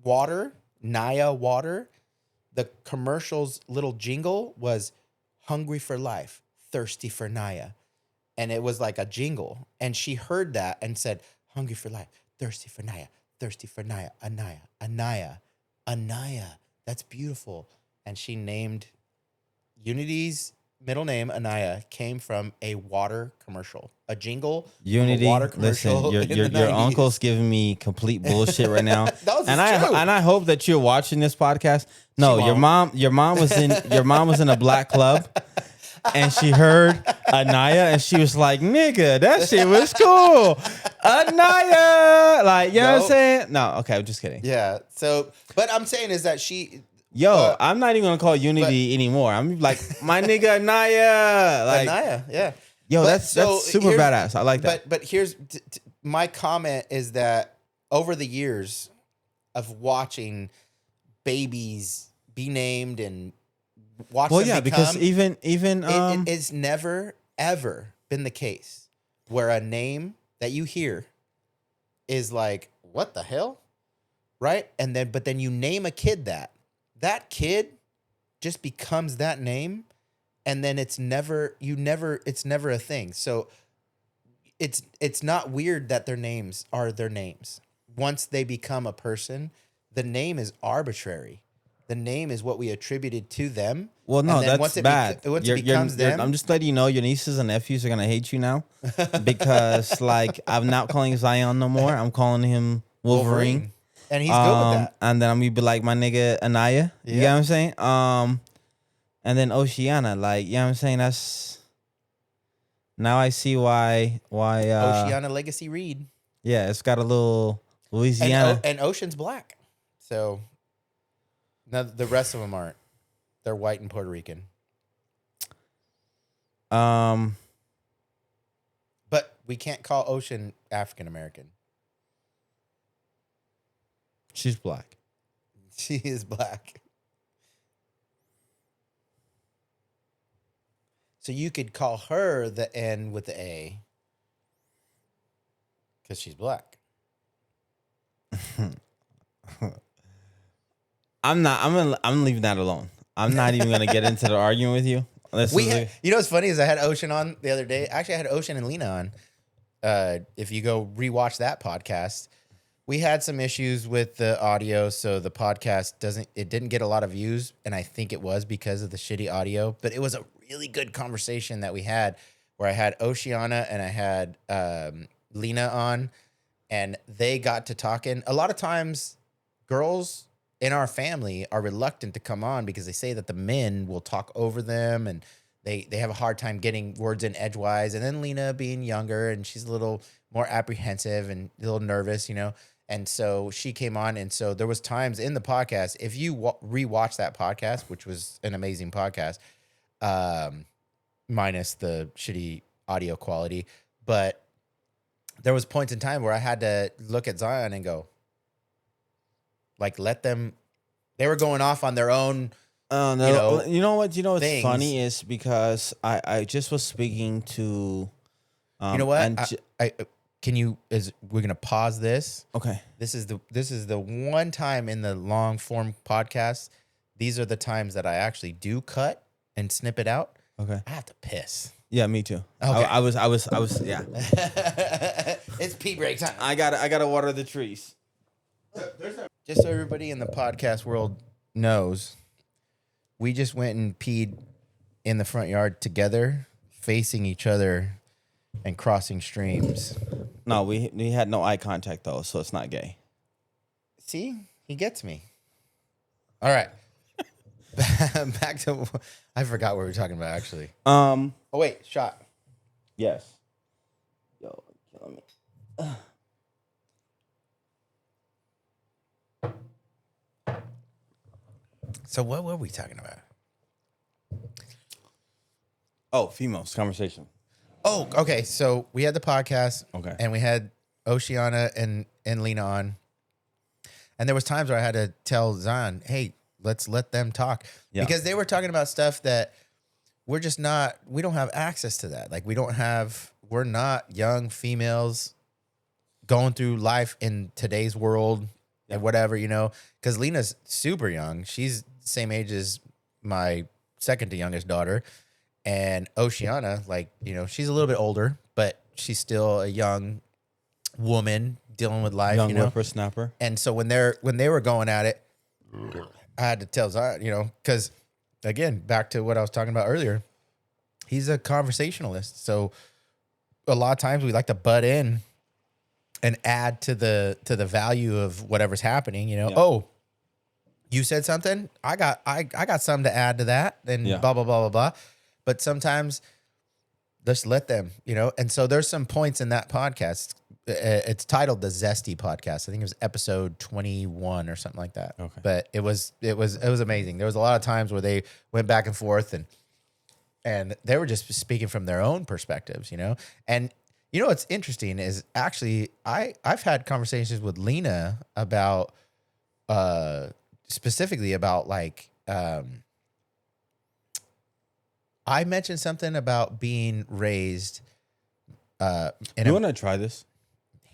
water, Naya water, the commercial's little jingle was hungry for life, thirsty for Naya. And it was like a jingle. And she heard that and said, hungry for life, thirsty for Naya, thirsty for Naya, Anaya, Anaya, Anaya. That's beautiful. And she named Unity's middle name, Anaya, came from a water commercial, a jingle. Unity, a water commercial. Listen, your uncle's giving me complete bullshit right now. and I hope that you're watching this podcast. No, your mom was in a black club, and she heard Anaya, and she was like, "Nigga, that shit was cool." Anaya, like, you know what I'm saying? No, okay, I'm just kidding. Yeah. So, but I'm saying is that she. Yo, I'm not even gonna call Unity anymore. I'm like, my nigga Anaya. Like, Anaya, yeah. Yo, that's super badass. I like that. But here's my comment is that over the years of watching babies be named and watch them become, because even it is never ever been the case where a name that you hear is like, what the hell? Right? And then you name a kid that kid just becomes that name, and then it's never a thing. So it's not weird that their names are their names. Once they become a person, the name is arbitrary. The name is what we attributed to them. Well, no, that's bad. Once it becomes them, I'm just letting you know your nieces and nephews are gonna hate you now because like I'm not calling Zion no more. I'm calling him Wolverine. And he's good with that. And then I'm gonna be like my nigga Anaya. You know what I'm saying? And then Oceana, like, you know what I'm saying? That's now I see why Oceana Legacy Reed. Yeah, it's got a little Louisiana. And Ocean's black. So now the rest of them aren't. They're white and Puerto Rican. But we can't call Ocean African American. She's black. She is black. So you could call her the N with the A because she's black. I'm leaving that alone. I'm not even gonna get into the argument with you. You know what's funny is I had Ocean on the other day. Actually, I had Ocean and Lena on. If you go rewatch that podcast, we had some issues with the audio, so the podcast didn't get a lot of views, and I think it was because of the shitty audio. But it was a really good conversation that we had, where I had Oceana and I had Lena on, and they got to talking. A lot of times, girls in our family are reluctant to come on because they say that the men will talk over them, and they have a hard time getting words in edgewise. And then Lena being younger, and she's a little more apprehensive and a little nervous, you know. And so she came on, and so there was times in the podcast, if you rewatch that podcast, which was an amazing podcast, minus the shitty audio quality, but there was points in time where I had to look at Zion and go, like, let them. They were going off on their own. No, you know what's things. Funny is because I just was speaking to. You know what? We're gonna pause this. Okay. This is the one time in the long form podcast. These are the times that I actually do cut and snip it out. Okay. I have to piss. Yeah, me too. Okay. I was yeah. It's pee break time. I gotta water the trees. Just so everybody in the podcast world knows, we just went and peed in the front yard together, facing each other and crossing streams. No, we had no eye contact though, so it's not gay. See, he gets me. All right, back to I forgot what we were talking about actually. Oh wait, shot. Yes. Yo, killing me. So what were we talking about? Oh, females conversation. Oh, okay. So we had the podcast. Okay. And we had Oceana and Lena on. And there was times where I had to tell Zan, hey, let's let them talk. Yeah. Because they were talking about stuff that we don't have access to that. Like we're not young females going through life in today's world and whatever, because Lena's super young. She's the same age as my second to youngest daughter. And Oceana, she's a little bit older, but she's still a young woman dealing with life, Young whippersnapper. And so when they were going at it, I had to tell Zion, because again, back to what I was talking about earlier, he's a conversationalist. So a lot of times we like to butt in and add to the value of whatever's happening. Oh, you said something, I got something to add to that, and blah blah blah blah blah. But sometimes just let them, And so there's some points in that podcast. It's titled the Zesty Podcast. I think it was episode 21 or something like that. Okay. But it was amazing. There was a lot of times where they went back and forth and they were just speaking from their own perspectives, And what's interesting is actually I've had conversations with Lena about specifically about I mentioned something about being raised You want to try this?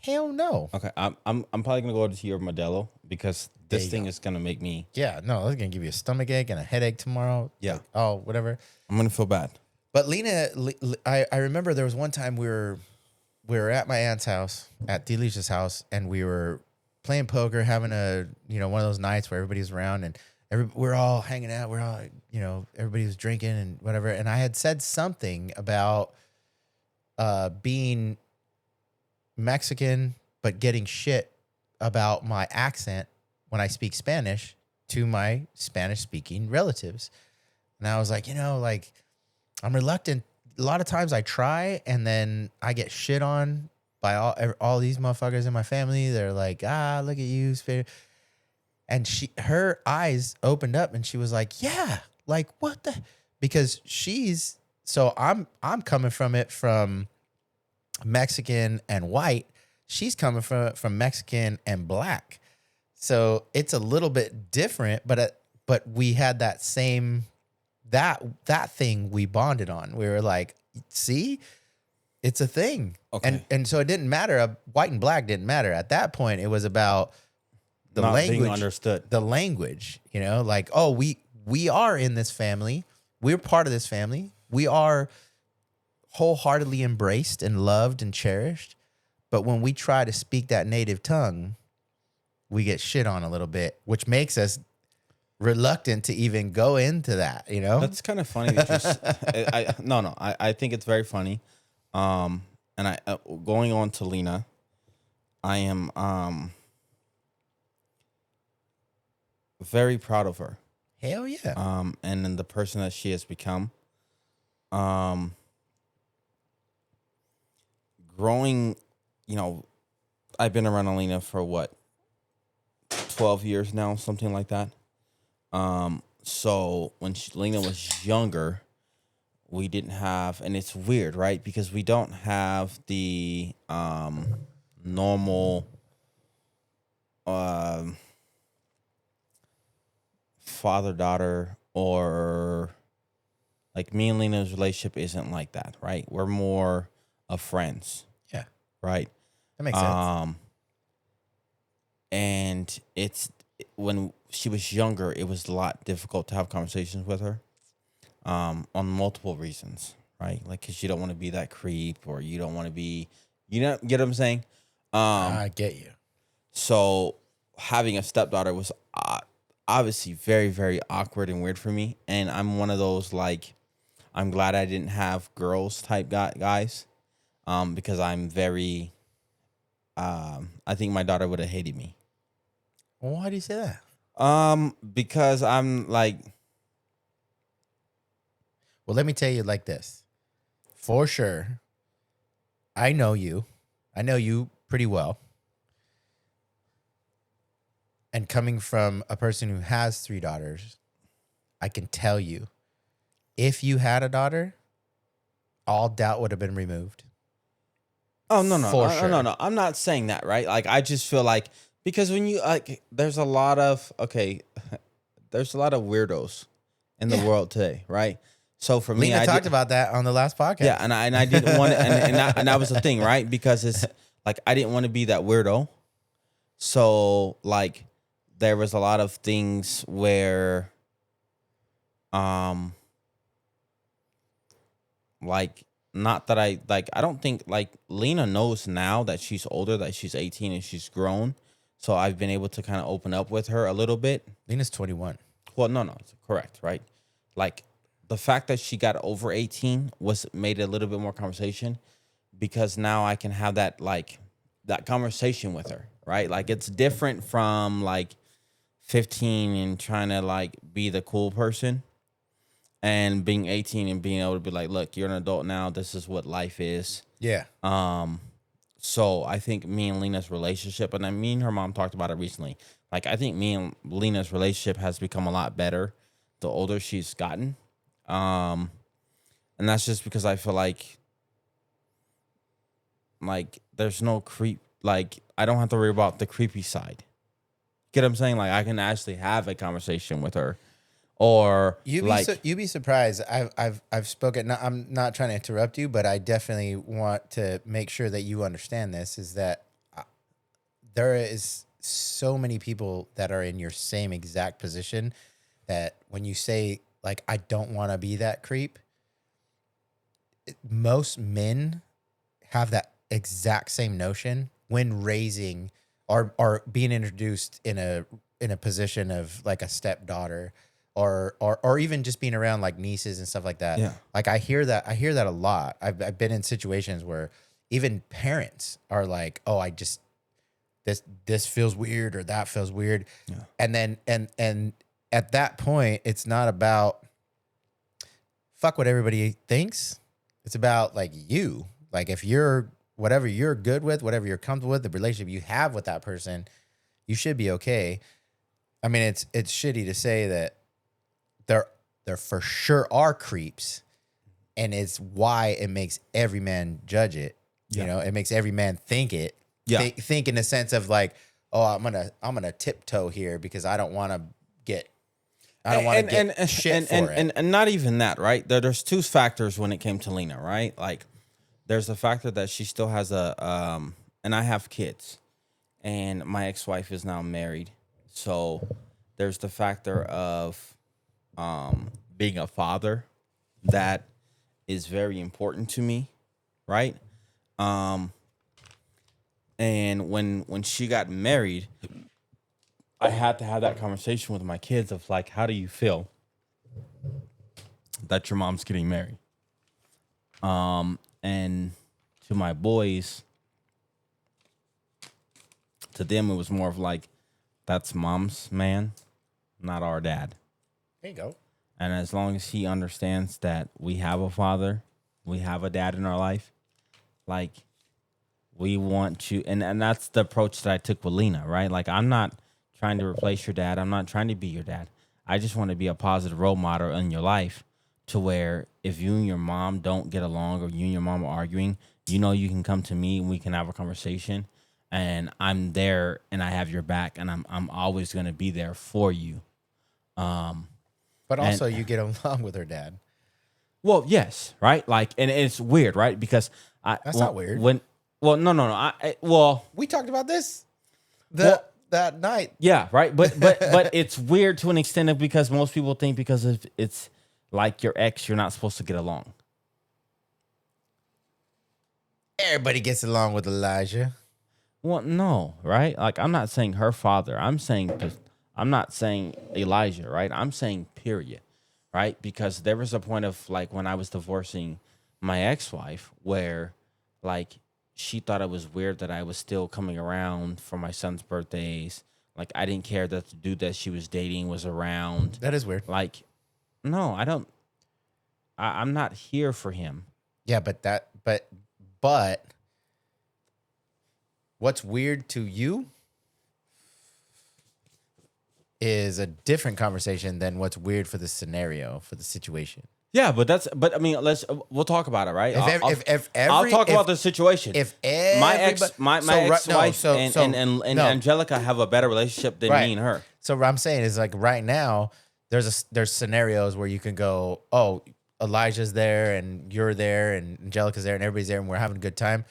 Hell no. Okay, I'm probably gonna go to your Modelo because this thing is gonna make me. Yeah, no, it's gonna give you a stomach ache and a headache tomorrow. Yeah. Whatever. I'm gonna feel bad. But Lena, I remember there was one time we were at my aunt's house, at Delicia's house, and we were playing poker, having one of those nights where everybody's around and we're all hanging out. We're all everybody was drinking and whatever. And I had said something about being Mexican, but getting shit about my accent when I speak Spanish to my Spanish speaking relatives. And I was like, I'm reluctant. A lot of times I try and then I get shit on by all these motherfuckers in my family. They're like, look at you. And her eyes opened up and she was like, yeah, like what the, because I'm coming from it from Mexican and white. She's coming from Mexican and black. So it's a little bit different, but we had that same, that thing we bonded on. We were like, see, it's a thing. Okay. And so it didn't matter. White and black didn't matter. At that point, it was about the Not language, being understood. The language, like, oh, we are in this family. We're part of this family. We are wholeheartedly embraced and loved and cherished. But when we try to speak that native tongue, we get shit on a little bit, which makes us reluctant to even go into that, That's kind of funny that I think it's very funny. And I going on to Lena, I am very proud of her. Hell yeah. And then the person that she has become. Growing, I've been around Alina for what, 12 years now, something like that. So when Lena was younger, we didn't have, and it's weird, right? Because we don't have the normal father-daughter, or like me and Lena's relationship isn't like that, right? We're more of friends. Yeah. Right? That makes sense. And when she was younger, it was a lot difficult to have conversations with her, on multiple reasons, right? Like, because you don't want to be that creep, or you don't want to be, get what I'm saying? I get you. So having a stepdaughter was obviously very, very awkward and weird for me. And I'm one of those, like, I'm glad I didn't have girls type guys, because I'm very, I think my daughter would have hated me. Well, why do you say that? Because I'm like, well, let me tell you like this. For sure, I know you pretty well. And coming from a person who has 3 daughters, I can tell you, if you had a daughter, all doubt would have been removed. Oh, no. For I'm not saying that, right? Like, I just feel like, because when you, like, there's a lot of weirdos in the world today, right? So for me, Lena talked about that on the last podcast. Yeah, and I didn't want to, and that was the thing, right? Because it's like, I didn't want to be that weirdo. So, like, there was a lot of things where, like, not that I don't think, like, Lena knows now that she's older, that she's 18 and she's grown. So I've been able to kind of open up with her a little bit. Lena's 21. Well, no, it's correct, right? Like, the fact that she got over 18 made it a little bit more conversation, because now I can have that, like, that conversation with her, right? Like, it's different from, like, 15 and trying to, like, be the cool person, and being 18 and being able to be like, look, you're an adult now. This is what life is. Yeah. So I think me and Lena's relationship, and me and her mom talked about it recently. Like, I think me and Lena's relationship has become a lot better the older she's gotten. And that's just because I feel like there's no creep. Like, I don't have to worry about the creepy side. Get what I'm saying? Like, I can actually have a conversation with her. Or you'd be surprised. I've spoken. I'm not trying to interrupt you, but I definitely want to make sure that you understand this. Is that there is so many people that are in your same exact position that when you say, like, I don't want to be that creep, most men have that exact same notion when raising or being introduced in a position of, like, a stepdaughter. Or even just being around, like, nieces and stuff like that. Yeah. Like, I hear that a lot. I've been in situations where even parents are like, oh, I just, this feels weird or that feels weird. Yeah. And then, and at that point, it's not about fuck what everybody thinks. It's about, like, you, like, if you're, whatever you're good with, whatever you're comfortable with, the relationship you have with that person, you should be okay. I mean, it's shitty to say that there for sure are creeps, and it's why it makes every man judge it. Yeah. You know, it makes every man think it. Yeah. Think in the sense of, like, oh, I'm gonna tiptoe here because I don't want to get shit for it. And not even that, right? There's two factors when it came to Lena, right? Like, there's the factor that she still has and I have kids, and my ex-wife is now married, so there's the factor of being a father that is very important to me, right? And when she got married, I had to have that conversation with my kids of, like, how do you feel that your mom's getting married? And to my boys, to them it was more of like, that's mom's man, not our dad. There you go. And as long as he understands that we have a father, we have a dad in our life, like, we want you, and that's the approach that I took with Lena, right? Like, I'm not trying to replace your dad. I'm not trying to be your dad. I just want to be a positive role model in your life, to where if you and your mom don't get along, or you and your mom are arguing, you know, you can come to me and we can have a conversation, and I'm there and I have your back, and I'm always going to be there for you. But also, you get along with her dad. Well, yes, right? Like, and it's weird, right? Because that's not weird. No. We talked about this that night. Yeah, right. But it's weird to an extent of, because most people think because if it's like your ex, you're not supposed to get along. Everybody gets along with Elijah. Well, no, right? Like, I'm not saying her father. I'm not saying Elijah, right? I'm saying period, right? Because there was a point of, like, when I was divorcing my ex-wife where, like, she thought it was weird that I was still coming around for my son's birthdays. Like, I didn't care that the dude that she was dating was around. That is weird. Like, no, I don't. I'm not here for him. Yeah, but what's weird to you is a different conversation than what's weird for the scenario, for the situation. Yeah, but I mean, we'll talk about it, right? I'll talk about the situation. If my so ex-wife and no. Angelica have a better relationship than me and her. So what I'm saying is like right now there's scenarios where you can go, oh, Elijah's there and you're there and Angelica's there and everybody's there and we're having a good time.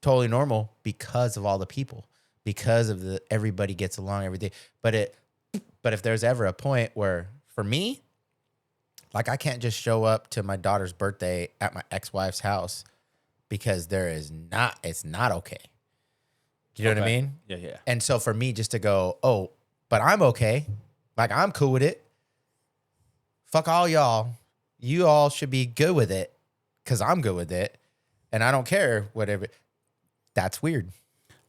Totally normal because of all the people, because of everybody gets along every day. But if there's ever a point where for me, like I can't just show up to my daughter's birthday at my ex-wife's house because it's not okay. You know what I mean? Yeah. And so for me just to go, oh, but I'm okay. Like I'm cool with it. Fuck all y'all. You all should be good with it because I'm good with it. And I don't care, whatever. That's weird.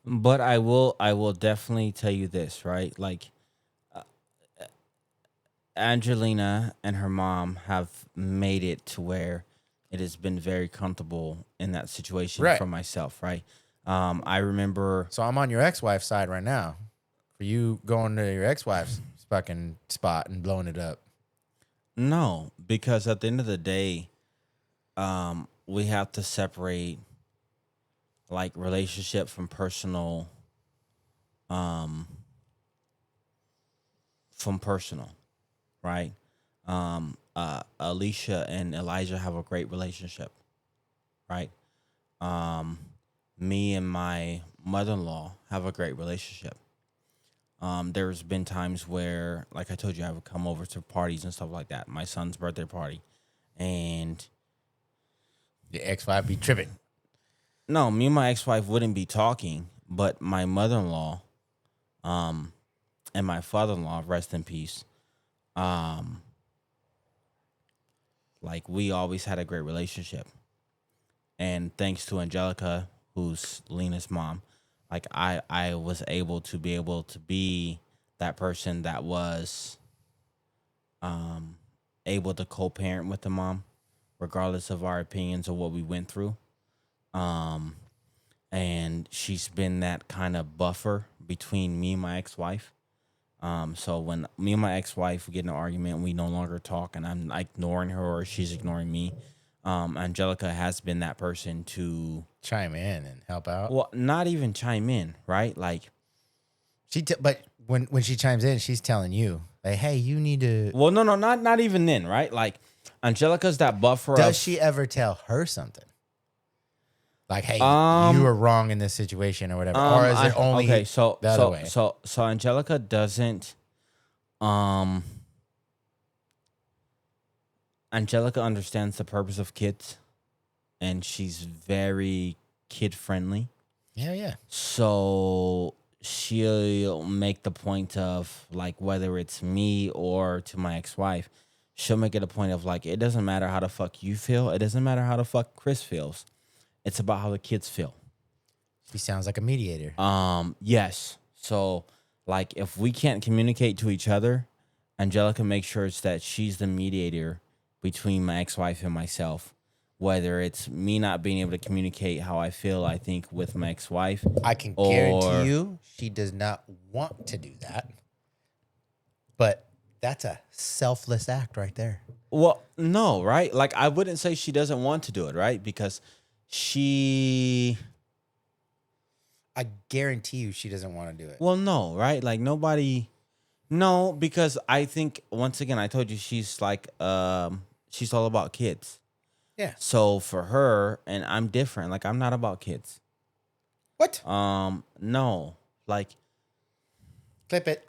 But I will definitely tell you this, right? Like Angelina and her mom have made it to where it has been very comfortable in that situation for myself, right? I remember. So I'm on your ex-wife's side right now. For you going to your ex-wife's fucking spot and blowing it up. No, because at the end of the day, we have to separate like relationship from personal, right? Alicia and Elijah have a great relationship, right? Me and my mother-in-law have a great relationship. There's been times where, like I told you, I would come over to parties and stuff like that. My son's birthday party, and the ex-wife be tripping. No, me and my ex-wife wouldn't be talking, but my mother-in-law, and my father-in-law, rest in peace. Like we always had a great relationship, and thanks to Angelica, who's Lena's mom, like I was able to be that person that was able to co-parent with the mom, regardless of our opinions of what we went through. And she's been that kind of buffer between me and my ex-wife. So when me and my ex-wife get in an argument, we no longer talk, and I'm ignoring her or she's ignoring me. Angelica has been that person to chime in and help out. Well, not even chime in, right? Like but when she chimes in, she's telling you, like, "Hey, you need to." Well, no, not even then, right? Like Angelica's that buffer. Does she ever tell her something? Like, hey, you were wrong in this situation or whatever. Or is it only the other way? So Angelica doesn't Angelica understands the purpose of kids, and she's very kid friendly. Yeah. So she'll make the point of, like, whether it's me or to my ex-wife, she'll make it a point of, like, it doesn't matter how the fuck you feel. It doesn't matter how the fuck Chris feels. It's about how the kids feel. She sounds like a mediator. Yes. So, like, if we can't communicate to each other, Angelica makes sure it's that she's the mediator between my ex-wife and myself. Whether it's me not being able to communicate how I feel, I think, with my ex-wife. I can guarantee you she does not want to do that. But that's a selfless act right there. Well, no, right? Like, I wouldn't say she doesn't want to do it, right? Because I guarantee you she doesn't want to do it. Well, no, right? Like, nobody... No, because I think, once again, I told you she's like... she's all about kids. Yeah. So for her, and I'm different. Like, I'm not about kids. What? No. Like, clip it.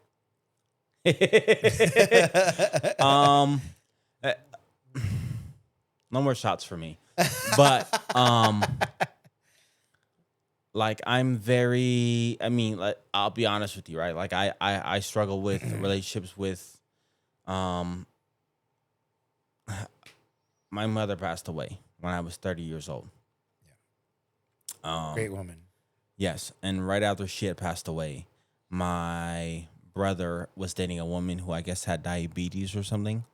No more shots for me. But like, I'm very, I mean, like, I'll be honest with you, right? Like, I struggle with relationships with my mother passed away when I was 30 years old. Yeah. Great woman. Yes. And right after she had passed away, my brother was dating a woman who I guess had diabetes or something.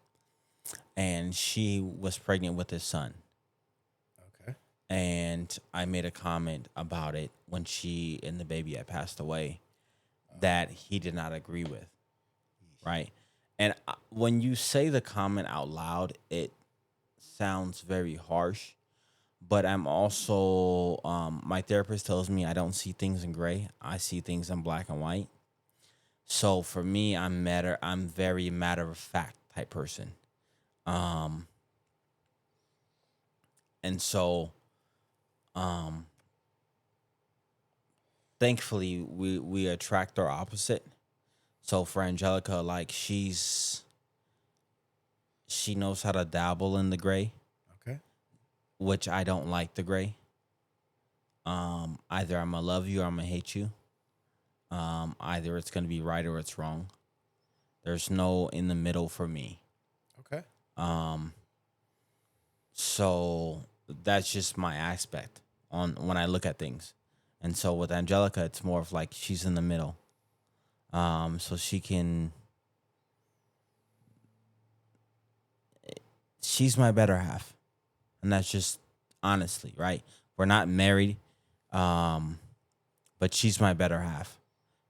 And she was pregnant with his son. Okay. And I made a comment about it when she and the baby had passed away that he did not agree with. Right. And when you say the comment out loud, it sounds very harsh, but I'm also my therapist tells me I don't see things in gray. I see things in black and white. So for me, I'm very matter of fact type person. Um and so um thankfully we attract our opposite. So for Angelica, like she knows how to dabble in the gray, Okay. which I don't like the gray. Either I'm gonna love you or I'm gonna hate you. Either it's gonna be right or it's wrong. There's no in the middle for me. Okay. Um, so that's just my aspect on when I look at things. And so with Angelica, it's more of like she's in the middle. So she's my better half. And that's just honestly, right? We're not married. But she's my better half.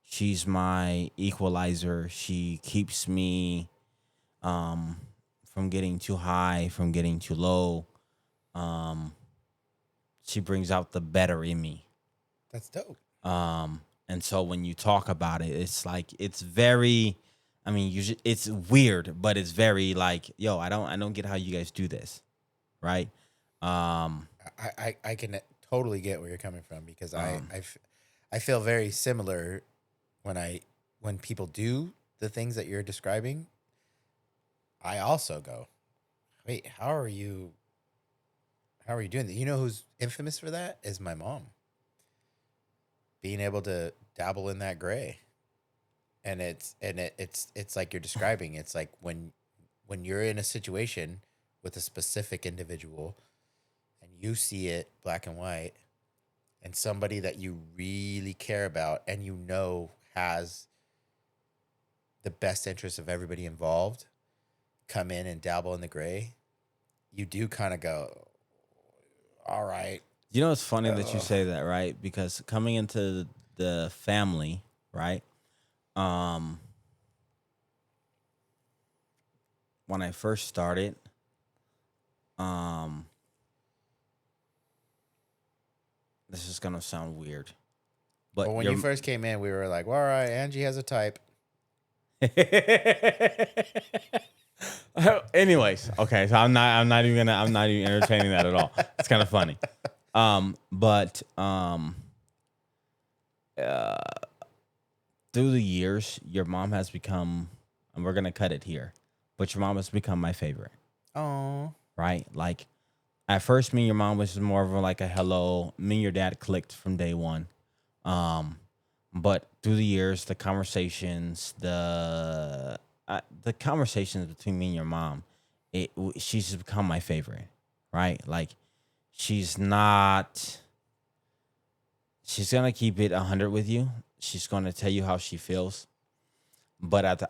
She's my equalizer. She keeps me from getting too high, from getting too low. She brings out the better in me. That's dope. And so when you talk about it, it's like it's very. I mean, it's weird, but it's very like, yo, I don't get how you guys do this, right? I can totally get where you're coming from because I feel very similar when people do the things that you're describing. I also go, wait, how are you doing that? You know who's infamous for that is my mom. Being able to dabble in that gray. And it's like you're describing. It's like when you're in a situation with a specific individual and you see it black and white and somebody that you really care about and you know has the best interest of everybody involved come in and dabble in the gray, you do kind of go, all right. You know, it's funny that you say that, right? Because coming into the family, right? When I first started, this is gonna sound weird, but Well, when you first came in, we were like, well, all right, Angie has a type. Anyways, okay, so I'm not even entertaining that at all. It's kind of funny. But through the years, your mom has become, and we're gonna cut it here, but your mom has become my favorite. Oh, Right? Like at first, me and your mom was just more of like a hello. Me and your dad clicked from day one. But through the years, the conversations between me and your mom, she's just become my favorite, right? Like she's gonna keep it 100 with you. She's gonna tell you how she feels, but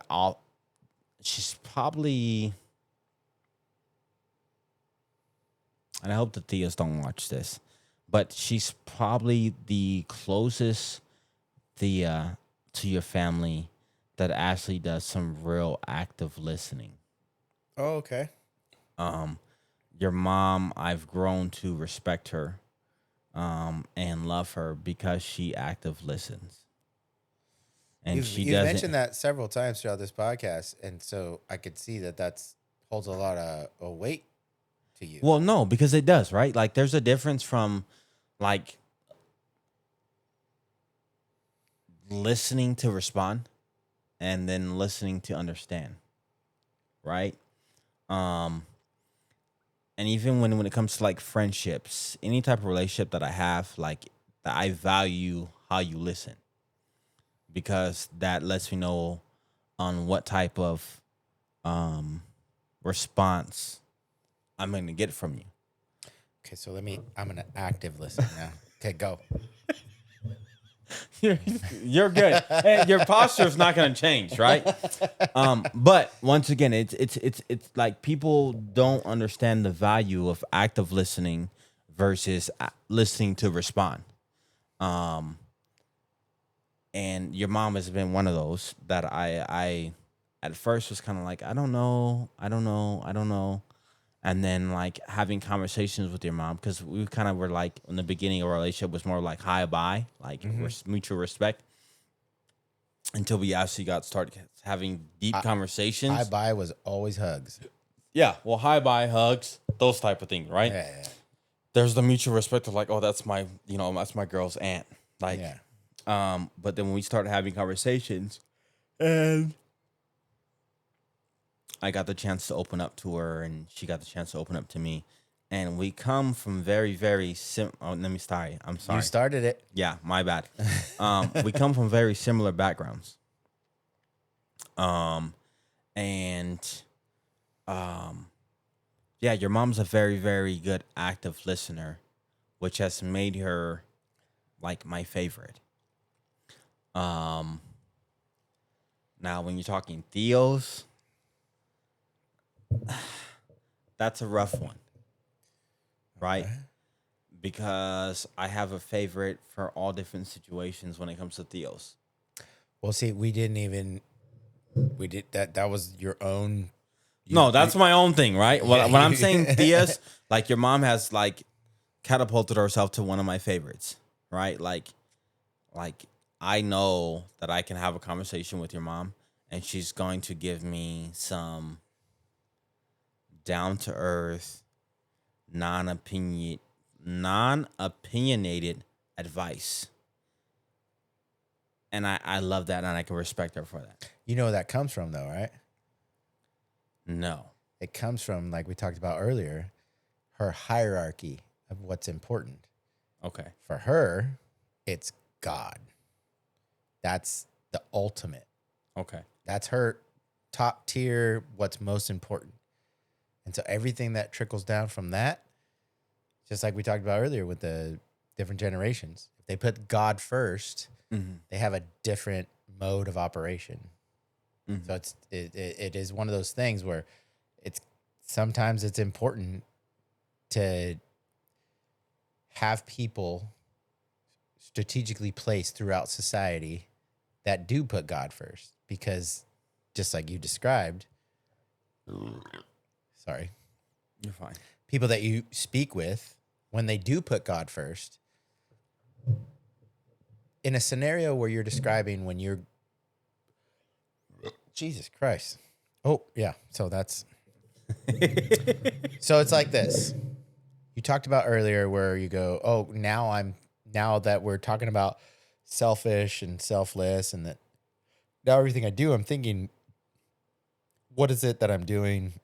she's probably, and I hope the Theas don't watch this, but she's probably the closest Thea to your family that actually does some real active listening. Oh, okay. Your mom, I've grown to respect her, and love her because she active listens. And You've mentioned that several times throughout this podcast, and so I could see that holds a lot of weight to you. Well, no, because it does, right? Like there's a difference from like listening to respond and then listening to understand, right? And even when it comes to like friendships, any type of relationship that I have, like that I value how you listen, because that lets me know on what type of response I'm going to get from you. Okay, so I'm gonna active listen now. Okay, go. You're good. Hey, your posture is not going to change, right? But once again, it's like people don't understand the value of active listening versus listening to respond. And your mom has been one of those that I at first was kind of like, I don't know. and then like having conversations with your mom, because we kind of were like in the beginning of our relationship was more like hi bye, like mutual respect, until we actually got started having deep conversations. Hi bye was always hugs. Yeah, well, hi bye, hugs, those type of things, right? Yeah. There's the mutual respect of like, oh, that's my that's my girl's aunt, like, but then when we started having conversations, and I got the chance to open up to her, and she got the chance to open up to me. And we come from very, very I'm sorry. You started it. Yeah, my bad. We come from very similar backgrounds. Yeah, your mom's a very, very good active listener, which has made her like my favorite. Now when you're talking Theos, that's a rough one, right? Okay. Because I have a favorite for all different situations when it comes to Theos. Well, see, we did that. That was your own. That's my own thing, right? When I'm saying Theos, like your mom has like catapulted herself to one of my favorites, right? Like I know that I can have a conversation with your mom, and she's going to give me some down to earth, non-opinionated advice. And I love that, and I can respect her for that. You know where that comes from, though, right? No. It comes from, like we talked about earlier, her hierarchy of what's important. Okay. For her, it's God. That's the ultimate. Okay. That's her top tier, what's most important. And so everything that trickles down from that, just like we talked about earlier with the different generations, if they put God first, they have a different mode of operation. So it is one of those things where sometimes it's important to have people strategically placed throughout society that do put God first, because just like you described, sorry, you're fine. People that you speak with, when they do put God first, in a scenario where you're describing when you're, Jesus Christ. Oh, yeah. So that's, so it's like this. You talked about earlier where you go, oh, now that we're talking about selfish and selfless, and that now everything I do, I'm thinking, what is it that I'm doing?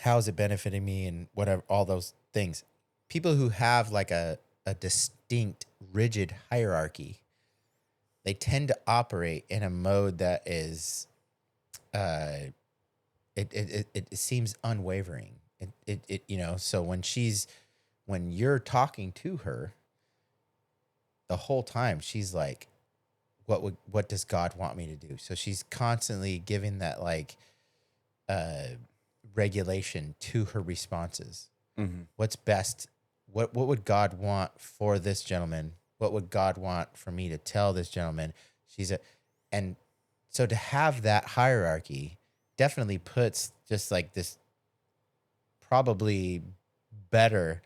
How is it benefiting me? And whatever, all those things. People who have like a distinct, rigid hierarchy, they tend to operate in a mode that is, it seems unwavering. So when you're talking to her, the whole time she's like, what does God want me to do? So she's constantly giving that like regulation to her responses. What's best? What would God want for this gentleman? What would God want for me to tell this gentleman? And so to have that hierarchy definitely puts just like this probably better.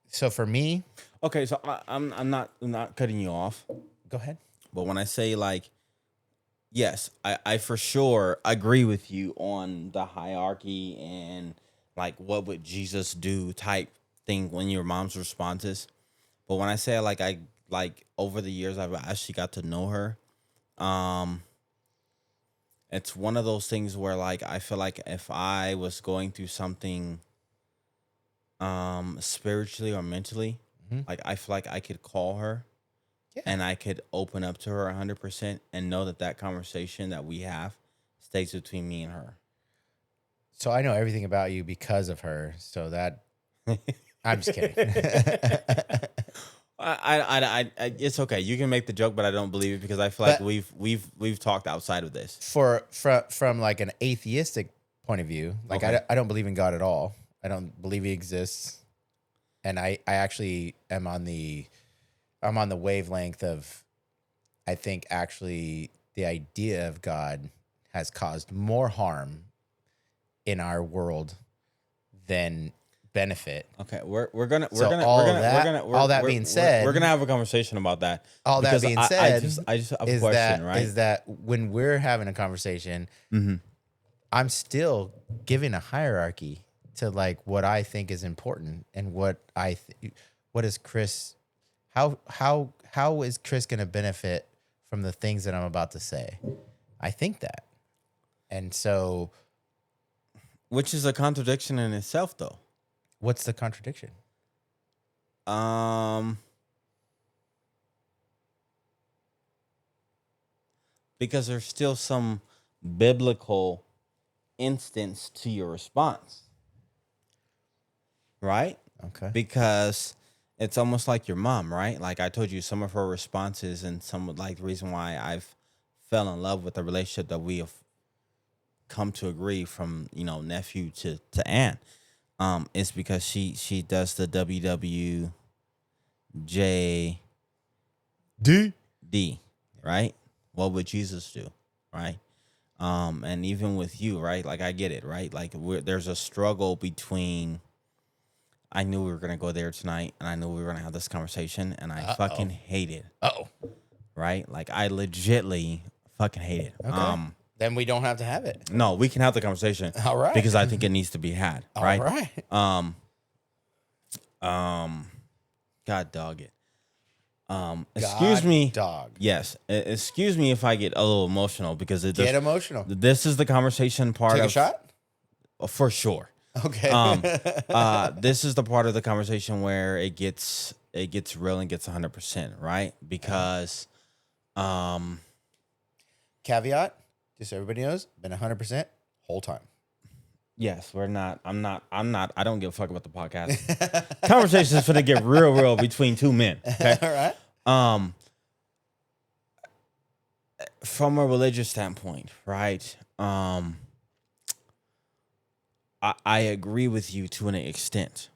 So for me, okay, so I'm not cutting you off. Go ahead. But when I say like, yes, I for sure agree with you on the hierarchy and like what would Jesus do type thing when your mom's responses. But when I say I over the years I've actually got to know her, it's one of those things where like I feel like if I was going through something spiritually or mentally, like I feel like I could call her. Yeah. And I could open up to her 100% and know that conversation that we have stays between me and her. So I know everything about you because of her. So that I'm just kidding. I it's okay. You can make the joke, but I don't believe it because I feel like we've talked outside of this. From like an atheistic point of view, like okay. I don't believe in God at all. I don't believe he exists, and I actually am on the wavelength of, I think actually the idea of God has caused more harm in our world than benefit. Okay, we're gonna being said, we're gonna have a conversation about that. All that being said, I just have a question, right? Is that when we're having a conversation, I'm still giving a hierarchy to like what I think is important and what is Chris, how is Chris going to benefit from the things that I'm about to say? I think that, and so, which is a contradiction in itself, though. What's the contradiction? Because there's still some biblical instance to your response, right? Okay. Because it's almost like your mom, right? Like I told you, some of her responses and some of like the reason why I've fell in love with the relationship that we have come to agree from, nephew to aunt. It's because she does the WWJD, right? What would Jesus do, right? And even with you, right? Like I get it, right? Like there's a struggle between. I knew we were gonna go there tonight, and I knew we were gonna have this conversation, and I fucking hate it. Right? Like I legitly fucking hate it. Okay. Then we don't have to have it. No, we can have the conversation. All right. Because I think it needs to be had. Right? All right. God dog it. Excuse me. Dog. Yes. Excuse me if I get a little emotional because Get emotional. This is the conversation part. Take a shot? For sure. Okay. This is the part of the conversation where it gets real and gets 100%, right? Because caveat, just so everybody knows, been 100% whole time. Yes, we're not. I'm not. I don't give a fuck about the podcast. Conversation is gonna get real between two men. Okay? All right. From a religious standpoint, right? I agree with you to an extent,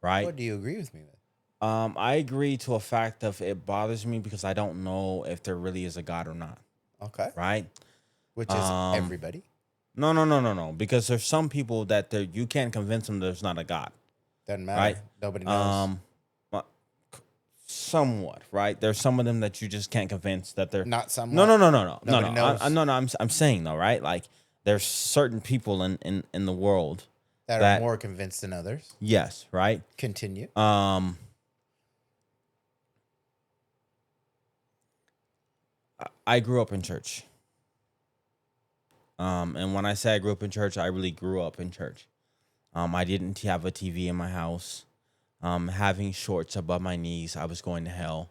right? What do you agree with me with? I agree to a fact of it bothers me because I don't know if there really is a God or not. Okay. Right? Which is everybody. No. Because there's some people that you can't convince them there's not a God. Doesn't matter. Right? Nobody knows. Somewhat, right? There's some of them that you just can't convince that they're not somewhat. No. I'm saying though, right? Like there's certain people in the world that are more convinced than others. Yes, right? Continue. I grew up in church. And when I say I grew up in church, I really grew up in church. I didn't have a TV in my house. Having shorts above my knees, I was going to hell.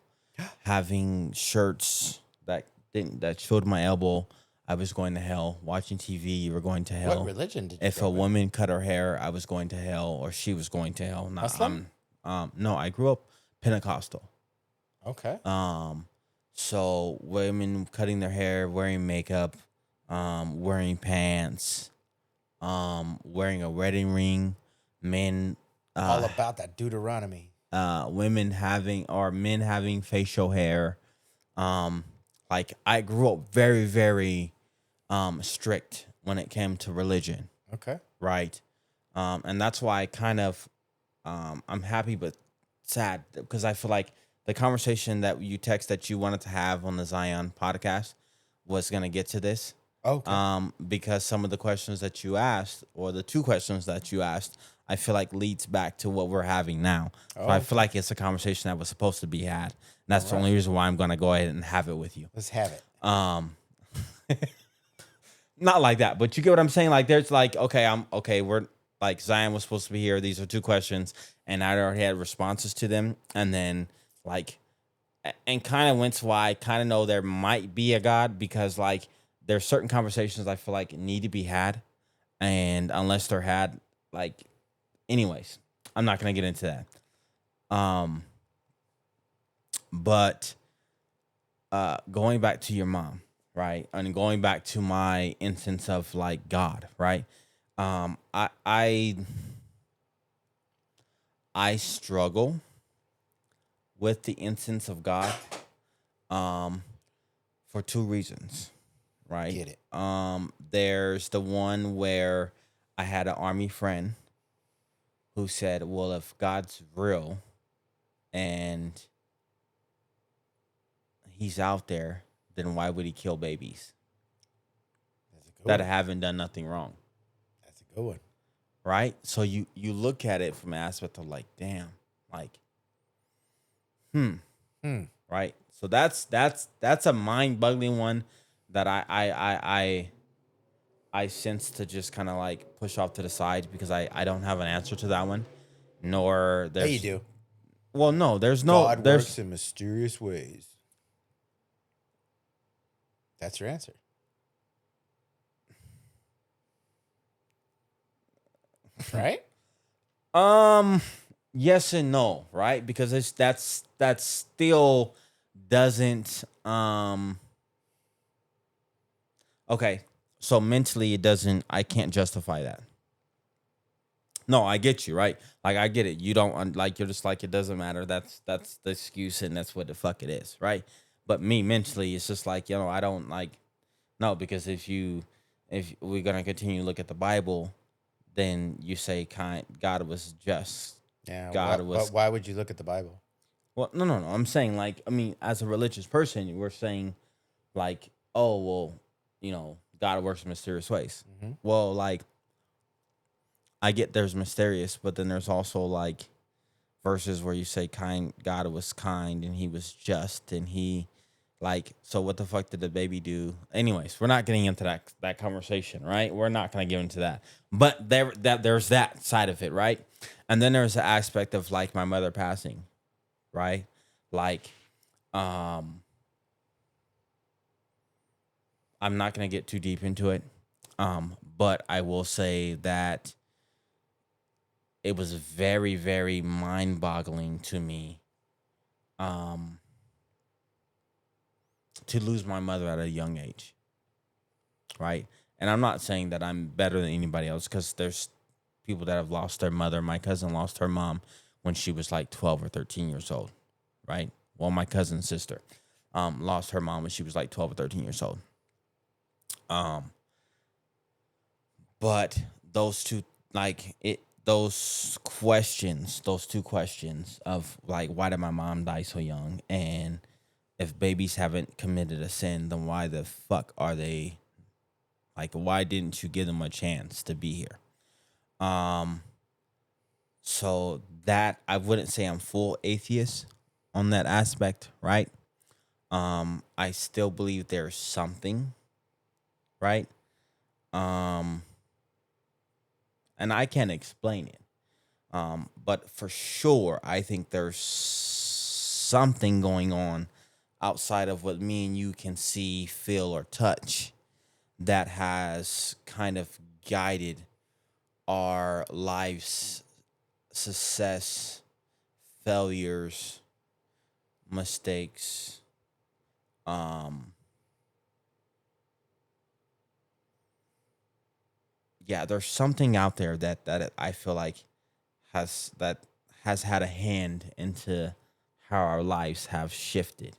Having shirts that showed my elbow, I was going to hell. Watching TV, you were going to hell. What religion did you If a woman cut her hair, I was going to hell, or she was going to hell. Muslim? No, I grew up Pentecostal. Okay. So women cutting their hair, wearing makeup, wearing pants, wearing a wedding ring, men. All about that Deuteronomy. Men having facial hair. Like I grew up very, very strict when it came to religion. Okay. Right. And that's why I kind of I'm happy but sad because I feel like the conversation that you text that you wanted to have on the Zion podcast was gonna get to this. Okay. Because some of the questions that you asked, or the two questions that you asked, I feel like leads back to what we're having now. So I feel like it's a conversation that was supposed to be had. And that's the only reason why I'm going to go ahead and have it with you. Let's have it. Not like that, but you get what I'm saying? Like there's like, we're like Zion was supposed to be here. These are two questions and I already had responses to them. And then like, and kind of went to why I kind of know there might be a God because like there's certain conversations I feel like need to be had. And unless they're had, like, anyways, I'm not going to get into that. But going back to your mom, right? And going back to my instance of like God, right? I struggle with the instance of God for two reasons, right? Get it. There's the one where I had an army friend who said, well, if God's real and he's out there, then why would he kill babies that haven't done nothing wrong? That's a good one. Right? So you look at it from an aspect of like, damn, like, right? So that's a mind-boggling one that I sense to just kind of like push off to the side because I don't have an answer to that one. Nor there's you do. Well, no, there's God works in mysterious ways. That's your answer. Right? Yes and no, right? Because that still doesn't okay. So mentally it doesn't I can't justify that. No, I get you, right? Like I get it. You don't like you're just like it doesn't matter. That's the excuse and that's what the fuck it is, right? But me mentally it's just like, I don't like no, because if we're going to continue to look at the Bible, then you say God was just. Yeah, but why would you look at the Bible? Well, no. I'm saying like, I mean, as a religious person, we're saying like, oh, well, God works in mysterious ways. Mm-hmm. Well, like, I get there's mysterious, but then there's also like verses where you say God was kind and he was just and he like, so what the fuck did the baby do? Anyways, we're not getting into that conversation, right? We're not going to get into that. But there's that side of it, right? And then there's the aspect of like my mother passing, right? Like, I'm not going to get too deep into it. But I will say that it was very, very mind-boggling to me to lose my mother at a young age, right? And I'm not saying that I'm better than anybody else because there's people that have lost their mother. My cousin lost her mom when she was like 12 or 13 years old, right? Well, my cousin's sister lost her mom when she was like 12 or 13 years old. But those two, those two questions of like, why did my mom die so young? And if babies haven't committed a sin, then why the fuck are they, like, why didn't you give them a chance to be here? So that, I wouldn't say I'm full atheist on that aspect, right? I still believe there's something, right? And I can't explain it. But for sure, I think there's something going on outside of what me and you can see, feel, or touch that has kind of guided our lives, success, failures, mistakes. Yeah, there's something out there that I feel like has had a hand into how our lives have shifted.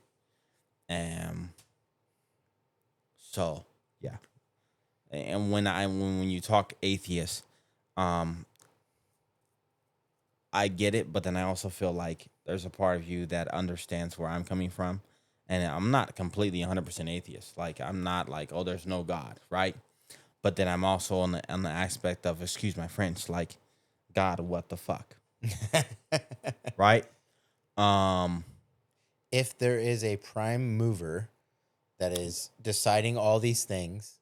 So yeah. And when you talk atheist, I get it, but then I also feel like there's a part of you that understands where I'm coming from. And I'm not completely 100% atheist. Like, I'm not like, oh, there's no God, right? But then I'm also on the aspect of, excuse my French, like, God, what the fuck? Right? If there is a prime mover that is deciding all these things,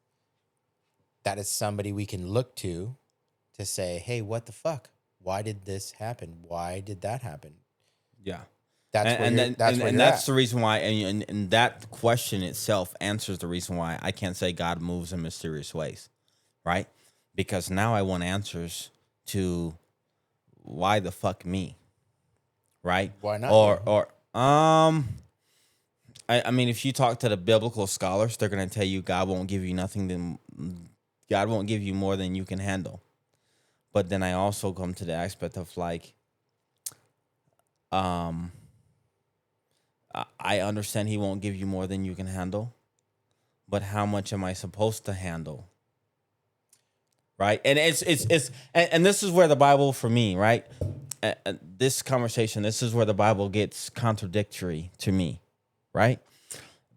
that is somebody we can look to say, hey, what the fuck? Why did this happen? Why did that happen? Yeah. That's the reason why, and that question itself answers the reason why I can't say God moves in mysterious ways, right? Because now I want answers to why the fuck me, right? Why not? I mean, if you talk to the biblical scholars, they're gonna tell you God won't give you God won't give you more than you can handle. But then I also come to the aspect of like, I understand he won't give you more than you can handle, but how much am I supposed to handle? right? And and this is where the Bible for me, right? This conversation, this is where the Bible gets contradictory to me, right?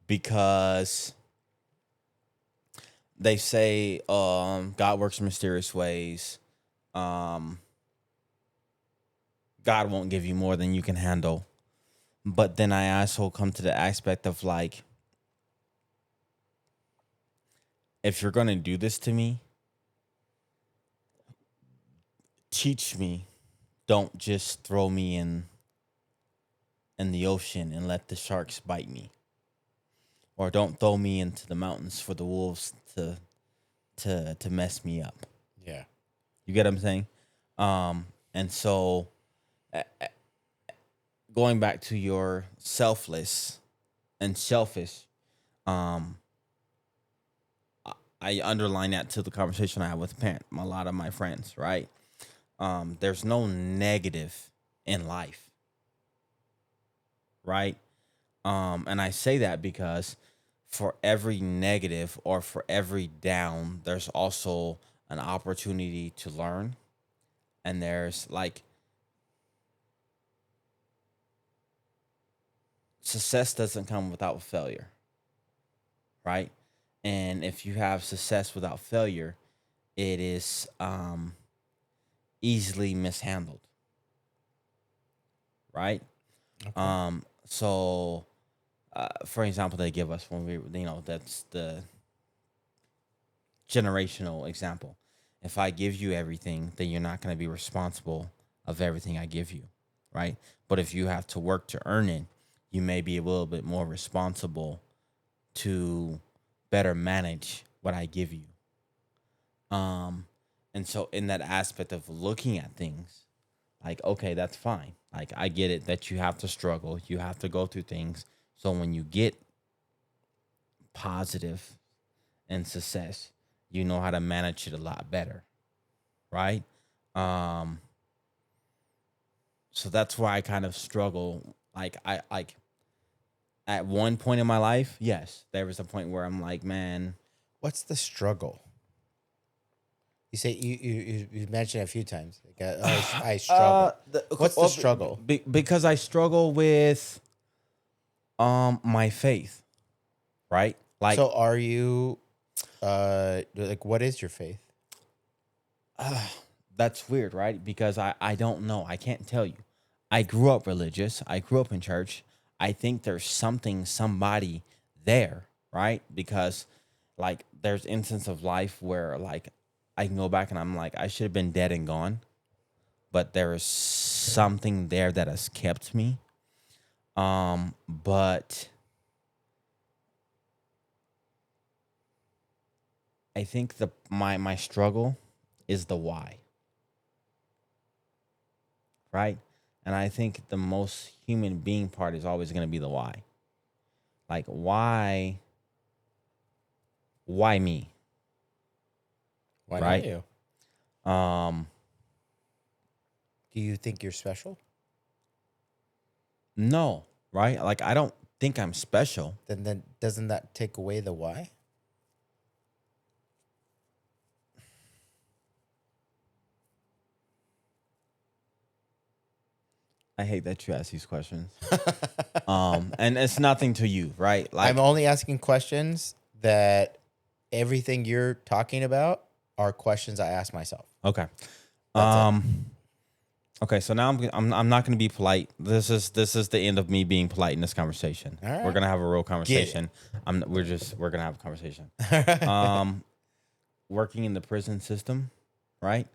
Because they say God works in mysterious ways. God won't give you more than you can handle. But then I also come to the aspect of like, if you're going to do this to me, teach me. Don't just throw me in the ocean and let the sharks bite me. Or don't throw me into the mountains for the wolves to mess me up. Yeah. You get what I'm saying? And so going back to your selfless and selfish, I underline that to the conversation I had with a lot of my friends, right? There's no negative in life, right? And I say that because for every negative or for every down, there's also an opportunity to learn. And there's like success doesn't come without failure, right? And if you have success without failure, it is easily mishandled, right? Okay. So for example, they give us when that's the generational example. If I give you everything, then you're not going to be responsible of everything I give you, right? But if you have to work to earn it, you may be a little bit more responsible to better manage what I give you. And so in that aspect of looking at things, like, okay, that's fine. Like, I get it that you have to struggle, you have to go through things. So when you get positive and success, you know how to manage it a lot better, right? So that's why I kind of struggle. Like, I like at one point in my life, yes, there was a point where I'm like, man, What's the struggle? You say you mentioned it a few times. Like, I struggle. What's the struggle? Because I struggle with my faith, right? Like, So are you like, what is your faith? that's weird, right? Because I don't know. I can't tell you. I grew up religious. I grew up in church. I think there's somebody there, right? Because like there's instance of life where like I can go back and I'm like, I should have been dead and gone, but there is something there that has kept me. But I think my struggle is the why, right? And I think the most human being part is always going to be the why. Like, why me? Why Right? not you? Um, Do you think you're special? no, right? Like, I don't think I'm special. Then doesn't that take away the why? I hate that you ask these questions. And it's nothing to you, right? Like, I'm only asking questions that everything you're talking about are questions I ask myself. okay. That's it. Okay, so now I'm not going to be polite. This is the end of me being polite in this conversation. All right. We're gonna have a real conversation. We're gonna have a conversation. Working in the prison system, right?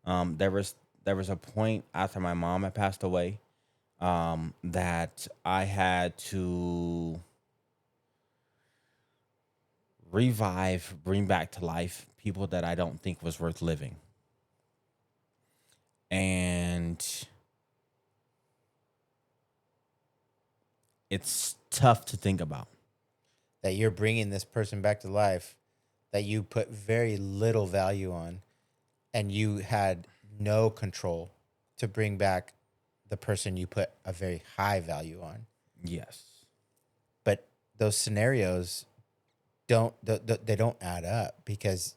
There was a point after my mom had passed away, that I had to bring back to life people that I don't think was worth living. And it's tough to think about. That you're bringing this person back to life that you put very little value on, and you had no control to bring back the person you put a very high value on. Yes. But those scenarios they don't add up because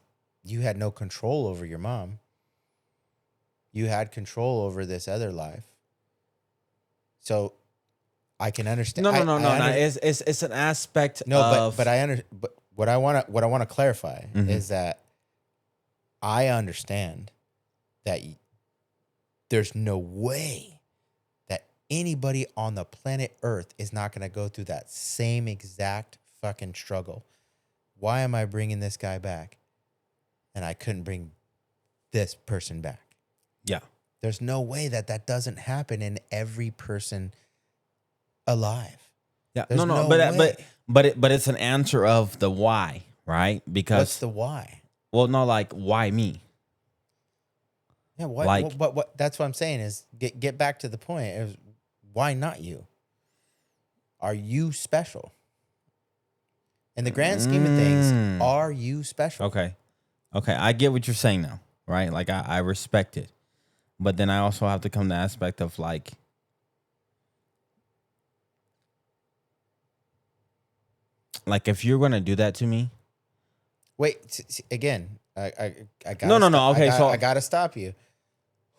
you had no control over your mom. You had control over this other life. So I can understand. No. It's an aspect no, of. but what I want to clarify is that I understand that there's no way that anybody on the planet Earth is not going to go through that same exact fucking struggle. Why am I bringing this guy back? And I couldn't bring this person back. Yeah. There's no way that doesn't happen in every person alive. Yeah. There's But it's an answer of the why, right? Because what's the why? Well, no, like why me? Yeah, why? Like, what? That's what I'm saying is get back to the point. Is why not you? Are you special? In the grand scheme of things, are you special? Okay, I get what you're saying now, right? Like I respect it, but then I also have to come to the aspect of like, if you're gonna do that to me. Wait, again, I got no. Okay, I gotta stop you.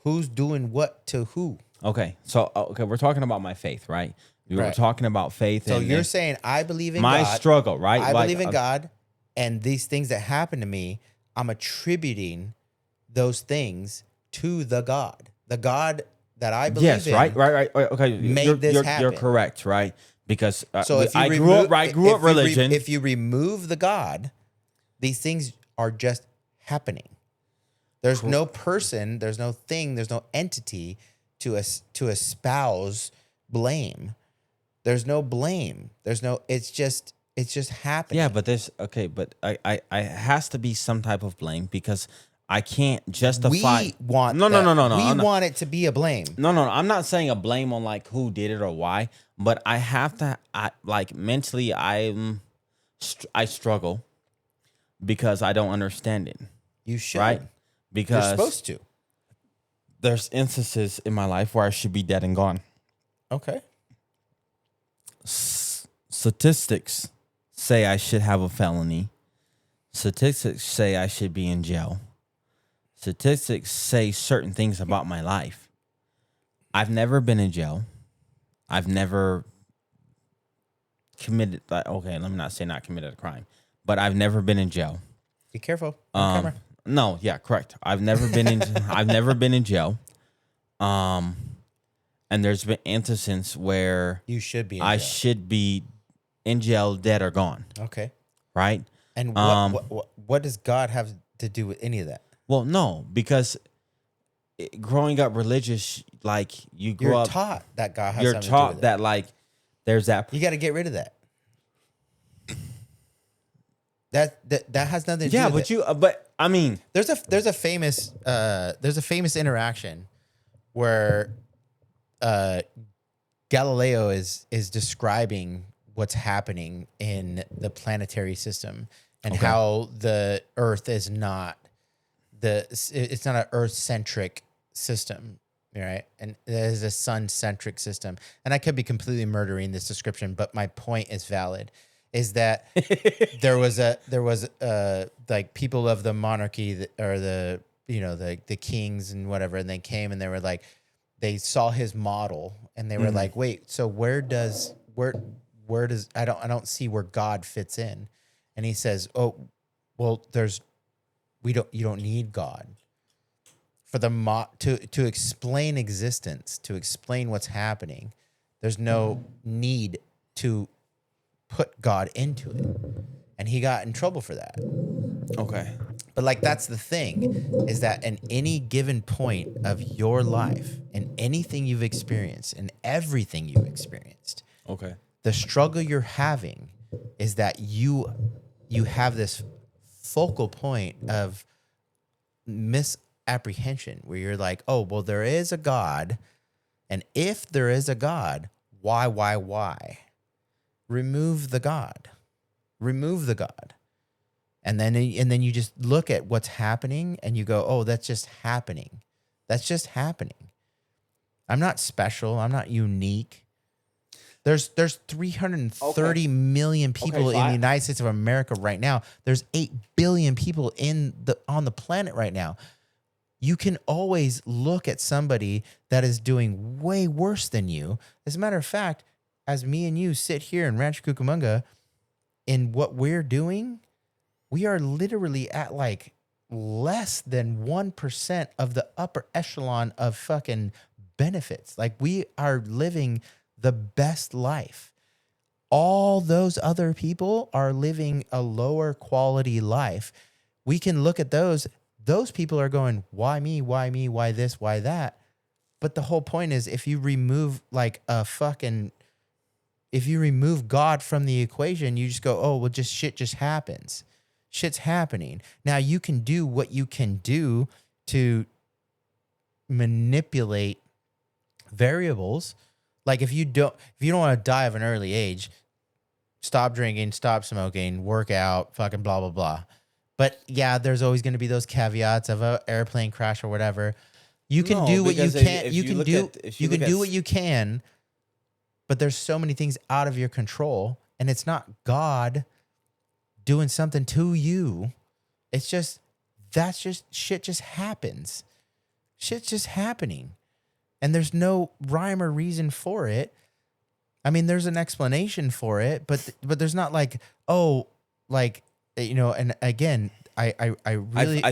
Who's doing what to who? Okay, so we're talking about my faith, right? We were talking about faith. So you're saying I believe in my God. Struggle, right? I believe in God, and these things that happen to me, I'm attributing those things to the God that I believe in. Yes, right. Okay, made this happen. You're correct, right? Because so if you I grew up religion. If you remove the God, these things are just happening. There's no person, there's no thing, there's no entity to espouse blame. There's no blame. There's no. It's just happening. Yeah, but I has to be some type of blame because I can't justify. We want no. We want it to be a blame. No. I'm not saying a blame on like who did it or why, but I have to. Mentally, I struggle because I don't understand it. You should, right? Because you're supposed to. There's instances in my life where I should be dead and gone. Okay. Statistics say I should have a felony. Statistics say I should be in jail. Statistics say certain things about my life. I've never been in jail. I've never committed, okay, let me not say not committed a crime, but I've never been in jail. Be careful. On camera. No, yeah, correct. I've never been in I've never been in jail. And there's been instances where you should be in I jail. should be in jail, dead or gone. Okay. Right? And what does God have to do with any of that? Well, no, because growing up religious, like you're taught that God has something to do with it. You're taught that like there's that. You got to get rid of that. That has nothing to do with it. But I mean, there's a famous interaction where Galileo is describing what's happening in the planetary system and how the Earth is not it's not an Earth-centric system, right? And it is a sun-centric system. And I could be completely murdering this description, but my point is valid. Is that there was like people of the monarchy or the kings and whatever, and they came and they were like, they saw his model and they were like, wait, so where does I don't see where God fits in. And he says, oh, well, you don't need God for to explain existence, to explain what's happening. There's no need to put God into it. And he got in trouble for that. Okay. But like, that's the thing, is that in any given point of your life and anything you've experienced and everything you've experienced, okay, the struggle you're having is that you have this focal point of misapprehension where you're like, oh, well, there is a God. And if there is a God, why? Remove the God. And then you just look at what's happening and you go, oh, that's just happening. I'm not special. I'm not unique. There's 330 million people in the United States of America right now. There's 8 billion people on the planet right now. You can always look at somebody that is doing way worse than you. As a matter of fact, as me and you sit here in Rancho Cucamonga, in what we're doing, we are literally at like less than 1% of the upper echelon of fucking benefits. Like, we are living the best life. All those other people are living a lower quality life. We can look at those people are going, why me? Why me? Why this? Why that? But the whole point is, if you remove if you remove God from the equation, you just go, oh, well, shit just happens. Shit's happening. Now you can do what you can do to manipulate variables. Like, if you don't want to die of an early age, stop drinking, stop smoking, work out, fucking blah, blah, blah. But yeah, there's always going to be those caveats of an airplane crash or whatever. You can do what you can. You can do what you can, but there's so many things out of your control, and it's not God doing something to you. It's just, shit just happens. Shit's just happening. And there's no rhyme or reason for it. I mean, there's an explanation for it, but there's not like, oh, like, you know. And again, I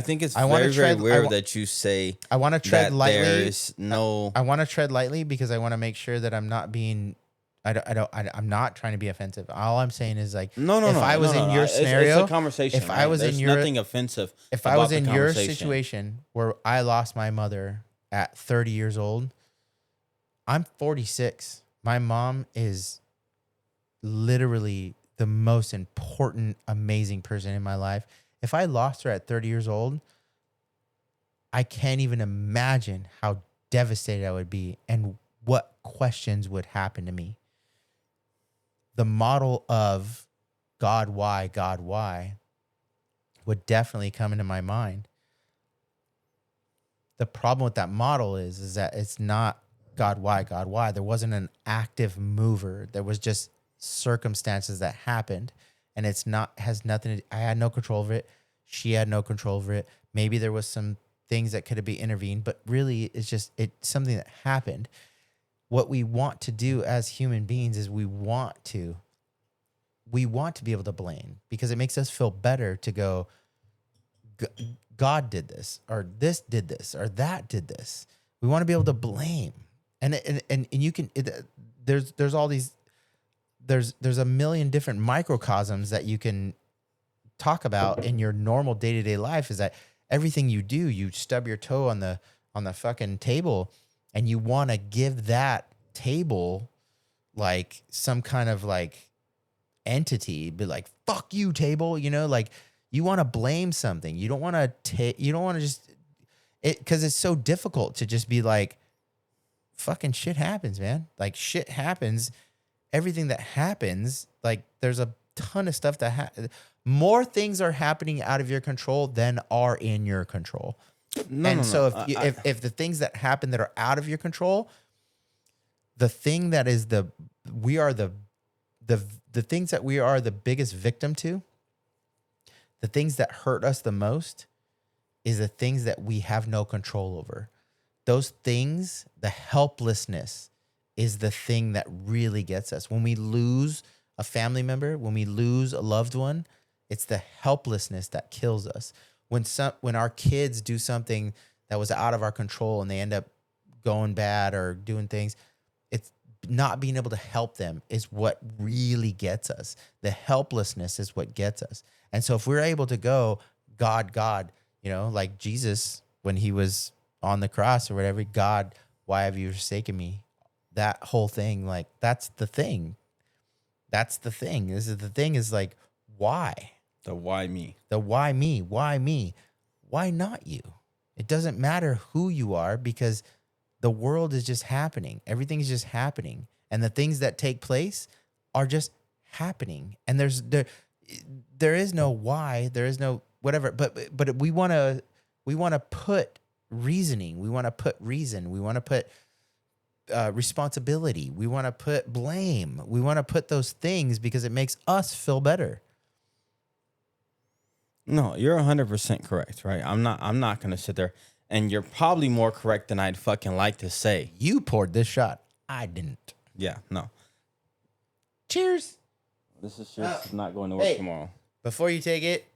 think it's very weird that you say I want to tread lightly. There's no. I want to tread lightly because I want to make sure that I'm not being. I'm not trying to be offensive. All I'm saying is, like, no. If I was in your scenario, it's a conversation. If I was in your, nothing offensive. If I was in your situation where I lost my mother at 30 years old, I'm 46. My mom is literally the most important, amazing person in my life. If I lost her at 30 years old, I can't even imagine how devastated I would be and what questions would happen to me. The model of God, why would definitely come into my mind. The problem with that model is that it's not God, why? There wasn't an active mover. There was just circumstances that happened, and has nothing to, I had no control over it. She had no control over it. Maybe there was some things that could have been intervened, but really it's something that happened. What we want to do as human beings is we want to be able to blame, because it makes us feel better to go, God did this, or this did this, or that did this. We want to be able to blame. And you can, there's all these, there's a million different microcosms that you can talk about in your normal day-to-day life. Is that everything you do, you stub your toe on the fucking table, and you want to give that table like some kind of like entity, be like, fuck you, table, you know, like you want to blame something. You don't want to you don't want to just because it's so difficult to just be like, fucking shit happens, man. Like, shit happens. Everything that happens, like, there's a ton of stuff that more things are happening out of your control than are in your control. If the things that happen that are out of your control, the thing that is the things that we are the biggest victim to, the things that hurt us the most, is the things that we have no control over. Those things, the helplessness is the thing that really gets us. When we lose a family member, when we lose a loved one, it's the helplessness that kills us. When our kids do something that was out of our control and they end up going bad or doing things, it's not being able to help them is what really gets us. The helplessness is what gets us. And so if we're able to go, God, you know, like Jesus, when he was on the cross or whatever, God, why have you forsaken me? That whole thing, like, that's the thing. That's the thing. The thing is like, why? The why me? The why me? Why me? Why not you? It doesn't matter who you are, because the world is just happening. Everything is just happening. And the things that take place are just happening. And there is no why, there is no whatever, but we want to put reasoning. We want to put reason. We want to put responsibility. We want to put blame. We want to put those things because it makes us feel better. No, you're 100% correct, right? I'm not going to sit there, and you're probably more correct than I'd fucking like to say. You poured this shot. I didn't. Yeah, no. Cheers. This is just not going to work tomorrow. Before you take it,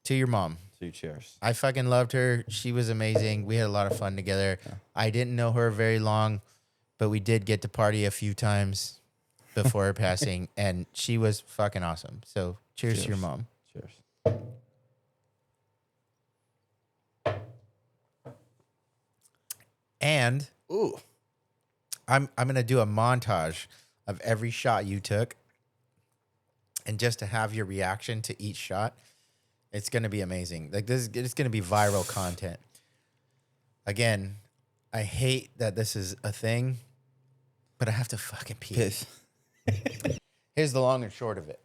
to your mom. Two cheers. I fucking loved her. She was amazing. We had a lot of fun together. Yeah. I didn't know her very long, but we did get to party a few times before her passing, and she was fucking awesome. So cheers to your mom. Cheers. And I'm gonna do a montage of every shot you took, and just to have your reaction to each shot, it's gonna be amazing. Like it's gonna be viral content. Again, I hate that this is a thing, but I have to fucking pee. Piss. Here's the long and short of it.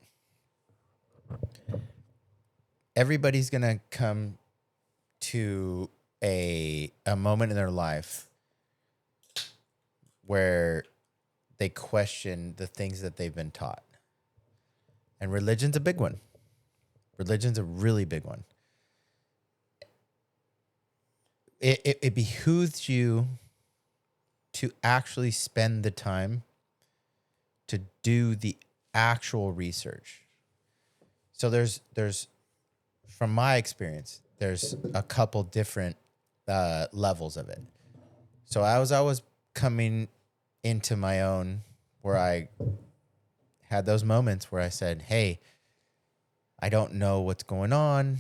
Everybody's gonna come to a moment in their life where they question the things that they've been taught. And religion's a big one. Religion's a really big one. It behooves you to actually spend the time to do the actual research. So there's from my experience, there's a couple different levels of it. So I was always coming into my own where I had those moments where I said, hey, I don't know what's going on.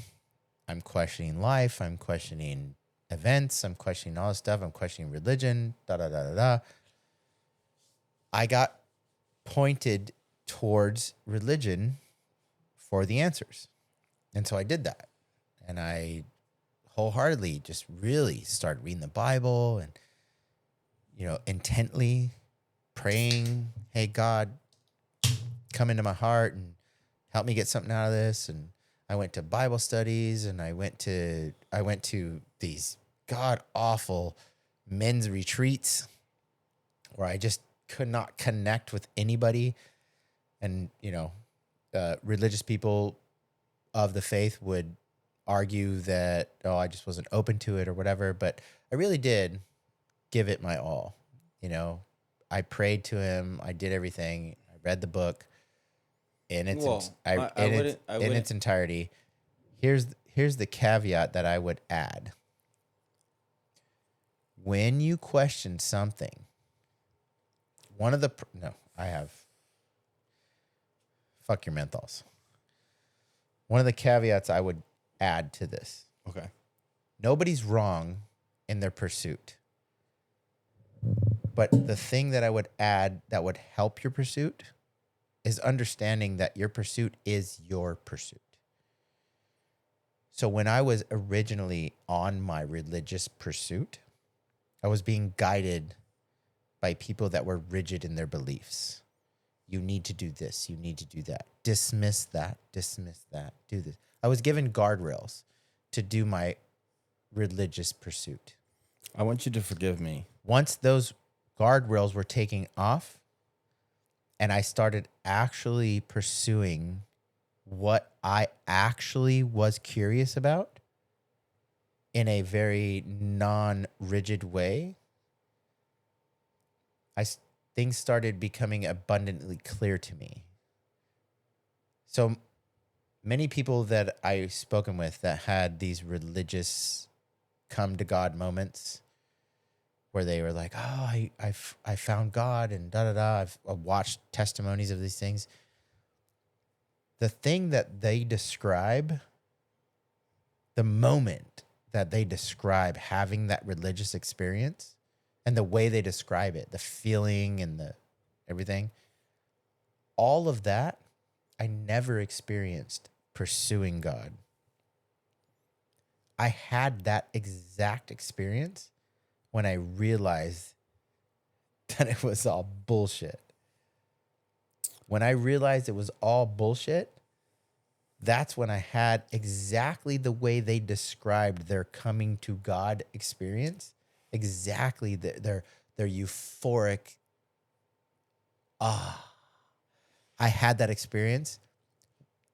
I'm questioning life. I'm questioning events. I'm questioning all this stuff. I'm questioning religion, I got pointed towards religion for the answers. And so I did that. And I wholeheartedly just really started reading the Bible and, intently praying, hey, God, come into my heart and help me get something out of this. And I went to Bible studies, and I went to these god awful men's retreats where I just could not connect with anybody. And, religious people of the faith would argue that, I just wasn't open to it or whatever. But I really did give it my all. I prayed to him. I did everything. I read the book in its its entirety. Here's the caveat that I would add. When you question something, fuck your menthols. One of the caveats I would add to this. Okay. Nobody's wrong in their pursuit. But the thing that I would add that would help your pursuit is understanding that your pursuit is your pursuit. So when I was originally on my religious pursuit, I was being guided by people that were rigid in their beliefs. You need to do this. You need to do that. Dismiss that. Do this. I was given guardrails to do my religious pursuit. I want you to forgive me. Once those guardrails were taken off and I started actually pursuing what I actually was curious about in a very non-rigid way, things started becoming abundantly clear to me. So many people that I've spoken with that had these religious come to God moments where they were like, I found God and I've watched testimonies of these things. The thing that they describe, the moment that they describe having that religious experience and the way they describe it, the feeling and the everything, all of that I never experienced pursuing God. I had that exact experience when I realized that it was all bullshit. When I realized it was all bullshit, that's when I had exactly the way they described their coming to God experience. Exactly their They're euphoric. Ah, I had that experience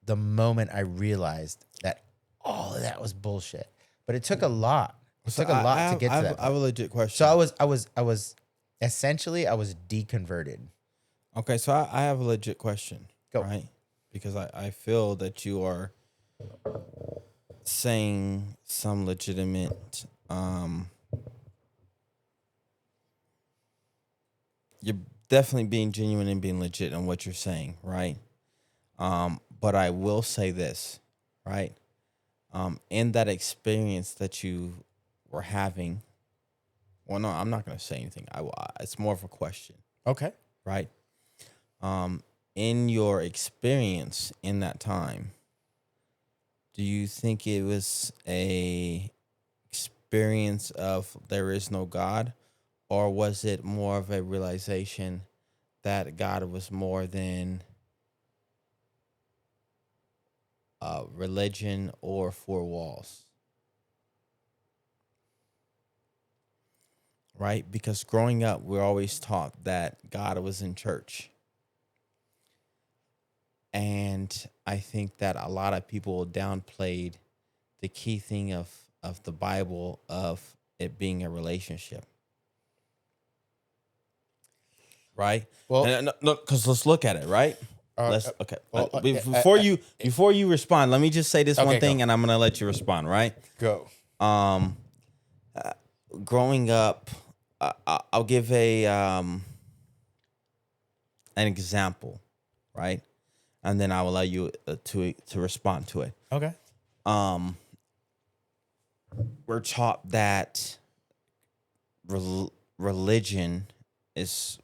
the moment I realized that all of that was bullshit. But it took a lot. It took a lot to get to that. I have a legit question. So I was essentially deconverted. Okay, so I have a legit question. Go. Right? Because I feel that you are saying some legitimate you're definitely being genuine and being legit in what you're saying, right? But I will say this, right? In that experience that you were having, well, no, I'm not going to say anything. It's more of a question, Okay. right? In your experience in that time, do you think it was a experience of there is no God, or was it more of a realization that God was more than religion or four walls? Right? Because growing up, we're always taught that God was in church. And I think that a lot of people downplayed the key thing of the Bible, of it being a relationship. Right? Well, no, because let's look at it, right? Before you respond, let me just say this one thing, and I'm gonna let you respond. Right? Go. Growing up, I'll give an example, right? And then I will allow you to respond to it. Okay. We're taught that religion is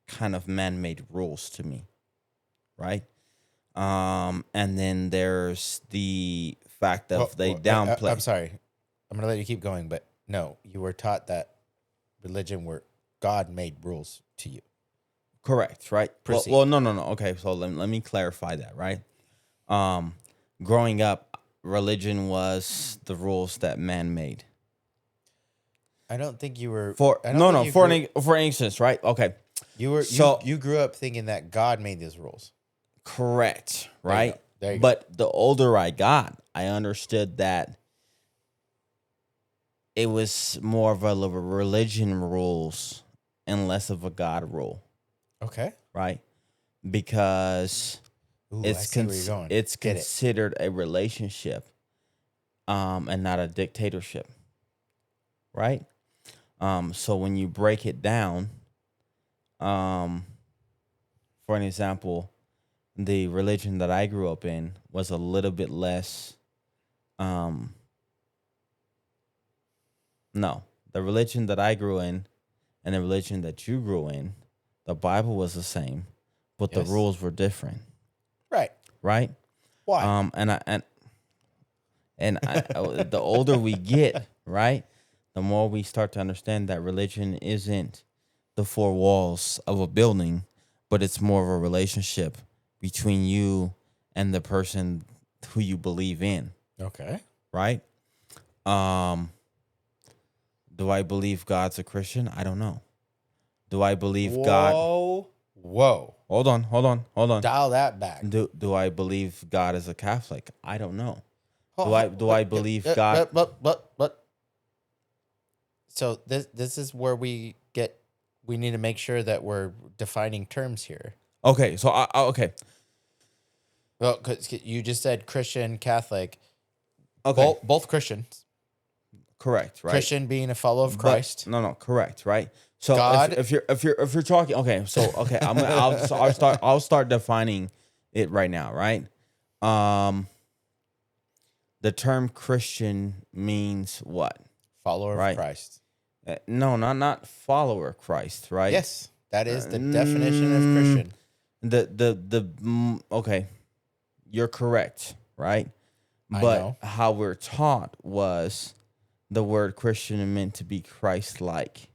kind of man-made rules to me, right? And then there's the fact of they downplay. I'm sorry. I'm going to let you keep going, but no, you were taught that religion were God made rules to you. Correct, right? Proceed. Well, no. Okay, so let me clarify that, right? Growing up, religion was the rules that man made. I don't think you were for instance, right? Okay. You grew up thinking that God made these rules. Correct, right? There you go. But the older I got, I understood that it was more of a religion rules and less of a God rule. Okay. Right? Because it's considered a relationship and not a dictatorship. Right? So when you break it down, for an example, the religion that I grew up in was a little bit less. No, the religion that I grew in and the religion that you grew in, the Bible was the same, but the rules were different. Right. Right. Why? The older we get, right, the more we start to understand that religion isn't the four walls of a building, but it's more of a relationship between you and the person who you believe in. Okay. Right? Do I believe God's a Christian? I don't know. Do I believe God? Whoa. Hold on. Dial that back. Do I believe God is a Catholic? I don't know. Do I believe God? But. So this is where we need to make sure that we're defining terms here. Okay, so okay. Well, because you just said Christian, Catholic. Okay. Both Christians. Correct, right? Christian being a follower of Christ. No, correct, right? So God, if you're talking, okay, I'll start defining it right now, right? The term Christian means what? Follower of Christ. No, not follower of Christ, right? Yes, that is the definition of Christian. Okay, you're correct, right? I But know. how we're taught was the word Christian meant to be Christ-like.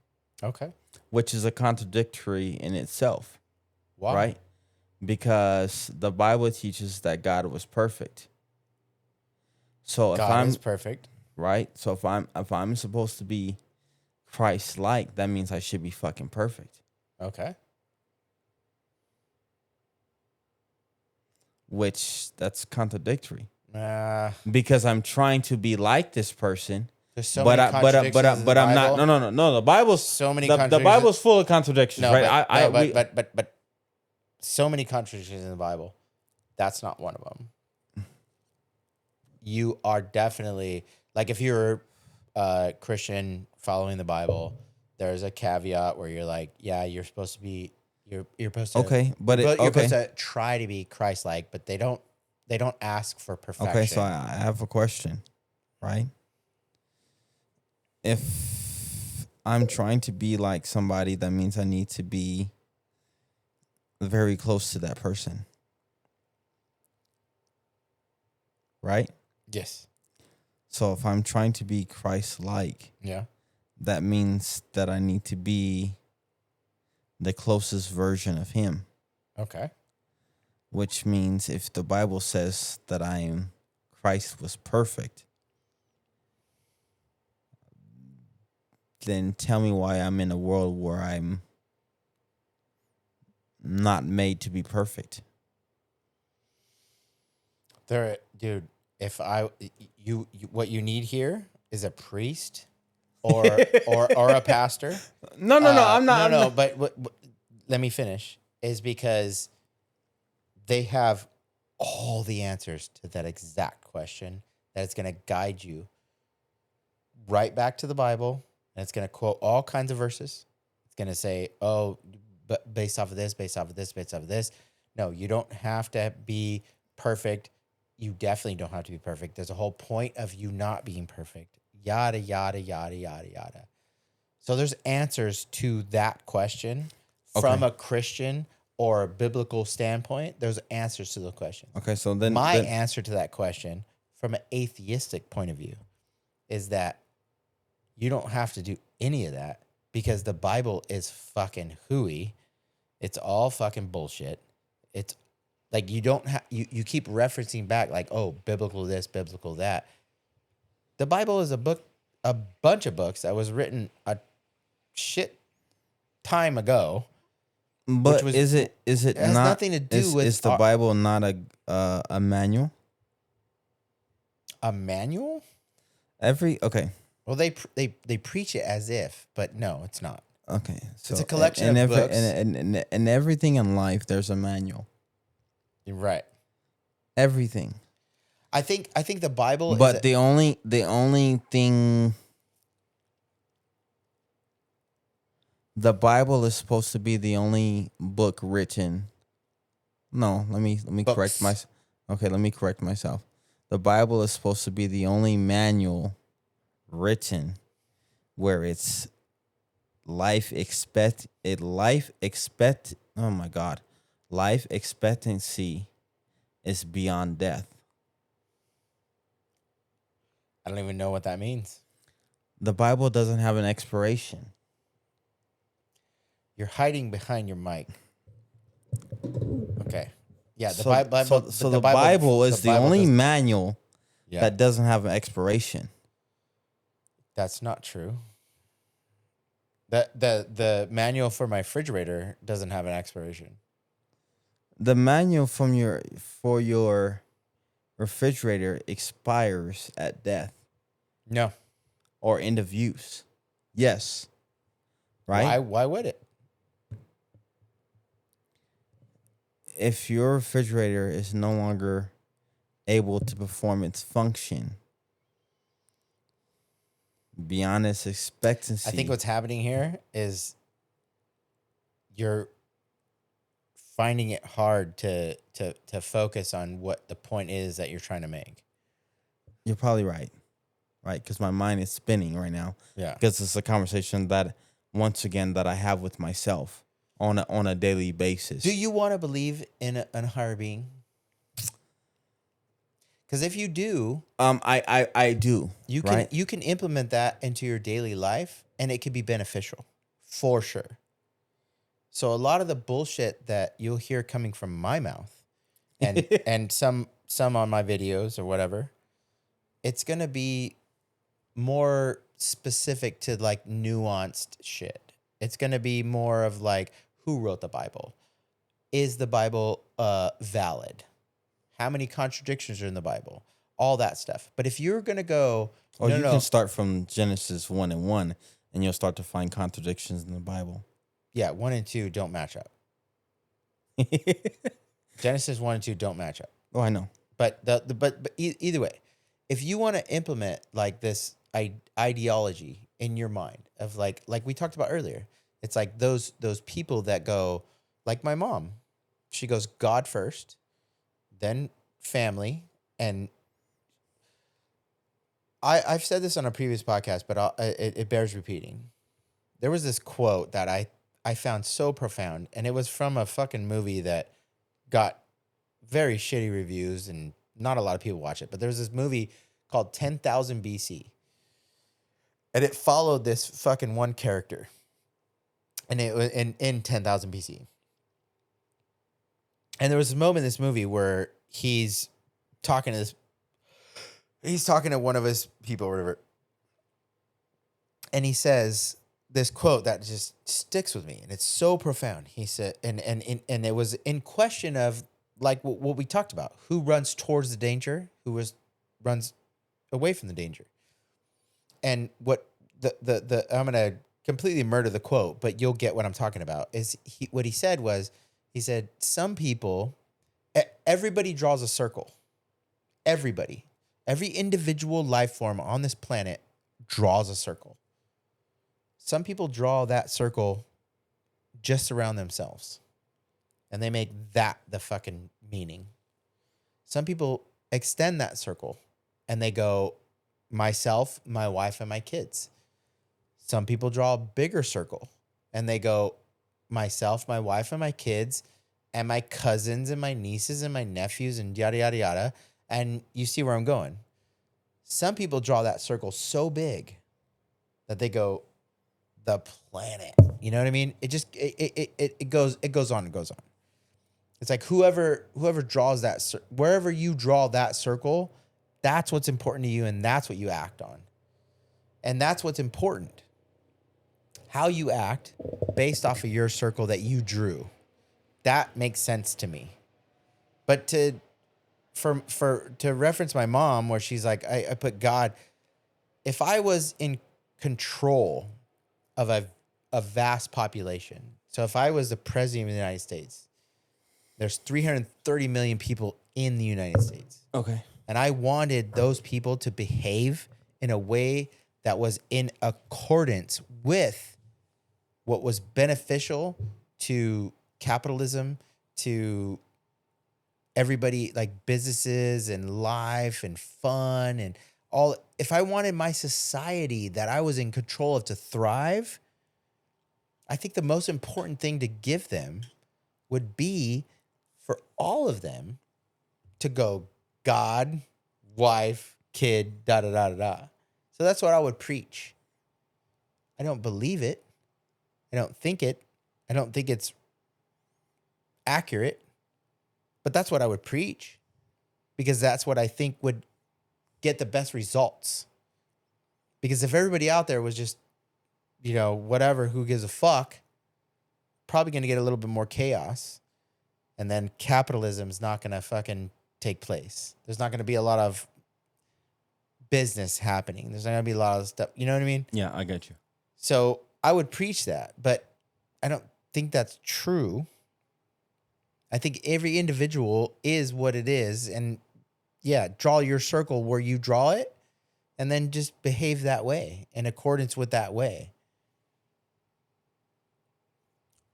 Okay. Which is a contradictory in itself. Why? Right? Because the Bible teaches that God was perfect. So God is perfect. Right? So if I'm supposed to be Christ-like, that means I should be fucking perfect. Okay. Which that's contradictory. Because I'm trying to be like this person. There's so many contradictions but I'm not. No. The Bible's so many. The Bible's full of contradictions, no, right? But so many contradictions in the Bible. That's not one of them. You are definitely like if you're a Christian following the Bible, there's a caveat where you're like, yeah, you're supposed to be you're supposed to you're supposed to try to be Christ-like, but they don't ask for perfection. Okay, so I have a question, right? If I'm trying to be like somebody, that means I need to be very close to that person. Right? Yes. So if I'm trying to be Christ-like, yeah, that means that I need to be the closest version of him. Okay. Which means if the Bible says that Christ was perfect, then tell me why I'm in a world where I'm not made to be perfect. Dude, if you what you need here is a priest or a pastor. No, I'm not. No, but let me finish. Is because they have all the answers to that exact question that it's going to guide you right back to the Bible, and it's going to quote all kinds of verses. It's going to say, oh, but based off of this, based off of this, based off of this. No, you don't have to be perfect. You definitely don't have to be perfect. There's a whole point of you not being perfect. Yada, yada, yada, yada, yada. So there's answers to that question from a Christian or a biblical standpoint. There's answers to the question. Okay, so then my answer to that question from an atheistic point of view is that you don't have to do any of that because the Bible is fucking hooey. It's all fucking bullshit. It's like you don't have you keep referencing back like, oh, biblical this, biblical that. The Bible is a bunch of books that was written a shit time ago. But is it has not nothing to do with is the Bible not a manual? A manual? Okay. Well, they preach it as if, but no, it's not. Okay, so it's a collection of books. And everything in life, there's a manual. You're right. Everything. I think the Bible. But the only thing. The Bible is supposed to be the only book written. No, let me correct myself. Okay, let me correct myself. The Bible is supposed to be the only manual written where it's life expectancy is beyond death. I don't even know what that means. The Bible doesn't have an expiration. You're hiding behind your mic. Okay. Yeah, the Bible is the only manual that doesn't have an expiration. That's not true. The manual for my refrigerator doesn't have an expiration. The manual for your refrigerator expires at death. No. Or end of use. Yes. Right? Why would it? If your refrigerator is no longer able to perform its function beyond its expectancy. I think what's happening here is you're finding it hard to focus on what the point is that you're trying to make. You're probably right. Right? Because my mind is spinning right now. Yeah. Because it's a conversation that, once again, that I have with myself on a daily basis. Do you want to believe in a higher being? Because if you do, I do. You can implement that into your daily life, and it could be beneficial, for sure. So a lot of the bullshit that you'll hear coming from my mouth, and and some on my videos or whatever, it's gonna be more specific to like nuanced shit. It's going to be more of like, who wrote the Bible? Is the Bible valid? How many contradictions are in the Bible? All that stuff. But if you're going to go... you can start from Genesis 1:1, and you'll start to find contradictions in the Bible. Yeah, 1 and 2 don't match up. Genesis 1 and 2 don't match up. Oh, I know. But either way, if you want to implement like this ideology in your mind of like we talked about earlier, it's like those people that go, like my mom, she goes God first, then family, and I've said this on a previous podcast, but it bears repeating. There was this quote that I found so profound, and it was from a fucking movie that got very shitty reviews and not a lot of people watch it. But there's this movie called 10,000 BC, and it followed this fucking one character, and it was in 10,000 BC. And there was a moment in this movie where he's talking to one of his people or whatever, and he says this quote that just sticks with me, and it's so profound. He said, and it was in question of like what we talked about: who runs towards the danger, runs away from the danger. And what the I'm gonna completely murder the quote, but you'll get what I'm talking about. What he said was, he said, some people, everybody draws a circle. Everybody, every individual life form on this planet draws a circle. Some people draw that circle just around themselves, and they make that the fucking meaning. Some people extend that circle, and they go, myself, my wife, and my kids. Some people draw a bigger circle, and they go, myself, my wife, and my kids, and my cousins, and my nieces, and my nephews, and yada, yada, yada. And you see where I'm going. Some people draw that circle so big that they go, the planet. You know what I mean? It just it goes on and goes on. It's like whoever draws that, wherever you draw that circle, that's what's important to you, and that's what you act on. And that's what's important. How you act based off of your circle that you drew. That makes sense to me. But to reference my mom, where she's like, I put God, if I was in control of a vast population. So if I was the president of the United States, there's 330 million people in the United States. Okay. And I wanted those people to behave in a way that was in accordance with what was beneficial to capitalism, to everybody, like businesses and life and fun and all. If I wanted my society that I was in control of to thrive, I think the most important thing to give them would be for all of them to go God, wife, kid, da, da, da, da, da. So that's what I would preach. I don't believe it. I don't think it. I don't think it's accurate. But that's what I would preach, because that's what I think would get the best results. Because if everybody out there was just, whatever, who gives a fuck, probably going to get a little bit more chaos. And then capitalism's not going to fucking take place. There's not going to be a lot of business happening. There's not going to be a lot of stuff. You know what I mean? Yeah, I get you. So I would preach that, but I don't think that's true. I think every individual is what it is. And yeah, draw your circle where you draw it, and then just behave that way in accordance with that way.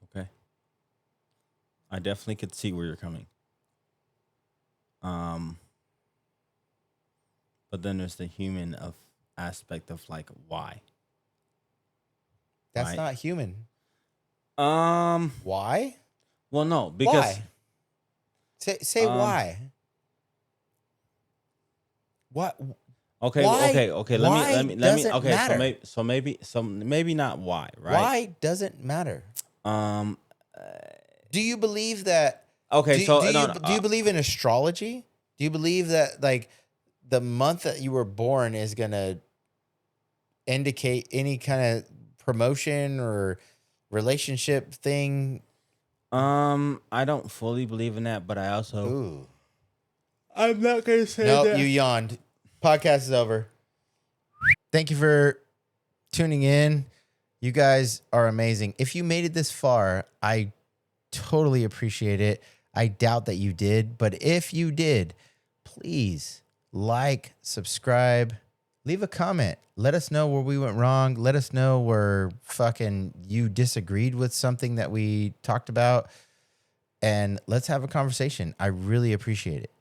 Okay. I definitely could see where you're coming. But then there's the human aspect of like, why? That's not human. Why? Well, no, because why? Say why. What? Okay, why? okay. Let me. Okay, matter. so maybe not why, right? Why doesn't matter. Do you believe that? Okay, do you believe in astrology? Do you believe that like the month that you were born is gonna indicate any kind of promotion or relationship thing? I don't fully believe in that, but I also. Ooh. I'm not gonna say that. Nope, you yawned. Podcast is over. Thank you for tuning in. You guys are amazing. If you made it this far, I totally appreciate it. I doubt that you did, but if you did, please like, subscribe, leave a comment. Let us know where we went wrong. Let us know where fucking you disagreed with something that we talked about. And let's have a conversation. I really appreciate it.